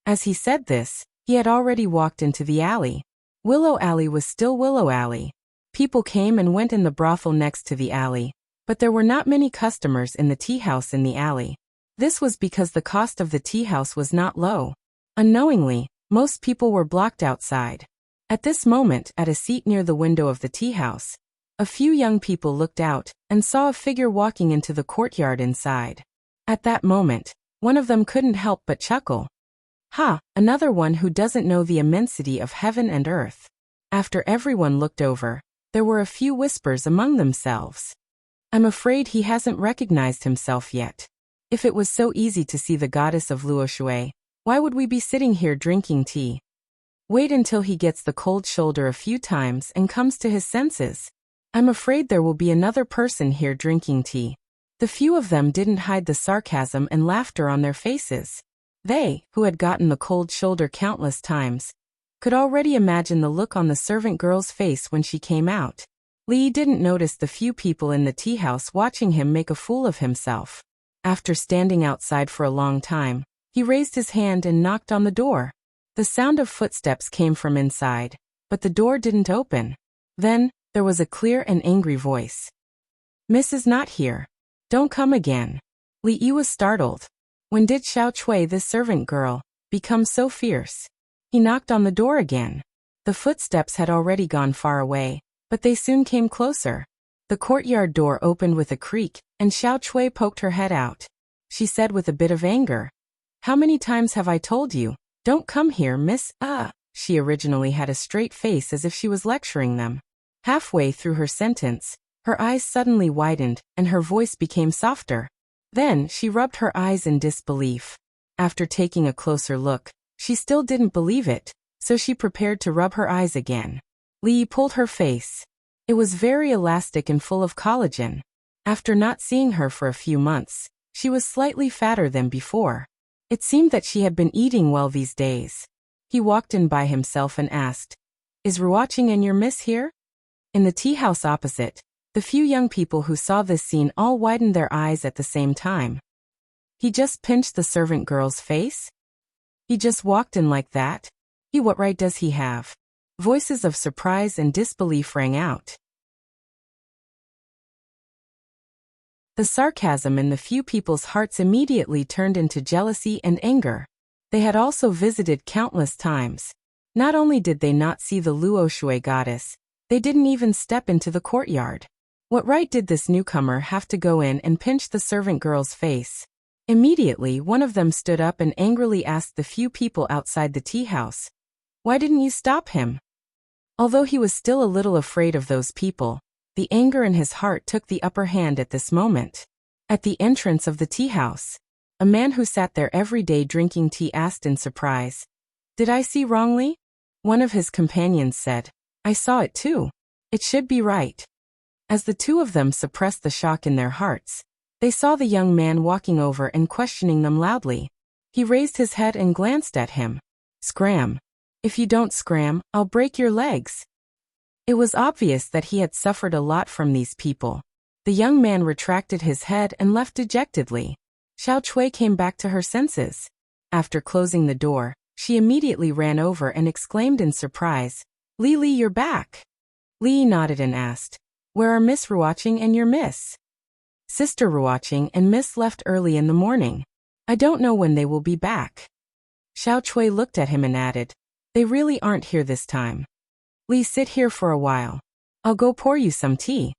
As he said this, he had already walked into the alley. Willow Alley was still Willow Alley. People came and went in the brothel next to the alley, but there were not many customers in the tea house in the alley. This was because the cost of the tea house was not low. Unknowingly, most people were blocked outside. At this moment, at a seat near the window of the tea house, a few young people looked out and saw a figure walking into the courtyard inside. At that moment, one of them couldn't help but chuckle. "Ha, another one who doesn't know the immensity of heaven and earth." After everyone looked over, there were a few whispers among themselves. "I'm afraid he hasn't recognized himself yet. If it was so easy to see the goddess of Luoshui, why would we be sitting here drinking tea? Wait until he gets the cold shoulder a few times and comes to his senses. I'm afraid there will be another person here drinking tea." The few of them didn't hide the sarcasm and laughter on their faces. They, who had gotten the cold shoulder countless times, could already imagine the look on the servant girl's face when she came out. Li didn't notice the few people in the tea house watching him make a fool of himself. After standing outside for a long time, he raised his hand and knocked on the door. The sound of footsteps came from inside, but the door didn't open. Then, there was a clear and angry voice. "Miss is not here. Don't come again." Li was startled. When did Xiao Chui, this servant girl, become so fierce? He knocked on the door again. The footsteps had already gone far away, but they soon came closer. The courtyard door opened with a creak, and Xiao Chui poked her head out. She said with a bit of anger, "How many times have I told you? Don't come here, miss." She originally had a straight face as if she was lecturing them. Halfway through her sentence, Her eyes suddenly widened, and her voice became softer. Then, she rubbed her eyes in disbelief. After taking a closer look, she still didn't believe it, so she prepared to rub her eyes again. Lee pulled her face. It was very elastic and full of collagen. After not seeing her for a few months, she was slightly fatter than before. It seemed that she had been eating well these days. He walked in by himself and asked, "Is Ruoqing and your miss here?" In the tea house opposite, the few young people who saw this scene all widened their eyes at the same time. He just pinched the servant girl's face? He just walked in like that? What right does he have? Voices of surprise and disbelief rang out. The sarcasm in the few people's hearts immediately turned into jealousy and anger. They had also visited countless times. Not only did they not see the Luoshui goddess, they didn't even step into the courtyard. What right did this newcomer have to go in and pinch the servant girl's face? Immediately, one of them stood up and angrily asked the few people outside the tea house, "Why didn't you stop him?" Although he was still a little afraid of those people, the anger in his heart took the upper hand at this moment. At the entrance of the tea house, a man who sat there every day drinking tea asked in surprise, "Did I see wrongly?" One of his companions said, "I saw it too. It should be right." As the two of them suppressed the shock in their hearts, they saw the young man walking over and questioning them loudly. He raised his head and glanced at him. "Scram. If you don't scram, I'll break your legs." It was obvious that he had suffered a lot from these people. The young man retracted his head and left dejectedly. Xiao Chui came back to her senses. After closing the door, she immediately ran over and exclaimed in surprise, "Li, you're back." Li nodded and asked, "Where are Miss Ruoqing and your miss?" "Sister Ruoqing and Miss left early in the morning. I don't know when they will be back." Xiao Chui looked at him and added, "They really aren't here this time. Li, sit here for a while. I'll go pour you some tea."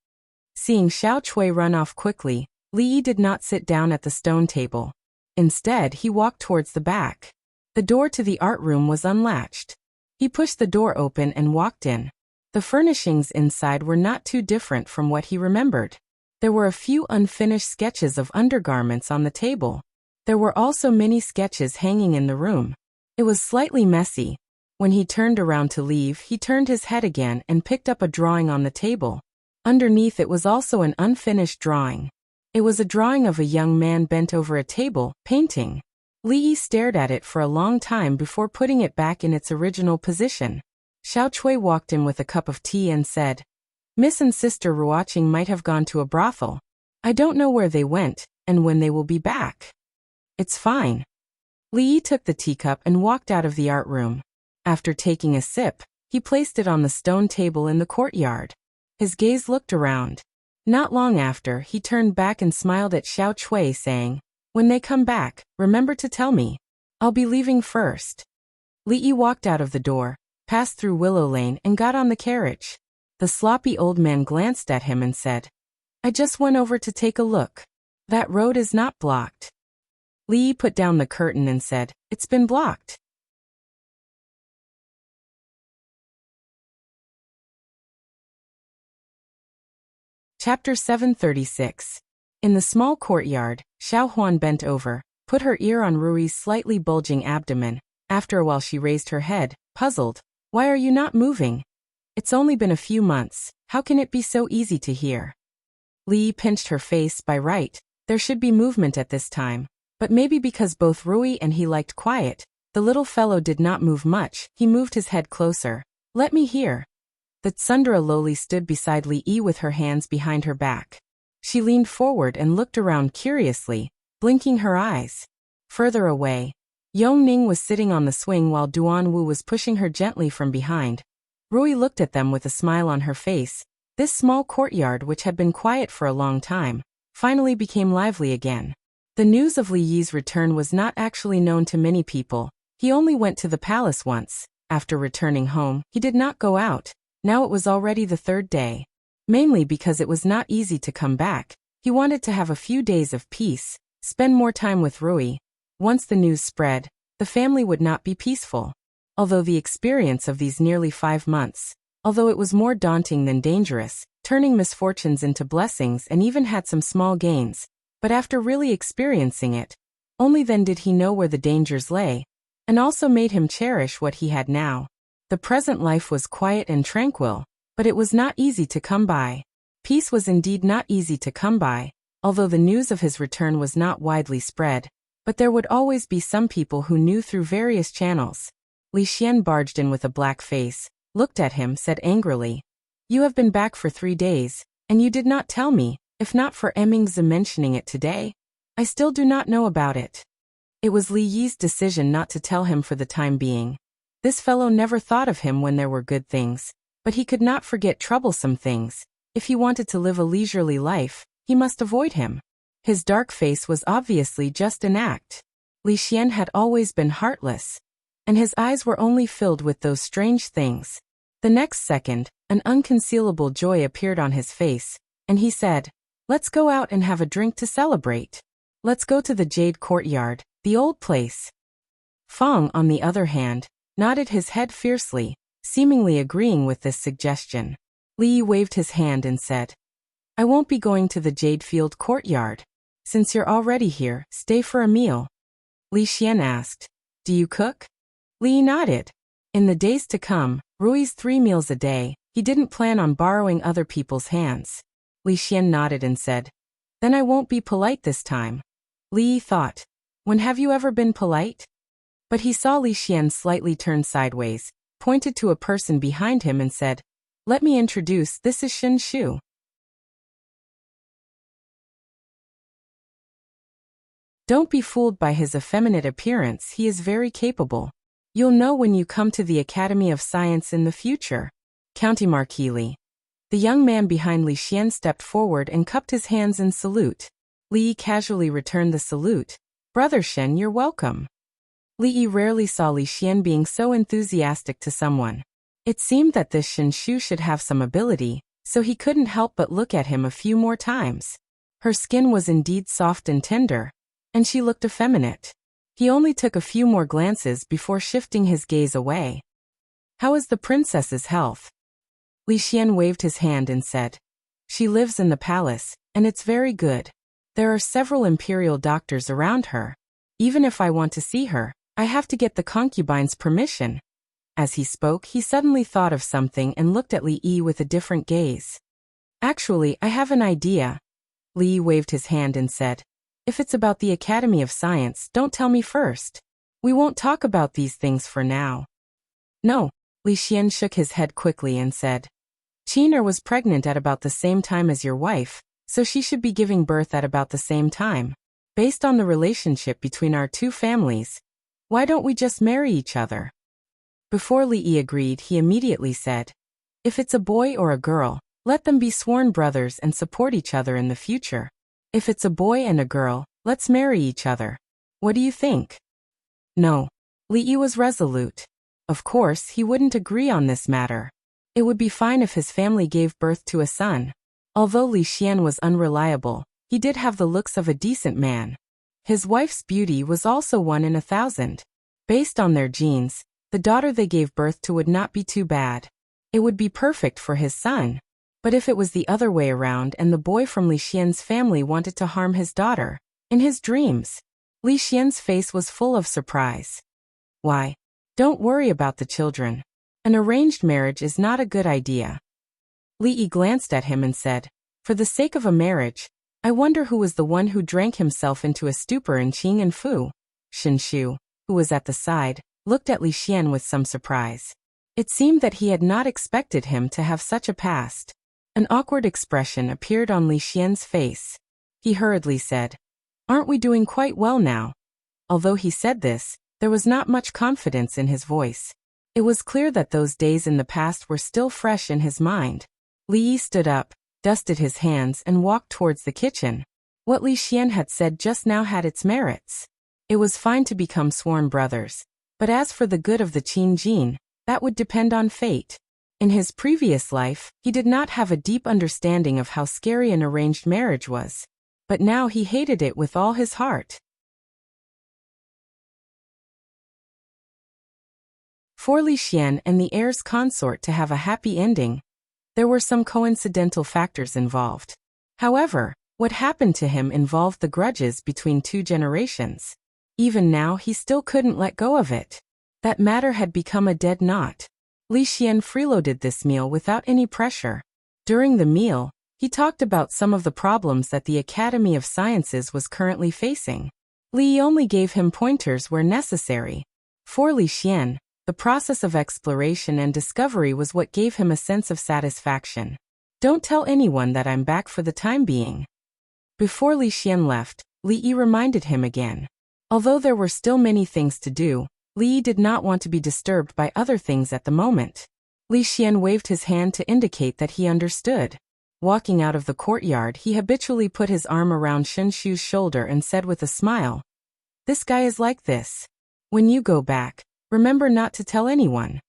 Seeing Xiao Chui run off quickly, Li did not sit down at the stone table. Instead, he walked towards the back. The door to the art room was unlatched. He pushed the door open and walked in. The furnishings inside were not too different from what he remembered. There were a few unfinished sketches of undergarments on the table. There were also many sketches hanging in the room. It was slightly messy. When he turned around to leave, he turned his head again and picked up a drawing on the table. Underneath it was also an unfinished drawing. It was a drawing of a young man bent over a table, painting. Li stared at it for a long time before putting it back in its original position. Xiao Chui walked in with a cup of tea and said, "Miss and Sister Ruoqing might have gone to a brothel. I don't know where they went, and when they will be back." "It's fine." Li took the teacup and walked out of the art room. After taking a sip, he placed it on the stone table in the courtyard. His gaze looked around. Not long after, he turned back and smiled at Xiao Chui, saying, "When they come back, remember to tell me. I'll be leaving first." Li walked out of the door, passed through Willow Lane and got on the carriage. The sloppy old man glanced at him and said, "I just went over to take a look. That road is not blocked." Li put down the curtain and said, "It's been blocked." Chapter 736. In the small courtyard, Xiao Huan bent over, put her ear on Rui's slightly bulging abdomen. After a while she raised her head, puzzled. "Why are you not moving? It's only been a few months. How can it be so easy to hear?" Li pinched her face. By right, there should be movement at this time. But maybe because both Rui and he liked quiet, the little fellow did not move much. He moved his head closer. "Let me hear." The tsundere lowly stood beside Li with her hands behind her back. She leaned forward and looked around curiously, blinking her eyes. Further away, Yong Ning was sitting on the swing while Duan Wu was pushing her gently from behind. Rui looked at them with a smile on her face. This small courtyard, which had been quiet for a long time, finally became lively again. The news of Li Yi's return was not actually known to many people. He only went to the palace once. After returning home, he did not go out. Now it was already the third day. Mainly because it was not easy to come back, he wanted to have a few days of peace, spend more time with Rui. Once the news spread, the family would not be peaceful. Although the experience of these nearly 5 months, although it was more daunting than dangerous, turning misfortunes into blessings and even had some small gains, but after really experiencing it, only then did he know where the dangers lay, and also made him cherish what he had now. The present life was quiet and tranquil, but it was not easy to come by. Peace was indeed not easy to come by, although the news of his return was not widely spread, but there would always be some people who knew through various channels. Li Xian barged in with a black face, looked at him, said angrily, "You have been back for 3 days, and you did not tell me. If not for Emming's mentioning it today, I still do not know about it." It was Li Yi's decision not to tell him for the time being. This fellow never thought of him when there were good things, but he could not forget troublesome things. If he wanted to live a leisurely life, he must avoid him. His dark face was obviously just an act. Li Xian had always been heartless, and his eyes were only filled with those strange things. The next second, an unconcealable joy appeared on his face, and he said, "Let's go out and have a drink to celebrate. Let's go to the Jade Courtyard, the old place." Fong, on the other hand, nodded his head fiercely, seemingly agreeing with this suggestion. Li Yi waved his hand and said, "I won't be going to the Jade Field Courtyard. Since you're already here, stay for a meal." Li Xian asked, "Do you cook?" Li Yi nodded. In the days to come, Rui's 3 meals a day, he didn't plan on borrowing other people's hands. Li Xian nodded and said, "Then I won't be polite this time." Li Yi thought, "When have you ever been polite?" But he saw Li Xian slightly turn sideways, pointed to a person behind him and said, "Let me introduce, this is Shen Shu." Don't be fooled by his effeminate appearance, he is very capable. You'll know when you come to the Academy of Science in the future. County Marquis Li. The young man behind Li Xian stepped forward and cupped his hands in salute. Li Yi casually returned the salute. "Brother Shen, you're welcome." Li Yi rarely saw Li Xian being so enthusiastic to someone. It seemed that this Shen Shu should have some ability, so he couldn't help but look at him a few more times. Her skin was indeed soft and tender, and she looked effeminate. He only took a few more glances before shifting his gaze away. "How is the princess's health?" Li Xian waved his hand and said, "She lives in the palace, and it's very good. There are several imperial doctors around her. Even if I want to see her, I have to get the concubine's permission." As he spoke, he suddenly thought of something and looked at Li Yi with a different gaze. "Actually, I have an idea." Li Yi waved his hand and said, "If it's about the Academy of Science, don't tell me first. We won't talk about these things for now." "No." Li Xian shook his head quickly and said, "Qiner was pregnant at about the same time as your wife, so she should be giving birth at about the same time. Based on the relationship between our 2 families, why don't we just marry each other?" Before Li Yi agreed, he immediately said, "If it's a boy or a girl, let them be sworn brothers and support each other in the future. If it's a boy and a girl, let's marry each other. What do you think?" "No." Li Yi was resolute. Of course, he wouldn't agree on this matter. It would be fine if his family gave birth to a son. Although Li Xian was unreliable, he did have the looks of a decent man. His wife's beauty was also 1 in 1,000. Based on their genes, the daughter they gave birth to would not be too bad. It would be perfect for his son. But if it was the other way around and the boy from Li Xian's family wanted to harm his daughter, in his dreams, Li Xian's face was full of surprise. "Why? Don't worry about the children. An arranged marriage is not a good idea." Li Yi glanced at him and said, "For the sake of a marriage, I wonder who was the one who drank himself into a stupor in Qing and Fu." Shen Shu, who was at the side, looked at Li Xian with some surprise. It seemed that he had not expected him to have such a past. An awkward expression appeared on Li Xian's face. He hurriedly said, "Aren't we doing quite well now?" Although he said this, there was not much confidence in his voice. It was clear that those days in the past were still fresh in his mind. Li Yi stood up, dusted his hands and walked towards the kitchen. What Li Xian had said just now had its merits. It was fine to become sworn brothers, but as for the good of the Qin Jin, that would depend on fate. In his previous life, he did not have a deep understanding of how scary an arranged marriage was. But now he hated it with all his heart. For Li Xian and the heir's consort to have a happy ending, There were some coincidental factors involved. However, what happened to him involved the grudges between 2 generations. Even now he still couldn't let go of it. That matter had become a dead knot. Li Xian freeloaded this meal without any pressure. During the meal, he talked about some of the problems that the Academy of Sciences was currently facing. Li only gave him pointers where necessary. For Li Xian, the process of exploration and discovery was what gave him a sense of satisfaction. Don't tell anyone that I'm back for the time being. Before Li Xian left, Li Yi reminded him again. Although there were still many things to do, Li Yi did not want to be disturbed by other things at the moment. Li Xian waved his hand to indicate that he understood. Walking out of the courtyard, he habitually put his arm around Shen Shu's shoulder and said with a smile, "This guy is like this. When you go back, remember not to tell anyone."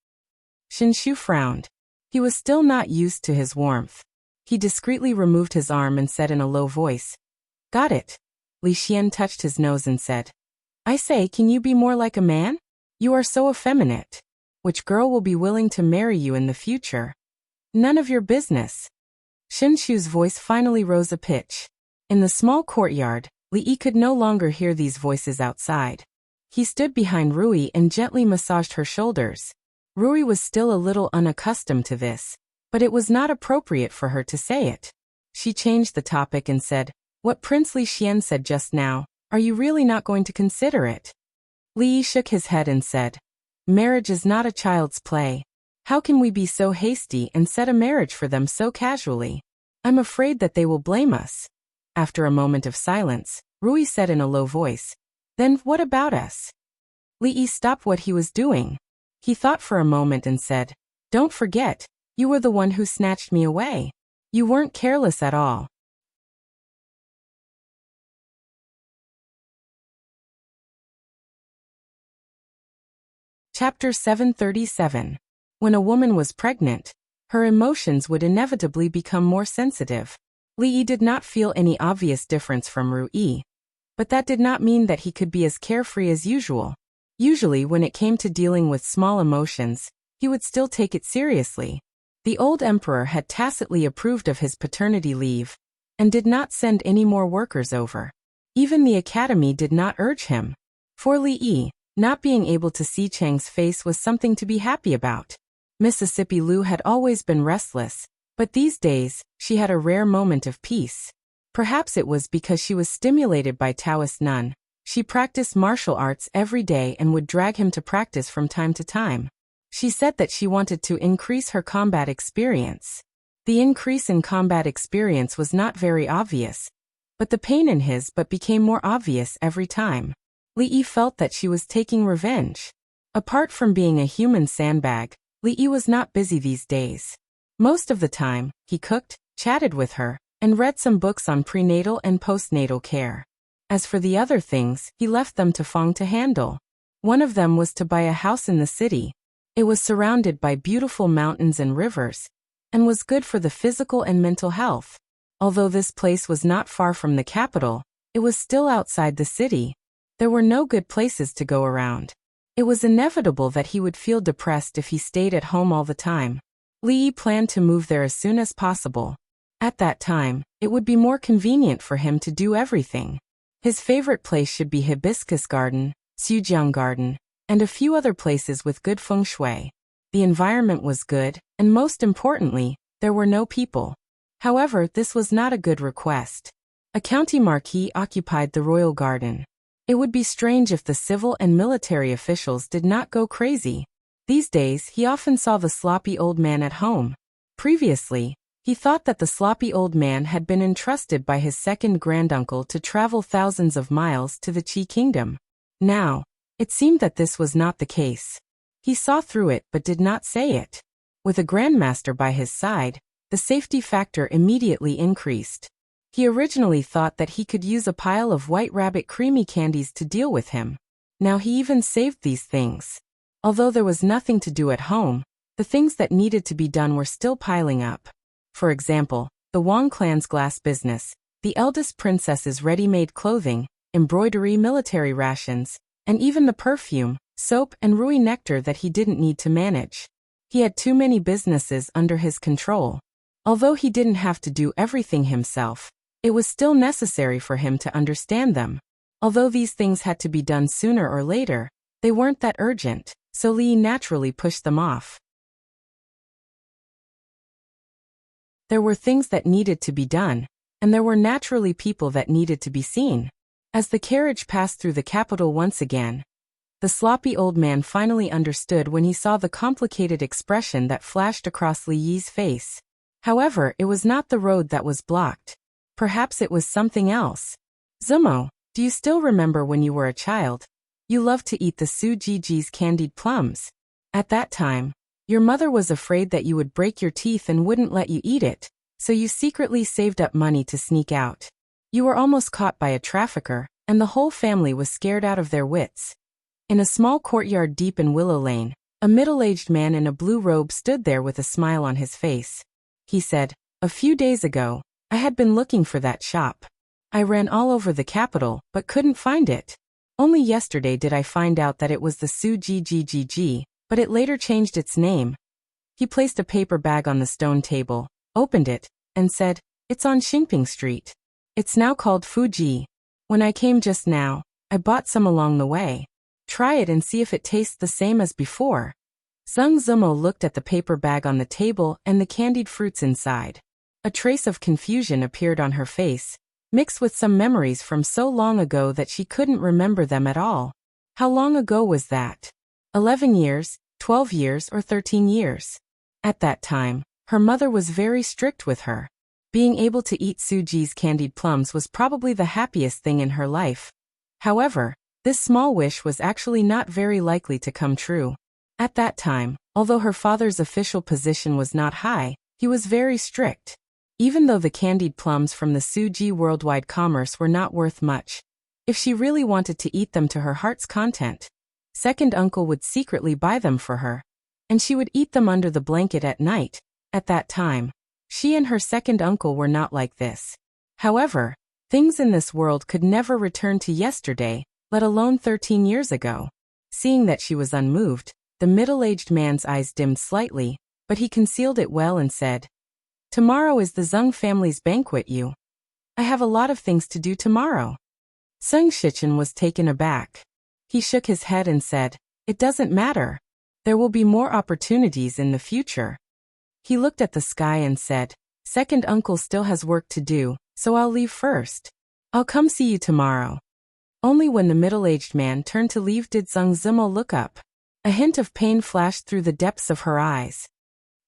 Shen Shu frowned. He was still not used to his warmth. He discreetly removed his arm and said in a low voice, "Got it." Li Xian touched his nose and said, "I say, can you be more like a man? You are so effeminate. Which girl will be willing to marry you in the future? None of your business." Shen Shu's voice finally rose a pitch. In the small courtyard, Li Yi could no longer hear these voices outside. He stood behind Rui and gently massaged her shoulders. Rui was still a little unaccustomed to this, but it was not appropriate for her to say it. She changed the topic and said, "What Prince Li Xian said just now, are you really not going to consider it?" Li Yi shook his head and said, "Marriage is not a child's play. How can we be so hasty and set a marriage for them so casually? I'm afraid that they will blame us." After a moment of silence, Rui said in a low voice, "Then what about us?" Li Yi stopped what he was doing. He thought for a moment and said, "Don't forget, you were the one who snatched me away. You weren't careless at all." Chapter 737. When a woman was pregnant, her emotions would inevitably become more sensitive. Li Yi did not feel any obvious difference from Rui, but that did not mean that he could be as carefree as usual. Usually when it came to dealing with small emotions, he would still take it seriously. The old emperor had tacitly approved of his paternity leave, and did not send any more workers over. Even the academy did not urge him. For Li Yi, not being able to see Chang's face was something to be happy about. Mississippi Lu had always been restless, but these days, she had a rare moment of peace. Perhaps it was because she was stimulated by Taoist Nun. She practiced martial arts every day and would drag him to practice from time to time. She said that she wanted to increase her combat experience. The increase in combat experience was not very obvious, but the pain in his butt became more obvious every time. Li Yi felt that she was taking revenge. Apart from being a human sandbag, Li Yi was not busy these days. Most of the time, he cooked, chatted with her, and read some books on prenatal and postnatal care. As for the other things, he left them to Fong to handle. One of them was to buy a house in the city. It was surrounded by beautiful mountains and rivers, and was good for the physical and mental health. Although this place was not far from the capital, it was still outside the city. There were no good places to go around. It was inevitable that he would feel depressed if he stayed at home all the time. Li Yi planned to move there as soon as possible. At that time, it would be more convenient for him to do everything. His favorite place should be Hibiscus Garden, Sujiang Garden, and a few other places with good feng shui. The environment was good, and most importantly, there were no people. However, this was not a good request. A county marquis occupied the royal garden. It would be strange if the civil and military officials did not go crazy. These days, he often saw the sloppy old man at home. Previously, he thought that the sloppy old man had been entrusted by his second granduncle to travel thousands of miles to the Qi kingdom. Now, it seemed that this was not the case. He saw through it but did not say it. With a grandmaster by his side, the safety factor immediately increased. He originally thought that he could use a pile of White Rabbit creamy candies to deal with him. Now he even saved these things. Although there was nothing to do at home, the things that needed to be done were still piling up. For example, the Wang clan's glass business, the eldest princess's ready-made clothing, embroidery, military rations, and even the perfume, soap, and Rui nectar that he didn't need to manage. He had too many businesses under his control. Although he didn't have to do everything himself, it was still necessary for him to understand them. Although these things had to be done sooner or later, they weren't that urgent, so Li naturally pushed them off. There were things that needed to be done, and there were naturally people that needed to be seen. As the carriage passed through the capital once again, the sloppy old man finally understood when he saw the complicated expression that flashed across Li Yi's face. However, it was not the road that was blocked. Perhaps it was something else. Zumo, do you still remember when you were a child? You loved to eat the Su Jiji's candied plums. At that time, your mother was afraid that you would break your teeth and wouldn't let you eat it, so you secretly saved up money to sneak out. You were almost caught by a trafficker, and the whole family was scared out of their wits. In a small courtyard deep in Willow Lane, a middle-aged man in a blue robe stood there with a smile on his face. He said, "A few days ago, I had been looking for that shop. I ran all over the capital, but couldn't find it. Only yesterday did I find out that it was the Su Ji, but it later changed its name." He placed a paper bag on the stone table, opened it, and said, "It's on Xingping Street. It's now called Fuji. When I came just now, I bought some along the way. Try it and see if it tastes the same as before." Zeng Zumo looked at the paper bag on the table and the candied fruits inside. A trace of confusion appeared on her face, mixed with some memories from so long ago that she couldn't remember them at all. How long ago was that? 11 years, 12 years, or 13 years? At that time, her mother was very strict with her. Being able to eat Suji's candied plums was probably the happiest thing in her life. However, this small wish was actually not very likely to come true. At that time, although her father's official position was not high, he was very strict. Even though the candied plums from the Suji worldwide commerce were not worth much, if she really wanted to eat them to her heart's content, second uncle would secretly buy them for her, and she would eat them under the blanket at night. At that time, she and her second uncle were not like this. However, things in this world could never return to yesterday, let alone 13 years ago. Seeing that she was unmoved, the middle-aged man's eyes dimmed slightly, but he concealed it well and said, "Tomorrow is the Zeng family's banquet. I have a lot of things to do tomorrow." Zeng Shichen was taken aback. He shook his head and said, "It doesn't matter. There will be more opportunities in the future." He looked at the sky and said, "Second uncle still has work to do, so I'll leave first. I'll come see you tomorrow." Only when the middle-aged man turned to leave did Zeng Zimo look up. A hint of pain flashed through the depths of her eyes.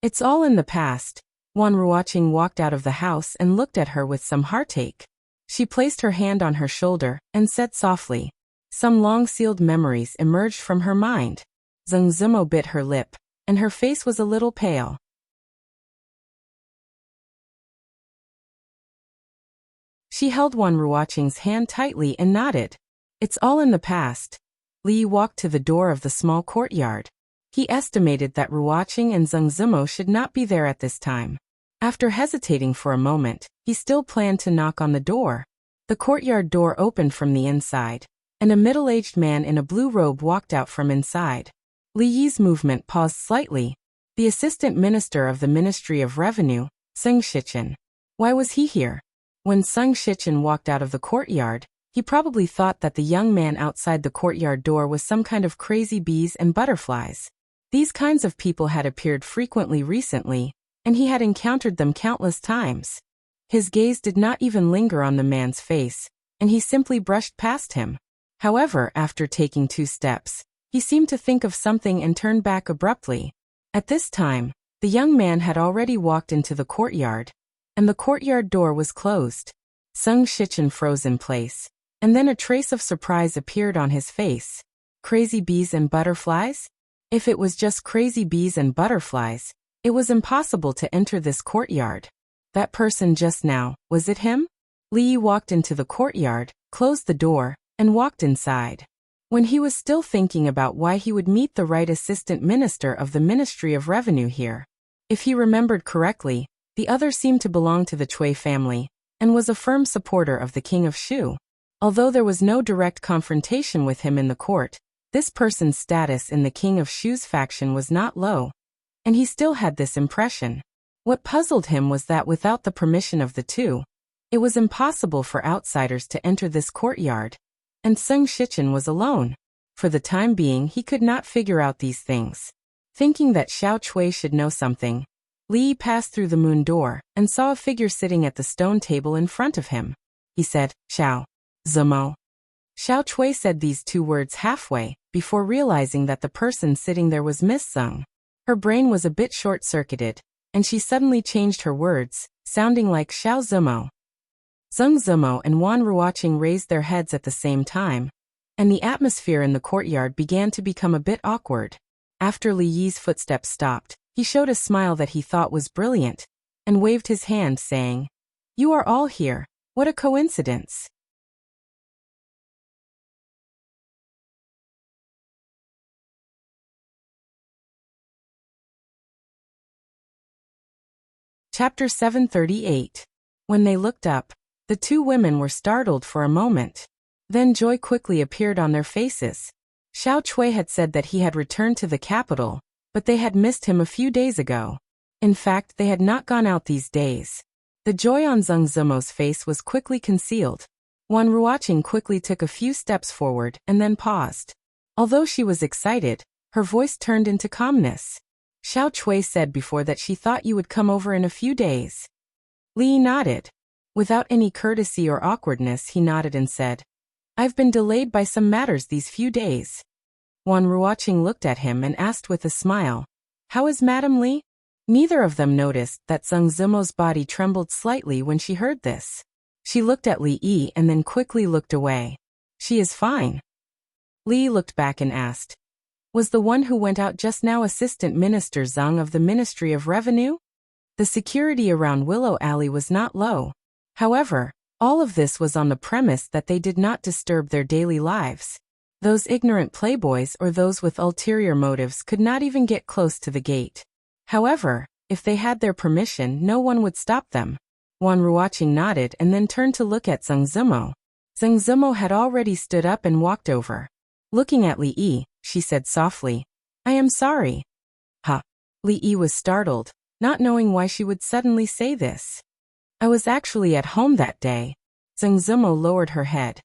"It's all in the past." Wan Ruoqing walked out of the house and looked at her with some heartache. She placed her hand on her shoulder and said softly. Some long-sealed memories emerged from her mind. Zeng Zimo bit her lip, and her face was a little pale. She held Wan Ruoqing's hand tightly and nodded. "It's all in the past." Li walked to the door of the small courtyard. He estimated that Ruoqing and Zeng Zimo should not be there at this time. After hesitating for a moment, he still planned to knock on the door. The courtyard door opened from the inside, and a middle-aged man in a blue robe walked out from inside. Li Yi's movement paused slightly. The assistant minister of the Ministry of Revenue, Zeng Shichen. Why was he here? When Zeng Shichen walked out of the courtyard, he probably thought that the young man outside the courtyard door was some kind of crazy bees and butterflies. These kinds of people had appeared frequently recently, and he had encountered them countless times. His gaze did not even linger on the man's face, and he simply brushed past him. However, after taking 2 steps, he seemed to think of something and turned back abruptly. At this time, the young man had already walked into the courtyard, and the courtyard door was closed. Zeng Shichen froze in place, and then a trace of surprise appeared on his face. Crazy bees and butterflies? If it was just crazy bees and butterflies, it was impossible to enter this courtyard. That person just now, was it him? Li walked into the courtyard, closed the door, and walked inside. When he was still thinking about why he would meet the right assistant minister of the Ministry of Revenue here. If he remembered correctly, the other seemed to belong to the Cui family, and was a firm supporter of the King of Shu. Although there was no direct confrontation with him in the court, this person's status in the King of Shu's faction was not low, and he still had this impression. What puzzled him was that without the permission of the two, it was impossible for outsiders to enter this courtyard, and Zeng Shichen was alone. For the time being he could not figure out these things. Thinking that Xiao Chui should know something, Li passed through the moon door and saw a figure sitting at the stone table in front of him. He said, "Xiao Zemo." Xiao Chui said these two words halfway, before realizing that the person sitting there was Miss Zeng. Her brain was a bit short-circuited, and she suddenly changed her words, sounding like Xiao Zemo. Zeng Zemo and Wan Ruoqing raised their heads at the same time, and the atmosphere in the courtyard began to become a bit awkward. After Li Yi's footsteps stopped, he showed a smile that he thought was brilliant, and waved his hand saying, "You are all here, what a coincidence." Chapter 738. When they looked up, the two women were startled for a moment. Then joy quickly appeared on their faces. Xiao Chui had said that he had returned to the capital, but they had missed him a few days ago. In fact, they had not gone out these days. The joy on Zeng Zemo's face was quickly concealed. Wan Ruoqing quickly took a few steps forward and then paused. Although she was excited, her voice turned into calmness. Xiao Chui said before that she thought you would come over in a few days. Li nodded. Without any courtesy or awkwardness, he nodded and said, "I've been delayed by some matters these few days." Wan Ruoqing looked at him and asked with a smile, "How is Madame Li?" Neither of them noticed that Zeng Zemo's body trembled slightly when she heard this. She looked at Li Yi and then quickly looked away. "She is fine." Li looked back and asked, "Was the one who went out just now Assistant Minister Zeng of the Ministry of Revenue?" The security around Willow Alley was not low. However, all of this was on the premise that they did not disturb their daily lives. Those ignorant playboys or those with ulterior motives could not even get close to the gate. However, if they had their permission, no one would stop them. Wan Ruoqing nodded and then turned to look at Zeng Zemo. Zeng Zemo had already stood up and walked over. Looking at Li Yi, she said softly, "I am sorry." "Huh." Li Yi was startled, not knowing why she would suddenly say this. "I was actually at home that day." Zeng Zemo lowered her head.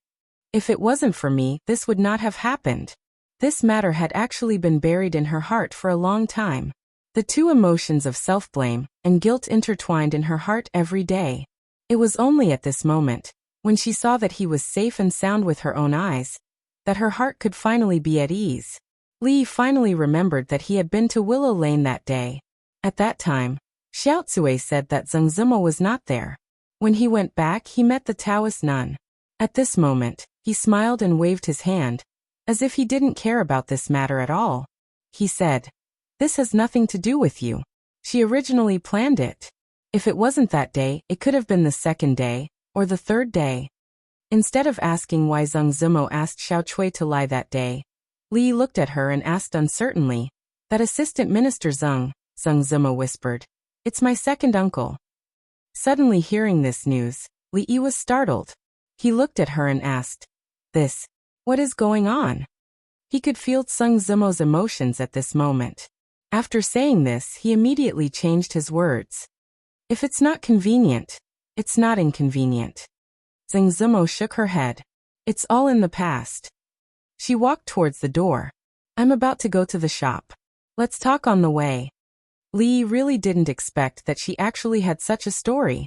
"If it wasn't for me, this would not have happened." This matter had actually been buried in her heart for a long time. The two emotions of self-blame and guilt intertwined in her heart every day. It was only at this moment, when she saw that he was safe and sound with her own eyes, that her heart could finally be at ease. Li finally remembered that he had been to Willow Lane that day. At that time, Xiao Cui said that Zeng Zemo was not there. When he went back, he met the Taoist nun. At this moment, he smiled and waved his hand, as if he didn't care about this matter at all. He said, "This has nothing to do with you. She originally planned it. If it wasn't that day, it could have been the second day, or the third day." Instead of asking why Zeng Zemo asked Xiao Chui to lie that day, Li looked at her and asked uncertainly, "That Assistant Minister Zeng," Zeng Zemo whispered, "It's my second uncle." Suddenly hearing this news, Li Yi was startled. He looked at her and asked, What is going on?" He could feel Zeng Zemo's emotions at this moment. After saying this, he immediately changed his words. "If it's not convenient, it's not inconvenient." Zeng Zemo shook her head. "It's all in the past." She walked towards the door. "I'm about to go to the shop. Let's talk on the way." Li really didn't expect that she actually had such a story.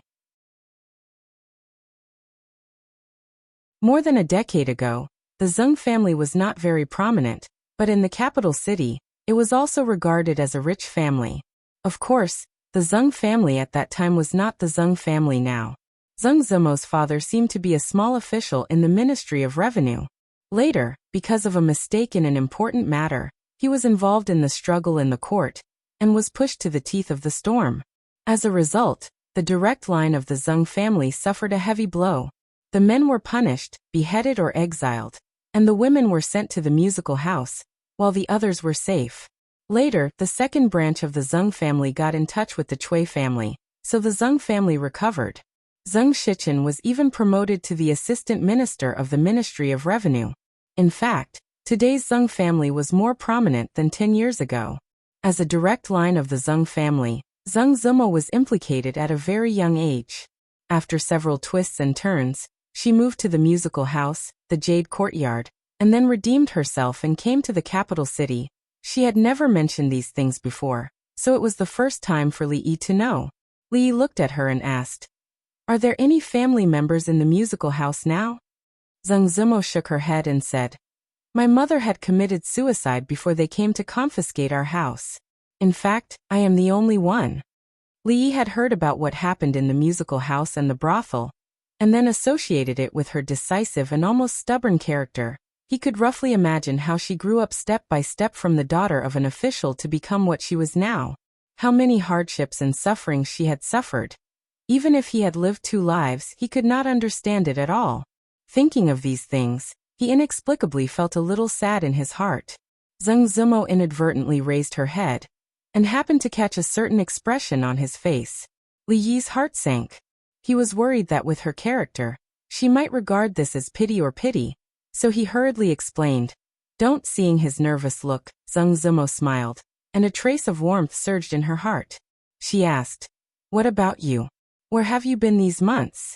More than a decade ago, the Zeng family was not very prominent, but in the capital city, it was also regarded as a rich family. Of course, the Zeng family at that time was not the Zeng family now. Zeng Zemo's father seemed to be a small official in the Ministry of Revenue. Later, because of a mistake in an important matter, he was involved in the struggle in the court, and was pushed to the teeth of the storm. As a result, the direct line of the Zeng family suffered a heavy blow. The men were punished, beheaded or exiled, and the women were sent to the musical house, while the others were safe. Later, the second branch of the Zeng family got in touch with the Chui family, so the Zeng family recovered. Zeng Shichen was even promoted to the assistant minister of the Ministry of Revenue. In fact, today's Zeng family was more prominent than 10 years ago. As a direct line of the Zeng family, Zheng Zimu was implicated at a very young age. After several twists and turns, she moved to the musical house, the Jade Courtyard, and then redeemed herself and came to the capital city. She had never mentioned these things before, so it was the first time for Li Yi to know. Li Yi looked at her and asked, "Are there any family members in the musical house now?" Zheng Zimu shook her head and said, "My mother had committed suicide before they came to confiscate our house. In fact, I am the only one." Li Yi had heard about what happened in the musical house and the brothel, and then associated it with her decisive and almost stubborn character. He could roughly imagine how she grew up step by step from the daughter of an official to become what she was now. How many hardships and sufferings she had suffered. Even if he had lived two lives, he could not understand it at all. Thinking of these things, he inexplicably felt a little sad in his heart. Zheng Zimu inadvertently raised her head, and happened to catch a certain expression on his face. Li Yi's heart sank. He was worried that with her character, she might regard this as pity, so he hurriedly explained. Don't. Seeing his nervous look, Zheng Zimu smiled, and a trace of warmth surged in her heart. She asked, "What about you? Where have you been these months?"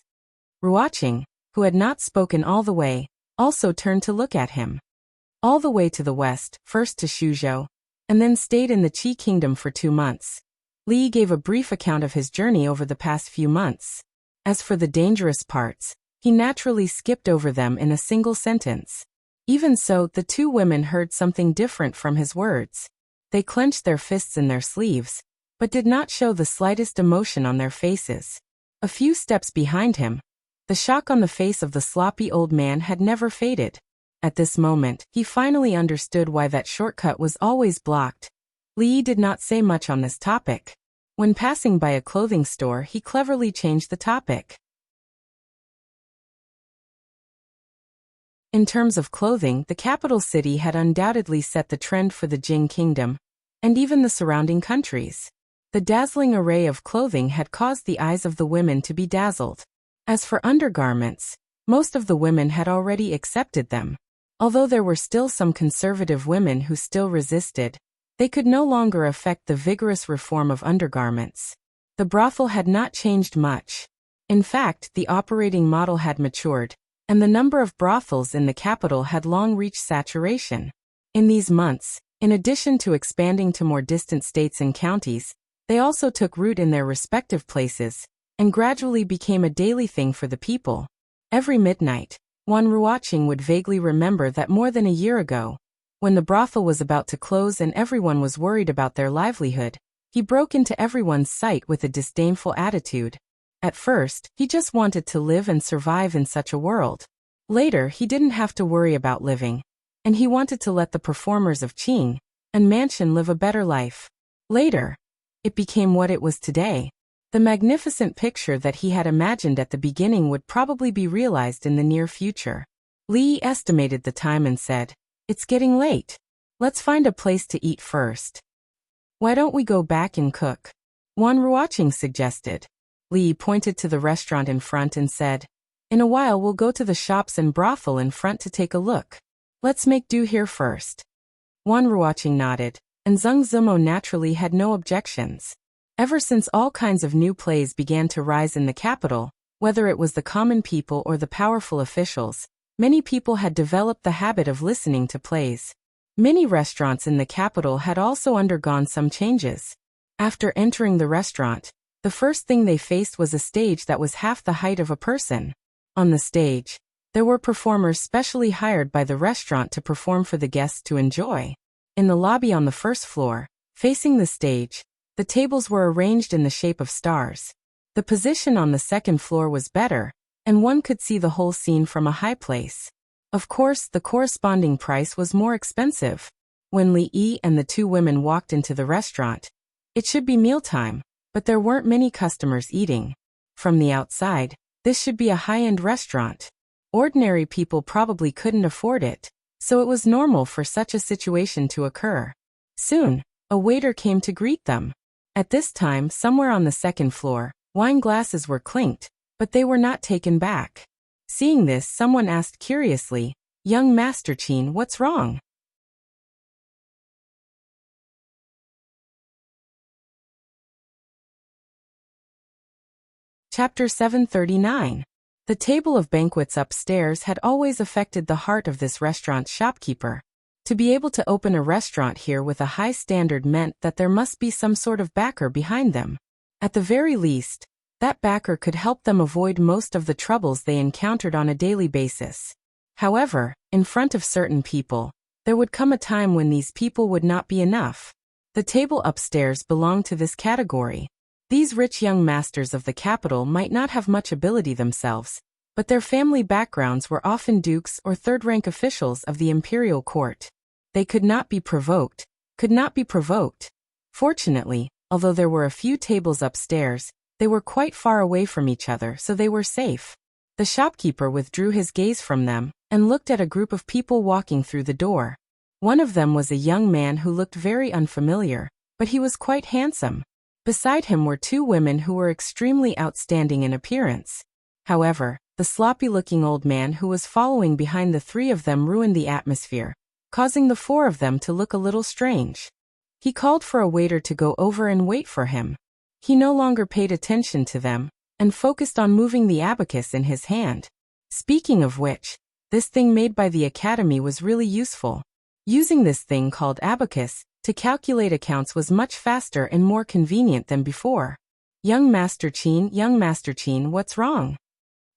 Ruoqing, who had not spoken all the way, also turned to look at him. All the way to the west, first to Shuzhou, and then stayed in the Qi kingdom for 2 months. Li gave a brief account of his journey over the past few months. As for the dangerous parts, he naturally skipped over them in a single sentence. Even so, the two women heard something different from his words. They clenched their fists in their sleeves, but did not show the slightest emotion on their faces. A few steps behind him, the shock on the face of the sloppy old man had never faded. At this moment, he finally understood why that shortcut was always blocked. Li Yi did not say much on this topic. When passing by a clothing store, he cleverly changed the topic. In terms of clothing, the capital city had undoubtedly set the trend for the Jing kingdom, and even the surrounding countries. The dazzling array of clothing had caused the eyes of the women to be dazzled. As for undergarments, most of the women had already accepted them. Although there were still some conservative women who still resisted, they could no longer affect the vigorous reform of undergarments. The brothel had not changed much. In fact, the operating model had matured, and the number of brothels in the capital had long reached saturation. In these months, in addition to expanding to more distant states and counties, they also took root in their respective places, and gradually became a daily thing for the people. Every midnight, Ruoqing would vaguely remember that more than a year ago, when the brothel was about to close and everyone was worried about their livelihood, he broke into everyone's sight with a disdainful attitude. At first, he just wanted to live and survive in such a world. Later, he didn't have to worry about living, and he wanted to let the performers of Qing and Mansion live a better life. Later, it became what it was today. The magnificent picture that he had imagined at the beginning would probably be realized in the near future. Li estimated the time and said, "It's getting late. Let's find a place to eat first." "Why don't we go back and cook?" Ruoqing suggested. Li pointed to the restaurant in front and said, "In a while we'll go to the shops and brothel in front to take a look. Let's make do here first." Ruoqing nodded, and Zheng Zimu naturally had no objections. Ever since all kinds of new plays began to rise in the capital, whether it was the common people or the powerful officials, many people had developed the habit of listening to plays. Many restaurants in the capital had also undergone some changes. After entering the restaurant, the first thing they faced was a stage that was half the height of a person. On the stage, there were performers specially hired by the restaurant to perform for the guests to enjoy. In the lobby on the first floor, facing the stage, the tables were arranged in the shape of stars. The position on the second floor was better, and one could see the whole scene from a high place. Of course, the corresponding price was more expensive. When Li Yi and the two women walked into the restaurant, it should be mealtime, but there weren't many customers eating. From the outside, this should be a high-end restaurant. Ordinary people probably couldn't afford it, so it was normal for such a situation to occur. Soon, a waiter came to greet them. At this time, somewhere on the second floor, wine glasses were clinked, but they were not taken back. Seeing this, someone asked curiously, "Young Master Qin, what's wrong?" Chapter 739. The table of banquets upstairs had always affected the heart of this restaurant's shopkeeper. To be able to open a restaurant here with a high standard meant that there must be some sort of backer behind them. At the very least, that backer could help them avoid most of the troubles they encountered on a daily basis. However, in front of certain people, there would come a time when these people would not be enough. The table upstairs belonged to this category. These rich young masters of the capital might not have much ability themselves, but their family backgrounds were often dukes or third-rank officials of the imperial court. They could not be provoked. Fortunately, although there were a few tables upstairs, they were quite far away from each other, so they were safe. The shopkeeper withdrew his gaze from them and looked at a group of people walking through the door. One of them was a young man who looked very unfamiliar, but he was quite handsome. Beside him were two women who were extremely outstanding in appearance. However, the sloppy-looking old man who was following behind the three of them ruined the atmosphere, causing the four of them to look a little strange. He called for a waiter to go over and wait for him. He no longer paid attention to them, and focused on moving the abacus in his hand. Speaking of which, this thing made by the Academy was really useful. Using this thing called abacus to calculate accounts was much faster and more convenient than before. Young Master Chin, what's wrong?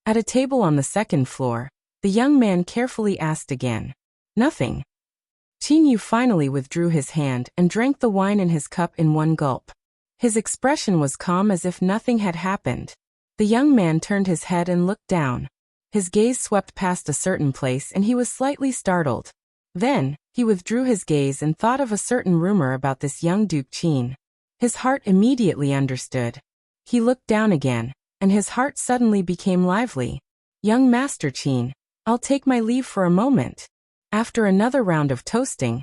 At a table on the second floor, the young man carefully asked again. Nothing. Chin Yu finally withdrew his hand and drank the wine in his cup in one gulp. His expression was calm as if nothing had happened. The young man turned his head and looked down. His gaze swept past a certain place and he was slightly startled. Then, he withdrew his gaze and thought of a certain rumor about this young Duke Chin. His heart immediately understood. He looked down again, and his heart suddenly became lively. Young Master Chin, I'll take my leave for a moment. After another round of toasting,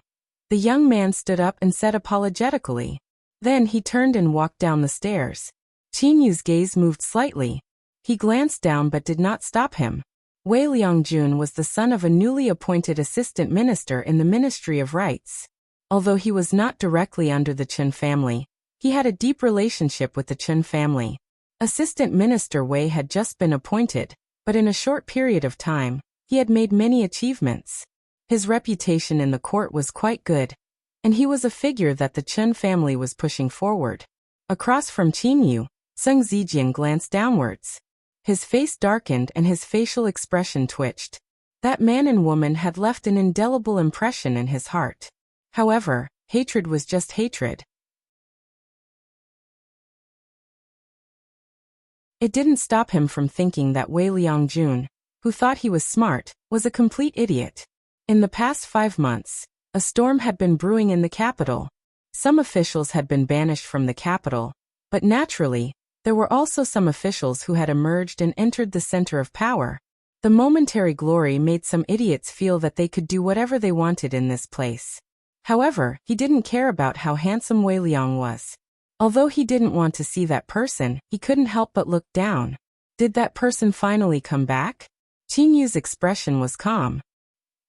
the young man stood up and said apologetically. Then he turned and walked down the stairs. Chin Yu's gaze moved slightly. He glanced down but did not stop him. Wei Liangjun was the son of a newly appointed assistant minister in the Ministry of Rights. Although he was not directly under the Chen family, he had a deep relationship with the Chen family. Assistant Minister Wei had just been appointed, but in a short period of time, he had made many achievements. His reputation in the court was quite good, and he was a figure that the Chen family was pushing forward. Across from Chin Yu, Seng Zijian glanced downwards. His face darkened and his facial expression twitched. That man and woman had left an indelible impression in his heart. However, hatred was just hatred. It didn't stop him from thinking that Wei Liangjun, who thought he was smart, was a complete idiot. In the past 5 months, a storm had been brewing in the capital. Some officials had been banished from the capital, but naturally, there were also some officials who had emerged and entered the center of power. The momentary glory made some idiots feel that they could do whatever they wanted in this place. However, he didn't care about how handsome Wei Liang was. Although he didn't want to see that person, he couldn't help but look down. Did that person finally come back? Chin Yu's expression was calm.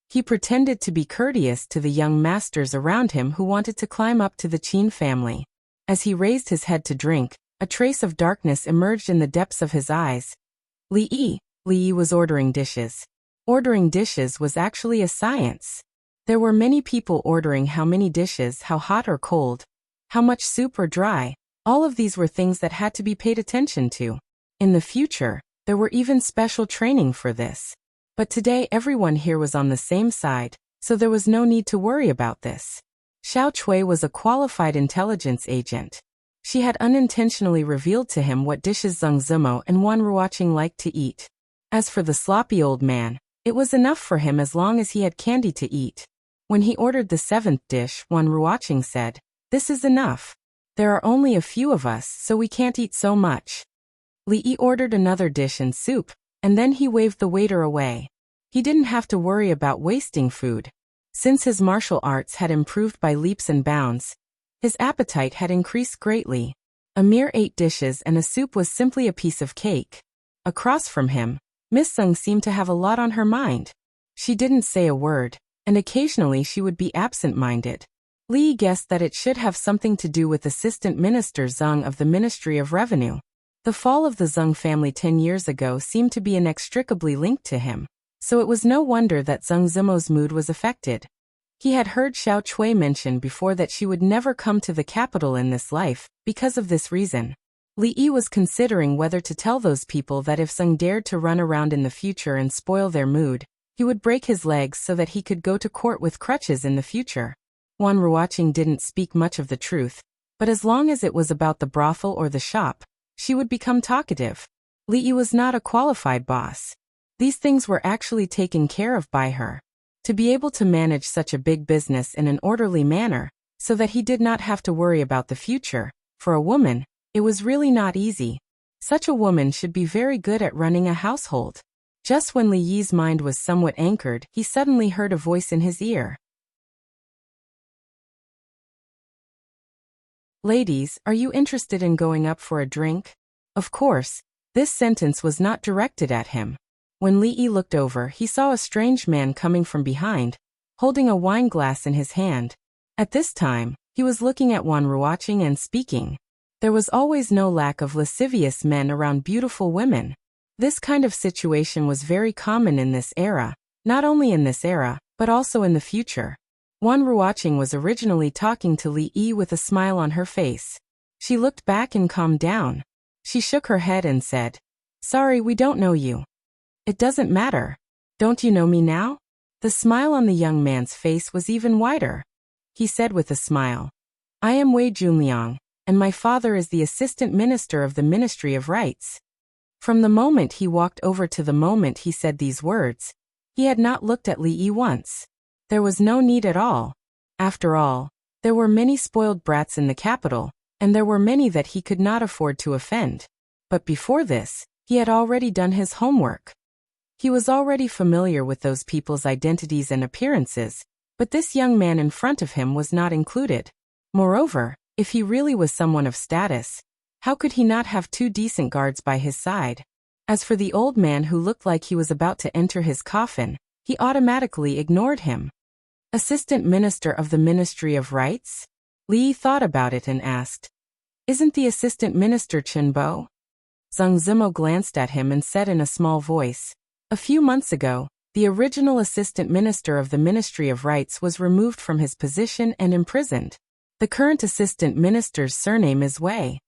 He pretended to be courteous to the young masters around him who wanted to climb up to the Chin family. As he raised his head to drink, a trace of darkness emerged in the depths of his eyes. Li Yi was ordering dishes. Ordering dishes was actually a science. There were many people ordering how many dishes, how hot or cold, how much soup or dry. All of these were things that had to be paid attention to. In the future, there were even special training for this. But today everyone here was on the same side, so there was no need to worry about this. Xiao Chui was a qualified intelligence agent. She had unintentionally revealed to him what dishes Zheng Zimo and Wan Ruoqing liked to eat. As for the sloppy old man, it was enough for him as long as he had candy to eat. When he ordered the 7th dish, Wan Ruoqing said, "This is enough. There are only a few of us, so we can't eat so much." Li Yi ordered another dish and soup, and then he waved the waiter away. He didn't have to worry about wasting food. Since his martial arts had improved by leaps and bounds, his appetite had increased greatly. A mere 8 dishes and a soup was simply a piece of cake. Across from him, Miss Sung seemed to have a lot on her mind. She didn't say a word, and occasionally she would be absent-minded. Li guessed that it should have something to do with Assistant Minister Zhang of the Ministry of Revenue. The fall of the Zheng family 10 years ago seemed to be inextricably linked to him, so it was no wonder that Zheng Zimo's mood was affected. He had heard Xiao Chui mention before that she would never come to the capital in this life, because of this reason. Li Yi was considering whether to tell those people that if Zheng dared to run around in the future and spoil their mood, he would break his legs so that he could go to court with crutches in the future. Wan Ruoqing didn't speak much of the truth, but as long as it was about the brothel or the shop, she would become talkative. Li Yi was not a qualified boss. These things were actually taken care of by her. To be able to manage such a big business in an orderly manner, so that he did not have to worry about the future, for a woman, it was really not easy. Such a woman should be very good at running a household. Just when Li Yi's mind was somewhat anchored, he suddenly heard a voice in his ear. "Ladies, are you interested in going up for a drink?" Of course, this sentence was not directed at him. When Li Yi looked over, he saw a strange man coming from behind, holding a wine glass in his hand. At this time, he was looking at Wan Ruoqing and speaking. There was always no lack of lascivious men around beautiful women. This kind of situation was very common in this era, not only in this era, but also in the future. Wan Ruoqing was originally talking to Li Yi with a smile on her face. She looked back and calmed down. She shook her head and said, "Sorry, we don't know you." "It doesn't matter. Don't you know me now?" The smile on the young man's face was even wider. He said with a smile, "I am Wei Junliang, and my father is the assistant minister of the Ministry of Rights." From the moment he walked over to the moment he said these words, he had not looked at Li Yi once. There was no need at all. After all, there were many spoiled brats in the capital, and there were many that he could not afford to offend. But before this, he had already done his homework. He was already familiar with those people's identities and appearances, but this young man in front of him was not included. Moreover, if he really was someone of status, how could he not have two decent guards by his side? As for the old man who looked like he was about to enter his coffin, he automatically ignored him. Assistant Minister of the Ministry of Rights? Li Yi thought about it and asked, "Isn't the Assistant Minister Chen Bo?" Zheng Zimo glanced at him and said in a small voice, "A few months ago, the original Assistant Minister of the Ministry of Rights was removed from his position and imprisoned. The current Assistant Minister's surname is Wei."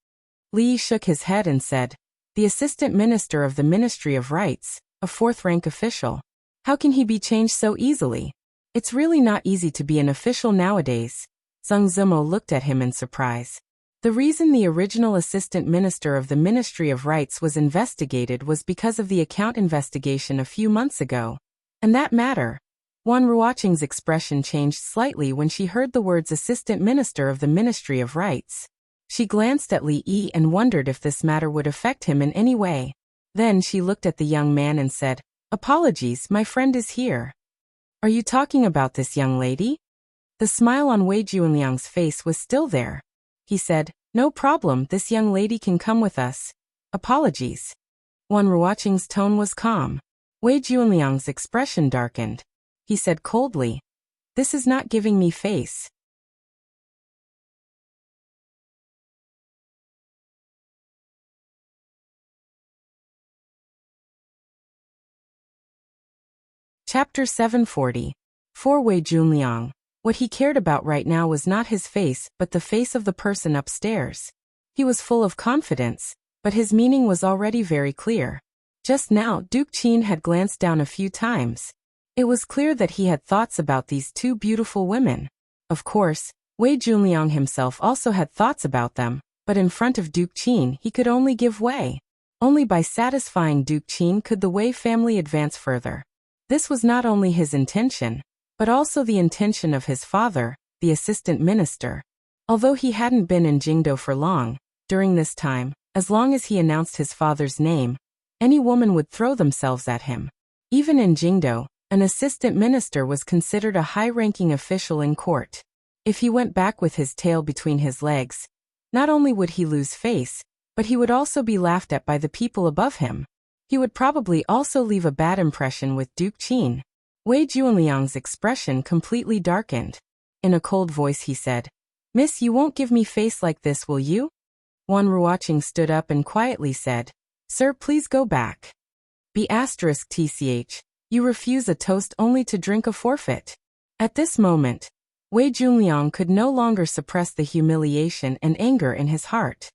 Li Yi shook his head and said, "The Assistant Minister of the Ministry of Rights, a fourth-rank official. How can he be changed so easily? It's really not easy to be an official nowadays." Zheng Zimo looked at him in surprise. The reason the original Assistant Minister of the Ministry of Rights was investigated was because of the account investigation a few months ago. And that matter. Wan Ruoqing's expression changed slightly when she heard the words Assistant Minister of the Ministry of Rights. She glanced at Li Yi and wondered if this matter would affect him in any way. Then she looked at the young man and said, "Apologies, my friend is here." "Are you talking about this young lady?" The smile on Wei Junliang's face was still there. He said, "No problem, this young lady can come with us. Apologies." Wan Ruoqing's tone was calm. Wei Junliang's expression darkened. He said coldly, "This is not giving me face." Chapter 740. For Wei Junliang, what he cared about right now was not his face but the face of the person upstairs. He was full of confidence, but his meaning was already very clear. Just now Duke Qin had glanced down a few times. It was clear that he had thoughts about these two beautiful women. Of course, Wei Junliang himself also had thoughts about them, but in front of Duke Qin he could only give way. Only by satisfying Duke Qin could the Wei family advance further. This was not only his intention, but also the intention of his father, the assistant minister. Although he hadn't been in Jingdo for long, during this time, as long as he announced his father's name, any woman would throw themselves at him. Even in Jingdo, an assistant minister was considered a high-ranking official in court. If he went back with his tail between his legs, not only would he lose face, but he would also be laughed at by the people above him. He would probably also leave a bad impression with Duke Qin. Wei Junliang's expression completely darkened. In a cold voice he said, "Miss, you won't give me face like this, will you?" Wan Ruoqing stood up and quietly said, "Sir, please go back." B*TCH, you refuse a toast only to drink a forfeit. At this moment, Wei Junliang could no longer suppress the humiliation and anger in his heart.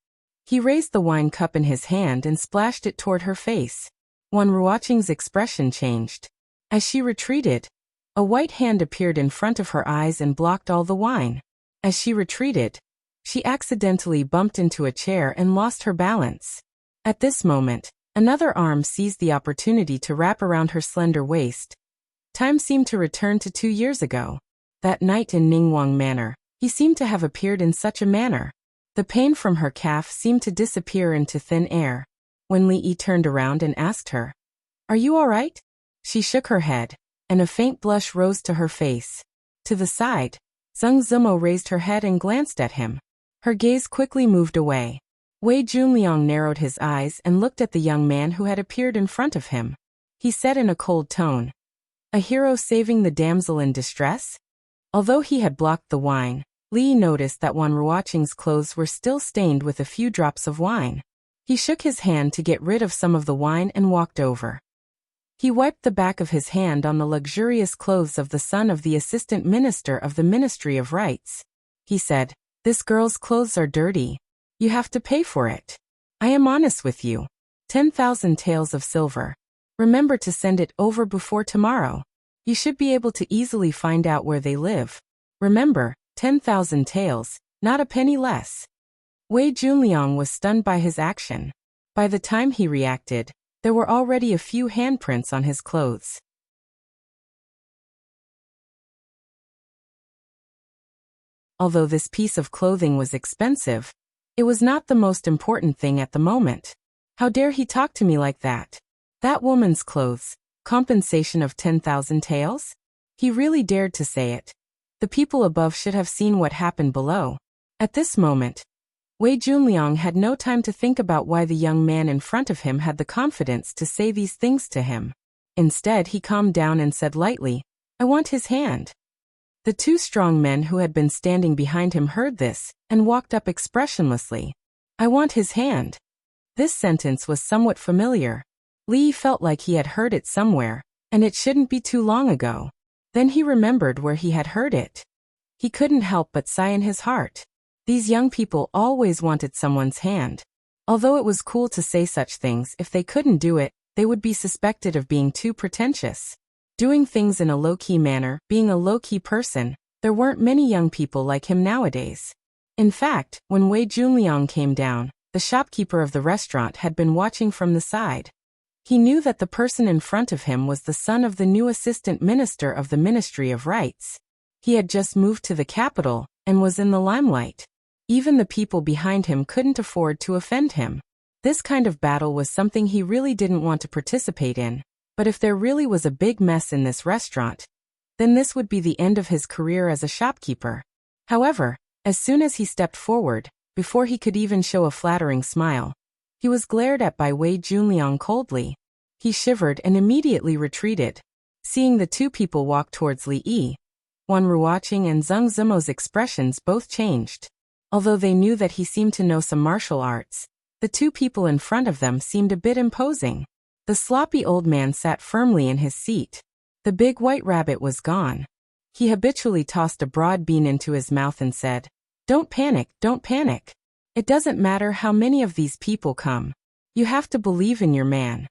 He raised the wine cup in his hand and splashed it toward her face. Wan Ruoqing's expression changed. As she retreated, a white hand appeared in front of her eyes and blocked all the wine. As she retreated, she accidentally bumped into a chair and lost her balance. At this moment, another arm seized the opportunity to wrap around her slender waist. Time seemed to return to 2 years ago. That night in Ningguang Manor, he seemed to have appeared in such a manner. The pain from her calf seemed to disappear into thin air. When Li Yi turned around and asked her, "Are you all right?" She shook her head, and a faint blush rose to her face. To the side, Zheng Zimo raised her head and glanced at him. Her gaze quickly moved away. Wei Junliang narrowed his eyes and looked at the young man who had appeared in front of him. He said in a cold tone, "A hero saving the damsel in distress?" Although he had blocked the wine, Li noticed that Wan Ruoqing's clothes were still stained with a few drops of wine. He shook his hand to get rid of some of the wine and walked over. He wiped the back of his hand on the luxurious clothes of the son of the assistant minister of the Ministry of Rights. He said, "This girl's clothes are dirty. You have to pay for it. I am honest with you. 10,000 taels of silver. Remember to send it over before tomorrow. You should be able to easily find out where they live. Remember, 10,000 taels, not a penny less." Wei Junliang was stunned by his action. By the time he reacted, there were already a few handprints on his clothes. Although this piece of clothing was expensive, it was not the most important thing at the moment. How dare he talk to me like that? That woman's clothes, compensation of 10,000 taels? He really dared to say it. The people above should have seen what happened below. At this moment, Wei Junliang had no time to think about why the young man in front of him had the confidence to say these things to him. Instead, he calmed down and said lightly, "I want his hand." The two strong men who had been standing behind him heard this and walked up expressionlessly. "I want his hand." This sentence was somewhat familiar. Li felt like he had heard it somewhere, and it shouldn't be too long ago. Then he remembered where he had heard it. He couldn't help but sigh in his heart. These young people always wanted someone's hand. Although it was cool to say such things, if they couldn't do it, they would be suspected of being too pretentious. Doing things in a low-key manner, being a low-key person, there weren't many young people like him nowadays. In fact, when Wei Junliang came down, the shopkeeper of the restaurant had been watching from the side. He knew that the person in front of him was the son of the new assistant minister of the Ministry of Rights. He had just moved to the capital and was in the limelight. Even the people behind him couldn't afford to offend him. This kind of battle was something he really didn't want to participate in, but if there really was a big mess in this restaurant, then this would be the end of his career as a shopkeeper. However, as soon as he stepped forward, before he could even show a flattering smile, he was glared at by Wei Junliang coldly. He shivered and immediately retreated. Seeing the two people walk towards Li Yi, Wan Ruoqing and Zheng Zimo's expressions both changed. Although they knew that he seemed to know some martial arts, the two people in front of them seemed a bit imposing. The sloppy old man sat firmly in his seat. The big white rabbit was gone. He habitually tossed a broad bean into his mouth and said, "Don't panic, don't panic. It doesn't matter how many of these people come. You have to believe in your man."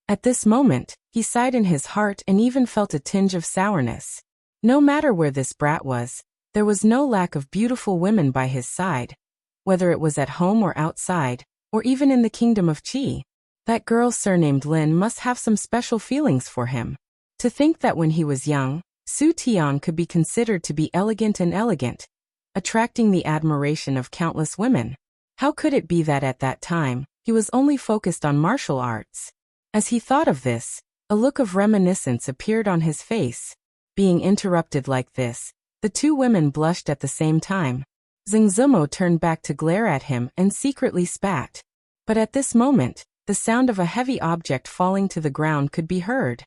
At this moment, he sighed in his heart and even felt a tinge of sourness. No matter where this brat was, there was no lack of beautiful women by his side, whether it was at home or outside, or even in the kingdom of Qi. That girl surnamed Lin must have some special feelings for him. To think that when he was young, Su Tian could be considered to be elegant and elegant, attracting the admiration of countless women. How could it be that at that time, he was only focused on martial arts? As he thought of this, a look of reminiscence appeared on his face. Being interrupted like this, the two women blushed at the same time. Zheng Zimo turned back to glare at him and secretly spat. But at this moment, the sound of a heavy object falling to the ground could be heard.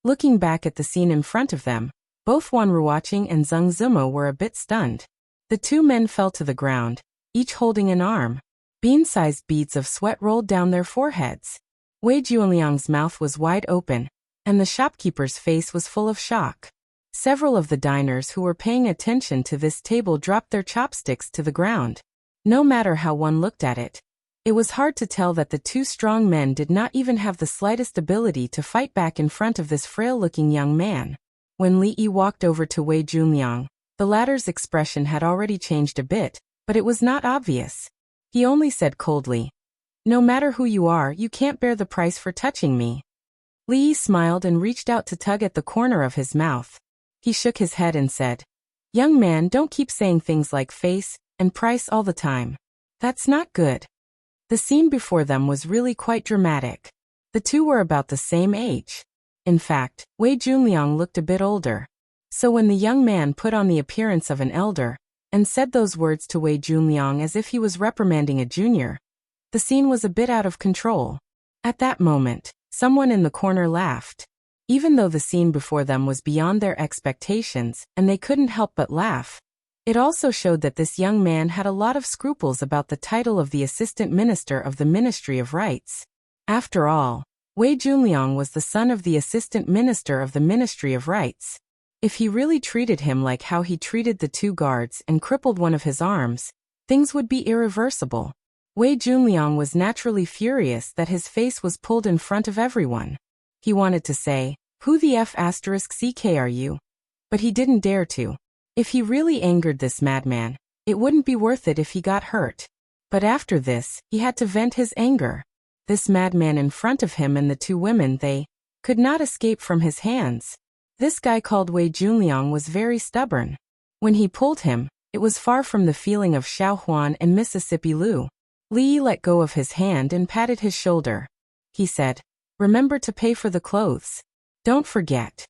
Looking back at the scene in front of them, both Wan Ruoqing and Zheng Zimo were a bit stunned. The two men fell to the ground, each holding an arm. Bean-sized beads of sweat rolled down their foreheads. Wei Junliang's mouth was wide open, and the shopkeeper's face was full of shock. Several of the diners who were paying attention to this table dropped their chopsticks to the ground. No matter how one looked at it, it was hard to tell that the two strong men did not even have the slightest ability to fight back in front of this frail-looking young man. When Li Yi walked over to Wei Junliang, the latter's expression had already changed a bit, but it was not obvious. He only said coldly, "No matter who you are, you can't bear the price for touching me." Li Yi smiled and reached out to tug at the corner of his mouth. He shook his head and said, "Young man, don't keep saying things like face and price all the time. That's not good." The scene before them was really quite dramatic. The two were about the same age. In fact, Wei Junliang looked a bit older. So when the young man put on the appearance of an elder and said those words to Wei Junliang as if he was reprimanding a junior, the scene was a bit out of control. At that moment, someone in the corner laughed. Even though the scene before them was beyond their expectations and they couldn't help but laugh, it also showed that this young man had a lot of scruples about the title of the Assistant Minister of the Ministry of Rights. After all, Wei Junliang was the son of the Assistant Minister of the Ministry of Rights. If he really treated him like how he treated the two guards and crippled one of his arms, things would be irreversible. Wei Junliang was naturally furious that his face was pulled in front of everyone. He wanted to say, "Who the F***ck are you?" But he didn't dare to. If he really angered this madman, it wouldn't be worth it if he got hurt. But after this, he had to vent his anger. This madman in front of him and the two women, they could not escape from his hands. This guy called Wei Junliang was very stubborn. When he pulled him, it was far from the feeling of Shaohuan and Mississippi Lu. Li Yi let go of his hand and patted his shoulder. He said, "Remember to pay for the clothes. Don't forget."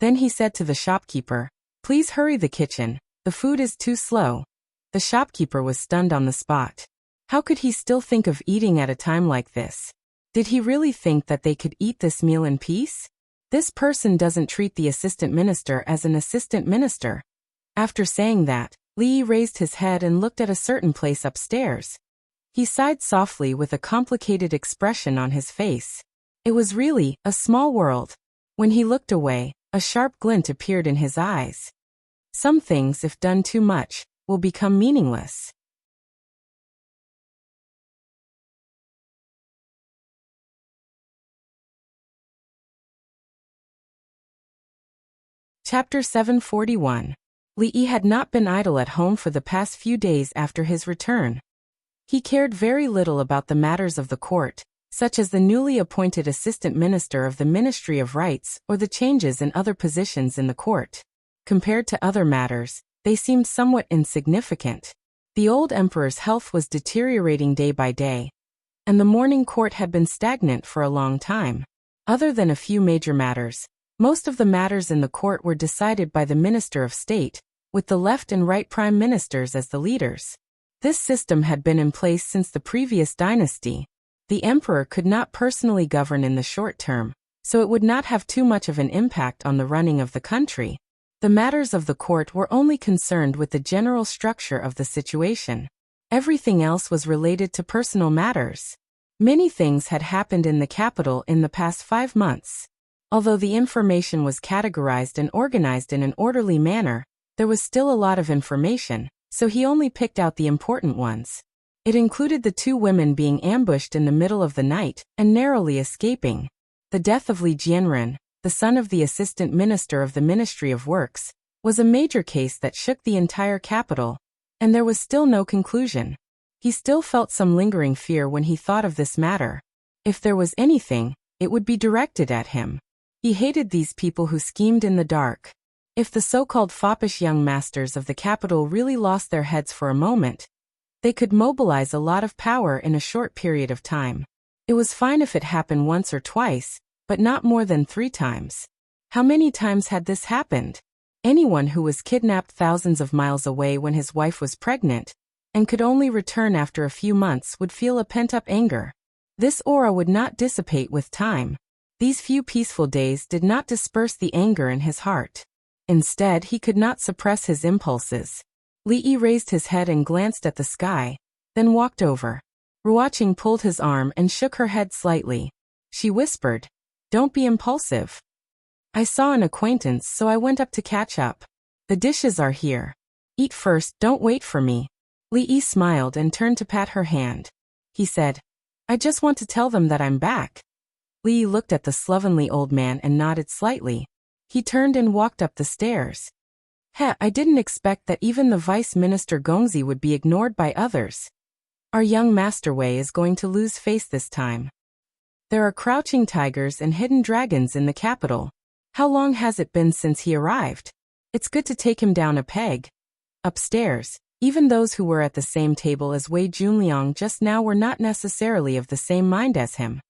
Then he said to the shopkeeper, "Please hurry the kitchen, the food is too slow." The shopkeeper was stunned on the spot. How could he still think of eating at a time like this? Did he really think that they could eat this meal in peace? This person doesn't treat the assistant minister as an assistant minister. After saying that, Li Yi raised his head and looked at a certain place upstairs. He sighed softly with a complicated expression on his face. It was really a small world. When he looked away, a sharp glint appeared in his eyes. Some things, if done too much, will become meaningless. Chapter 741. Li Yi had not been idle at home for the past few days after his return. He cared very little about the matters of the court, such as the newly appointed assistant minister of the Ministry of Rights or the changes in other positions in the court. Compared to other matters, they seemed somewhat insignificant. The old emperor's health was deteriorating day by day, and the morning court had been stagnant for a long time. Other than a few major matters, most of the matters in the court were decided by the Minister of State, with the left and right prime ministers as the leaders. This system had been in place since the previous dynasty. The emperor could not personally govern in the short term, so it would not have too much of an impact on the running of the country. The matters of the court were only concerned with the general structure of the situation. Everything else was related to personal matters. Many things had happened in the capital in the past 5 months. Although the information was categorized and organized in an orderly manner, there was still a lot of information, so he only picked out the important ones. It included the two women being ambushed in the middle of the night and narrowly escaping. The death of Li Jianren, the son of the assistant minister of the Ministry of Works, was a major case that shook the entire capital, and there was still no conclusion. He still felt some lingering fear when he thought of this matter. If there was anything, it would be directed at him. He hated these people who schemed in the dark. If the so-called foppish young masters of the capital really lost their heads for a moment, they could mobilize a lot of power in a short period of time. It was fine if it happened once or twice, but not more than 3 times. How many times had this happened? Anyone who was kidnapped thousands of miles away when his wife was pregnant and could only return after a few months would feel a pent-up anger. This aura would not dissipate with time. These few peaceful days did not disperse the anger in his heart. Instead, he could not suppress his impulses. Li raised his head and glanced at the sky, then walked over. Ruoqing pulled his arm and shook her head slightly. She whispered, "Don't be impulsive. I saw an acquaintance, so I went up to catch up. The dishes are here. Eat first, don't wait for me." Li smiled and turned to pat her hand. He said, "I just want to tell them that I'm back." Li looked at the slovenly old man and nodded slightly. He turned and walked up the stairs. I didn't expect that even the Vice Minister Gongzi would be ignored by others. Our young Master Wei is going to lose face this time. There are crouching tigers and hidden dragons in the capital. How long has it been since he arrived? It's good to take him down a peg. Upstairs, even those who were at the same table as Wei Junliang just now were not necessarily of the same mind as him.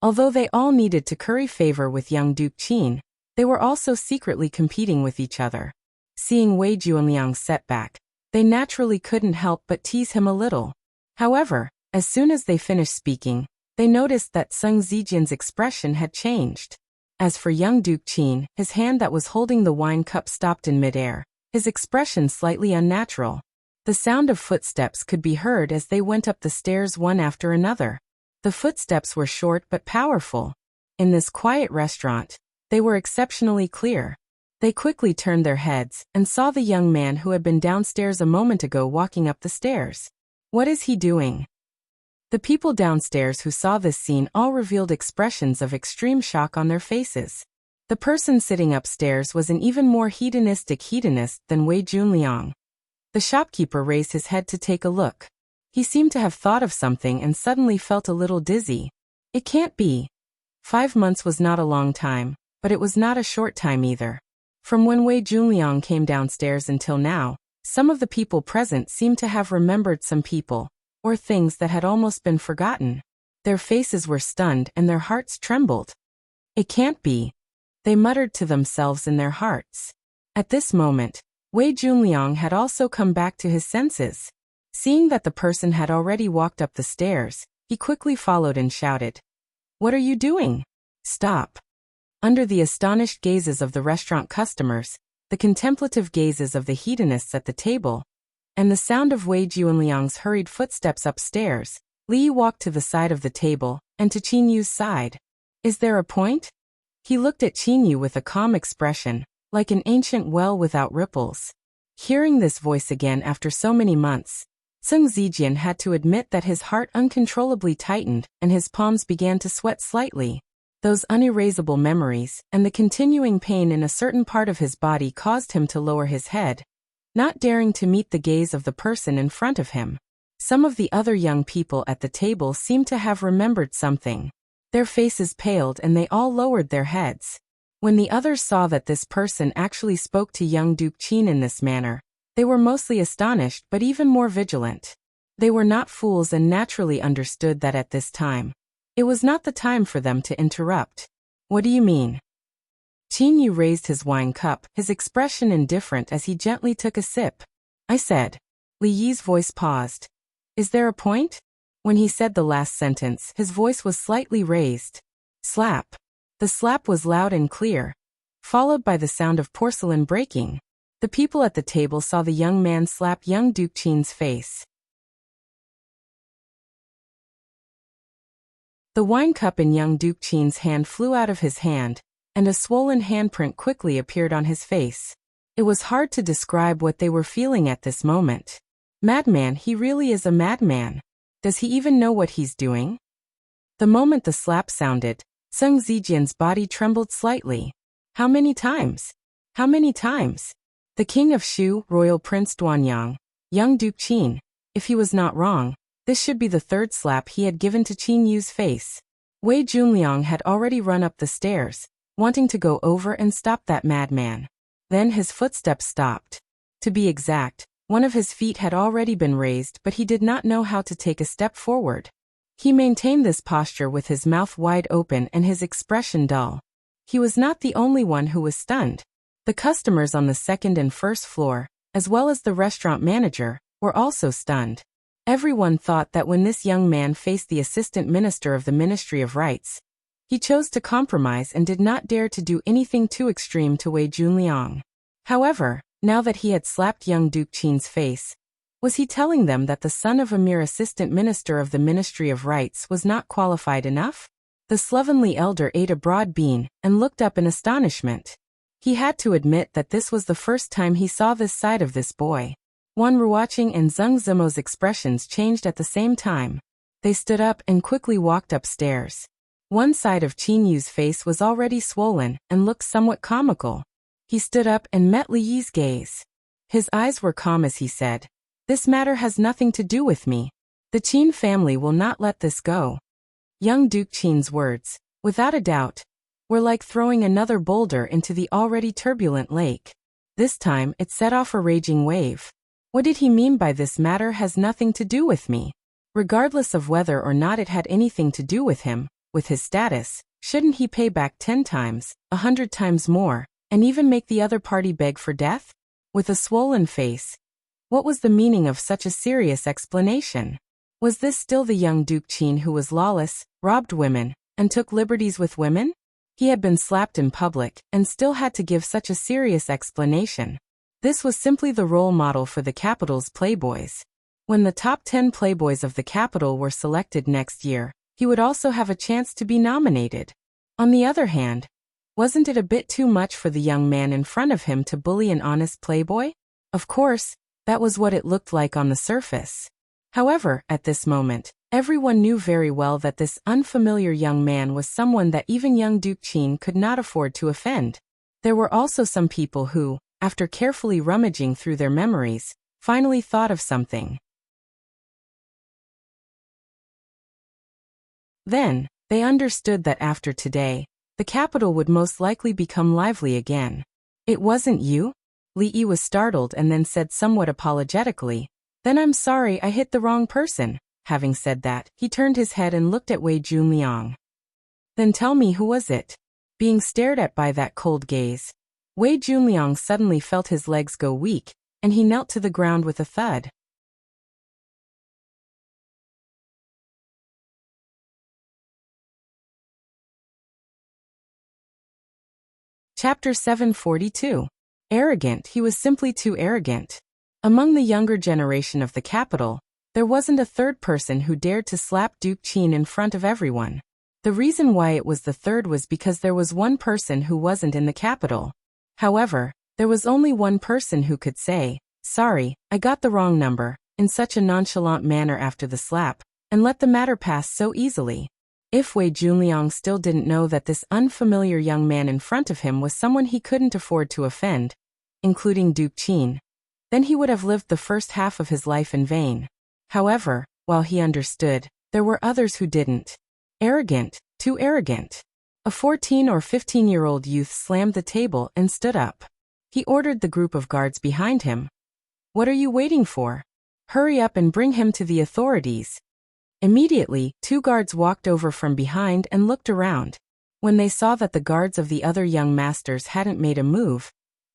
Although they all needed to curry favor with young Duke Qin, they were also secretly competing with each other. Seeing Wei Junliang's setback, they naturally couldn't help but tease him a little. However, as soon as they finished speaking, they noticed that Sung Zijian's expression had changed. As for young Duke Qin, his hand that was holding the wine cup stopped in midair, his expression slightly unnatural. The sound of footsteps could be heard as they went up the stairs one after another. The footsteps were short but powerful. In this quiet restaurant, they were exceptionally clear. They quickly turned their heads and saw the young man who had been downstairs a moment ago walking up the stairs. What is he doing? The people downstairs who saw this scene all revealed expressions of extreme shock on their faces. The person sitting upstairs was an even more hedonistic hedonist than Wei Junliang. The shopkeeper raised his head to take a look. He seemed to have thought of something and suddenly felt a little dizzy. It can't be. 5 months was not a long time, but it was not a short time either. From when Wei Junliang came downstairs until now, some of the people present seemed to have remembered some people, or things that had almost been forgotten. Their faces were stunned and their hearts trembled. It can't be. They muttered to themselves in their hearts. At this moment, Wei Junliang had also come back to his senses. Seeing that the person had already walked up the stairs, he quickly followed and shouted, "What are you doing? Stop." Under the astonished gazes of the restaurant customers, the contemplative gazes of the hedonists at the table, and the sound of Wei Junliang's hurried footsteps upstairs, Li walked to the side of the table and to Qin Yu's side. "Is there a point?" He looked at Qin Yu with a calm expression, like an ancient well without ripples. Hearing this voice again after so many months, Sung Zijian had to admit that his heart uncontrollably tightened and his palms began to sweat slightly. Those unerasable memories and the continuing pain in a certain part of his body caused him to lower his head, not daring to meet the gaze of the person in front of him. Some of the other young people at the table seemed to have remembered something. Their faces paled and they all lowered their heads. When the others saw that this person actually spoke to young Duke Qin in this manner, they were mostly astonished but even more vigilant. They were not fools and naturally understood that at this time, it was not the time for them to interrupt. "What do you mean?" Qin Yu raised his wine cup, his expression indifferent as he gently took a sip. "I said." Li Yi's voice paused. "Is there a point?" When he said the last sentence, his voice was slightly raised. Slap. The slap was loud and clear, followed by the sound of porcelain breaking. The people at the table saw the young man slap young Duke Qin's face. The wine cup in young Duke Qin's hand flew out of his hand, and a swollen handprint quickly appeared on his face. It was hard to describe what they were feeling at this moment. Madman, he really is a madman. Does he even know what he's doing? The moment the slap sounded, Sung Zijian's body trembled slightly. How many times? How many times? The King of Shu, Royal Prince Duanyang, young Duke Qin, if he was not wrong, this should be the third slap he had given to Qin Yu's face. Wei Junliang had already run up the stairs, wanting to go over and stop that madman. Then his footsteps stopped. To be exact, one of his feet had already been raised, but he did not know how to take a step forward. He maintained this posture with his mouth wide open and his expression dull. He was not the only one who was stunned. The customers on the second and first floor, as well as the restaurant manager, were also stunned. Everyone thought that when this young man faced the assistant minister of the Ministry of Rights, He chose to compromise and did not dare to do anything too extreme to Wei Junliang. However, now that he had slapped young Duke Qin's face, was he telling them that the son of a mere assistant minister of the Ministry of Rights was not qualified enough? The slovenly elder ate a broad bean and looked up in astonishment. He had to admit that this was the first time he saw this side of this boy. Wan Ruoqing and Zheng Zimo's expressions changed at the same time. They stood up and quickly walked upstairs. One side of Qin Yu's face was already swollen and looked somewhat comical. He stood up and met Li Yi's gaze. His eyes were calm as he said, "This matter has nothing to do with me. The Qin family will not let this go." Young Duke Qin's words, without a doubt, were like throwing another boulder into the already turbulent lake. This time it set off a raging wave. What did he mean by "this matter has nothing to do with me"? Regardless of whether or not it had anything to do with him, with his status, shouldn't he pay back 10 times, 100 times more, and even make the other party beg for death? With a swollen face, what was the meaning of such a serious explanation? Was this still the young Duke Qin who was lawless, robbed women, and took liberties with women? He had been slapped in public and still had to give such a serious explanation. This was simply the role model for the capital's playboys. When the top 10 playboys of the capital were selected next year, he would also have a chance to be nominated. On the other hand, wasn't it a bit too much for the young man in front of him to bully an honest playboy? Of course, that was what it looked like on the surface. However, at this moment, everyone knew very well that this unfamiliar young man was someone that even young Duke Qin could not afford to offend. There were also some people who, after carefully rummaging through their memories, finally thought of something. Then, they understood that after today, the capital would most likely become lively again. "It wasn't you?" Li Yi was startled and then said somewhat apologetically, "Then I'm sorry I hit the wrong person." Having said that, he turned his head and looked at Wei Junliang. "Then tell me, who was it?" Being stared at by that cold gaze, Wei Junliang suddenly felt his legs go weak, and he knelt to the ground with a thud. Chapter 742. Arrogant. He was simply too arrogant. Among the younger generation of the capital, there wasn't a third person who dared to slap Duke Qin in front of everyone. The reason why it was the third was because there was one person who wasn't in the capital. However, there was only one person who could say, "Sorry, I got the wrong number," in such a nonchalant manner after the slap, and let the matter pass so easily. If Wei Junliang still didn't know that this unfamiliar young man in front of him was someone he couldn't afford to offend, including Duke Qin, then he would have lived the first half of his life in vain. However, while he understood, there were others who didn't. Arrogant, too arrogant. A 14 or 15-year-old youth slammed the table and stood up. He ordered the group of guards behind him. "What are you waiting for? Hurry up and bring him to the authorities." Immediately, 2 guards walked over from behind and looked around. When they saw that the guards of the other young masters hadn't made a move,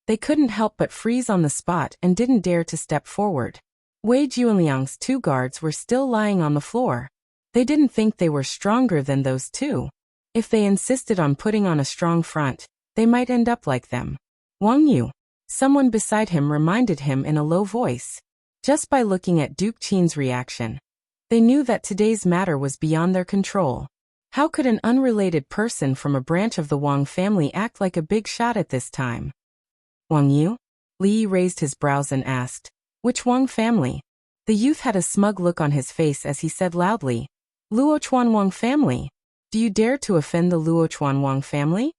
they couldn't help but freeze on the spot and didn't dare to step forward. Wei Junliang's 2 guards were still lying on the floor. They didn't think they were stronger than those 2. If they insisted on putting on a strong front, they might end up like them. "Wang Yu," someone beside him reminded him in a low voice. Just by looking at Duke Qin's reaction, they knew that today's matter was beyond their control. How could an unrelated person from a branch of the Wang family act like a big shot at this time? "Wang Yu?" Li Yi raised his brows and asked, "Which Wang family?" The youth had a smug look on his face as he said loudly, "Luochuan Wang family. Do you dare to offend the Luochuan Wang family?"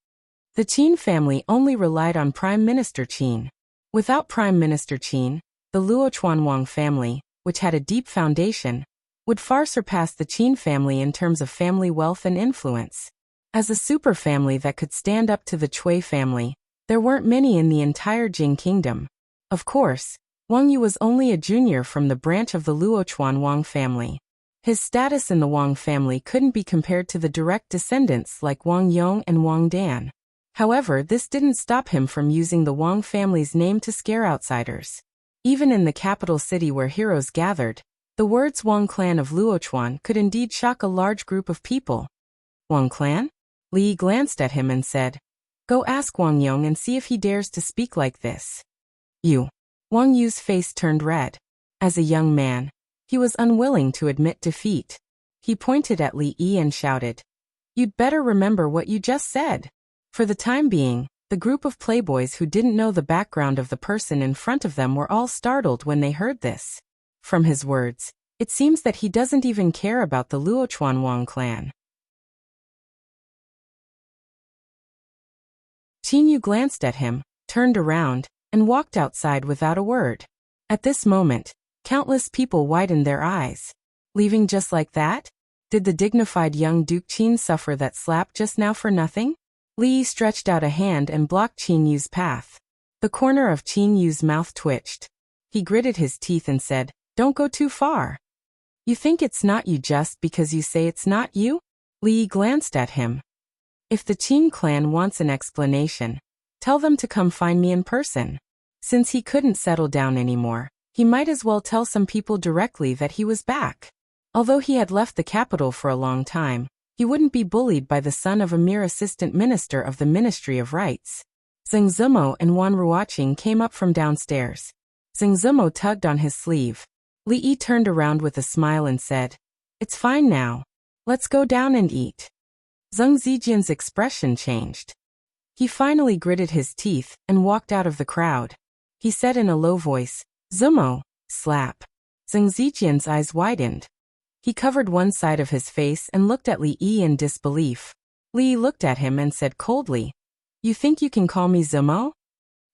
The Qin family only relied on Prime Minister Qin. Without Prime Minister Qin, the Luochuan Wang family, which had a deep foundation, would far surpass the Qin family in terms of family wealth and influence. As a super family that could stand up to the Cui family, there weren't many in the entire Jing kingdom. Of course, Wang Yu was only a junior from the branch of the Luochuan Wang family. His status in the Wang family couldn't be compared to the direct descendants like Wang Yong and Wang Dan. However, this didn't stop him from using the Wang family's name to scare outsiders. Even in the capital city where heroes gathered, the words Wang clan of Luochuan could indeed shock a large group of people. Wang clan? Li glanced at him and said, "Go ask Wang Yong and see if he dares to speak like this." "You." Wang Yu's face turned red. As a young man, he was unwilling to admit defeat. He pointed at Li Yi and shouted, "You'd better remember what you just said." For the time being, the group of playboys who didn't know the background of the person in front of them were all startled when they heard this. From his words, it seems that he doesn't even care about the Luochuan Wang clan. Qin Yu glanced at him, turned around, and walked outside without a word. At this moment, countless people widened their eyes. Leaving just like that? Did the dignified young Duke Qin suffer that slap just now for nothing? Li stretched out a hand and blocked Qin Yu's path. The corner of Qin Yu's mouth twitched. He gritted his teeth and said, "Don't go too far. You think it's not you just because you say it's not you?" Li glanced at him. "If the Qin clan wants an explanation, tell them to come find me in person." Since he couldn't settle down anymore, he might as well tell some people directly that he was back. Although he had left the capital for a long time, he wouldn't be bullied by the son of a mere assistant minister of the Ministry of Rights. Zheng Zimo and Wan Ruoqing came up from downstairs. Zheng Zimo tugged on his sleeve. Li Yi turned around with a smile and said, "It's fine now. Let's go down and eat." Zheng Zijian's expression changed. He finally gritted his teeth and walked out of the crowd. He said in a low voice, "Zimo, slap." Zheng Zijian's eyes widened. He covered one side of his face and looked at Li Yi in disbelief. Li looked at him and said coldly, "You think you can call me Zimo?"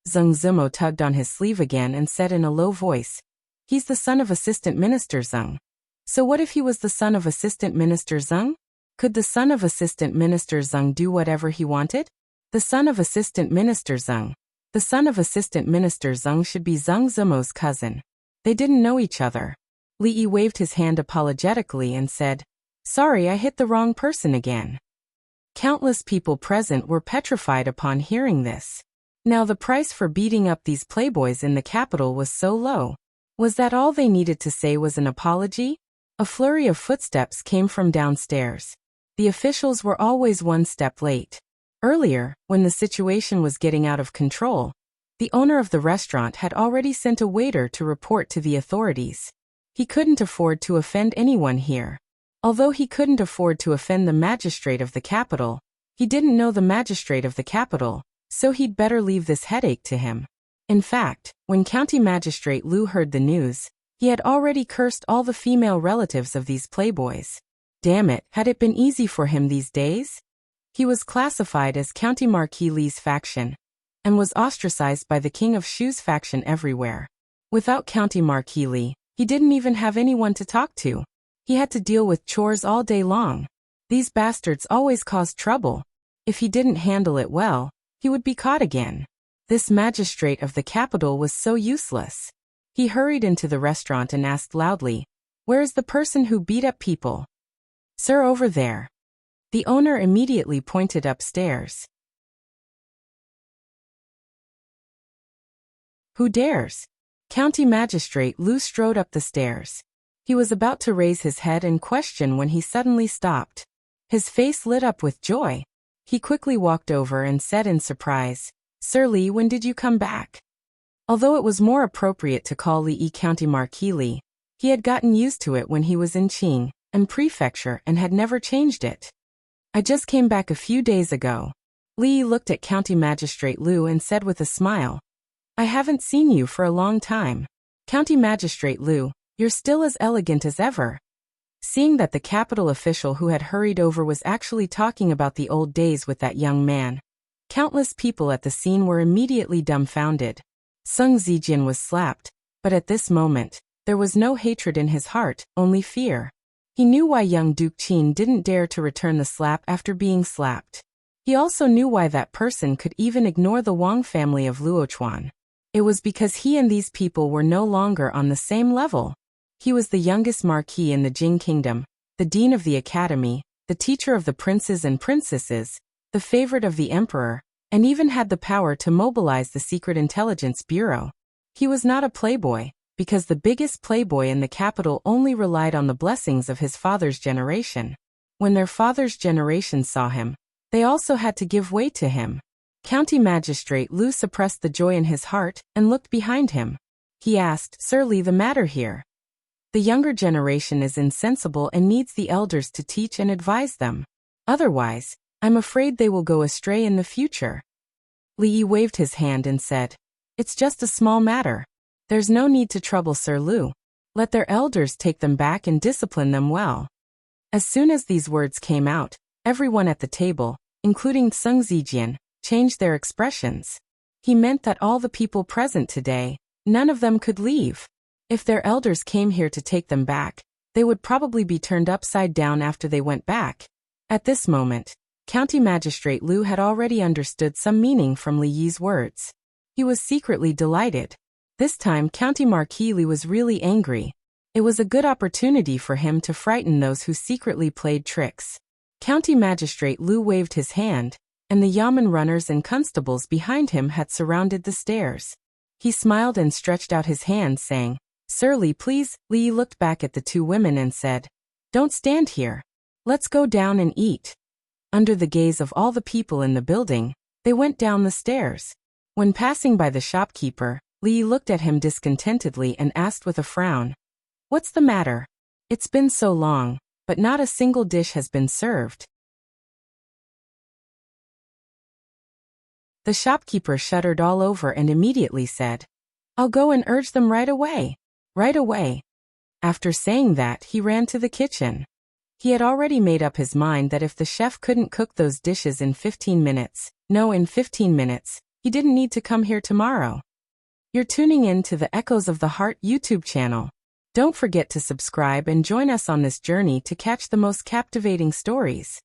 Zheng Zimo tugged on his sleeve again and said in a low voice, "He's the son of Assistant Minister Zheng." So what if he was the son of Assistant Minister Zheng? Could the son of Assistant Minister Zheng do whatever he wanted? The son of Assistant Minister Zheng. The son of Assistant Minister Zheng should be Zheng Zimo's cousin. They didn't know each other. Li Yi waved his hand apologetically and said, "Sorry, I hit the wrong person again." Countless people present were petrified upon hearing this. Now the price for beating up these playboys in the capital was so low. Was that all they needed to say was an apology? A flurry of footsteps came from downstairs. The officials were always one step late. Earlier, when the situation was getting out of control, the owner of the restaurant had already sent a waiter to report to the authorities. He couldn't afford to offend anyone here. Although he couldn't afford to offend the magistrate of the capital, he didn't know the magistrate of the capital, so he'd better leave this headache to him. In fact, when County Magistrate Liu heard the news, he had already cursed all the female relatives of these playboys. Damn it, had it been easy for him these days? He was classified as County Marquis Li's faction, and was ostracized by the King of Shu's faction everywhere. Without County Marquis Li, he didn't even have anyone to talk to. He had to deal with chores all day long. These bastards always caused trouble. If he didn't handle it well, he would be caught again. This magistrate of the capital was so useless. He hurried into the restaurant and asked loudly, "Where is the person who beat up people?" "Sir, over there." The owner immediately pointed upstairs. "Who dares?" County Magistrate Liu strode up the stairs. He was about to raise his head and question when he suddenly stopped. His face lit up with joy. He quickly walked over and said in surprise, "Sir Li, when did you come back?" Although it was more appropriate to call Li County Marquis Li, he had gotten used to it when he was in Qing and Prefecture and had never changed it. "I just came back a few days ago." Li looked at County Magistrate Liu and said with a smile, "I haven't seen you for a long time. County Magistrate Liu, you're still as elegant as ever." Seeing that the capital official who had hurried over was actually talking about the old days with that young man, countless people at the scene were immediately dumbfounded. Zheng Zijian was slapped, but at this moment, there was no hatred in his heart, only fear. He knew why young Duke Qin didn't dare to return the slap after being slapped. He also knew why that person could even ignore the Wang family of Luochuan. It was because he and these people were no longer on the same level. He was the youngest marquis in the Jing Kingdom, the dean of the academy, the teacher of the princes and princesses, the favorite of the emperor, and even had the power to mobilize the Secret Intelligence Bureau. He was not a playboy, because the biggest playboy in the capital only relied on the blessings of his father's generation. When their father's generation saw him, They also had to give way to him. County Magistrate Lu suppressed the joy in his heart and looked behind him. He asked, "Sir Li, the matter here? The younger generation is insensible and needs the elders to teach and advise them. Otherwise, I'm afraid they will go astray in the future." Li Yi waved his hand and said, "It's just a small matter. There's no need to trouble Sir Lu. Let their elders take them back and discipline them well." As soon as these words came out, everyone at the table, including Sung Zijian, changed their expressions. He meant that all the people present today, none of them could leave. If their elders came here to take them back, they would probably be turned upside down after they went back. At this moment, County Magistrate Lu had already understood some meaning from Li Yi's words. He was secretly delighted. This time County Marquis Li was really angry. It was a good opportunity for him to frighten those who secretly played tricks. County Magistrate Lu waved his hand, and the yamen runners and constables behind him had surrounded the stairs. He smiled and stretched out his hand, saying, "Sir Li, please." Li Yi looked back at the two women and said, "Don't stand here. Let's go down and eat." Under the gaze of all the people in the building, they went down the stairs. When passing by the shopkeeper, Li Yi looked at him discontentedly and asked with a frown, "What's the matter? It's been so long, but not a single dish has been served." The shopkeeper shuddered all over and immediately said, "I'll go and urge them right away. Right away." After saying that, he ran to the kitchen. He had already made up his mind that if the chef couldn't cook those dishes in 15 minutes, he didn't need to come here tomorrow. You're tuning in to the Echoes of the Heart YouTube channel. Don't forget to subscribe and join us on this journey to catch the most captivating stories.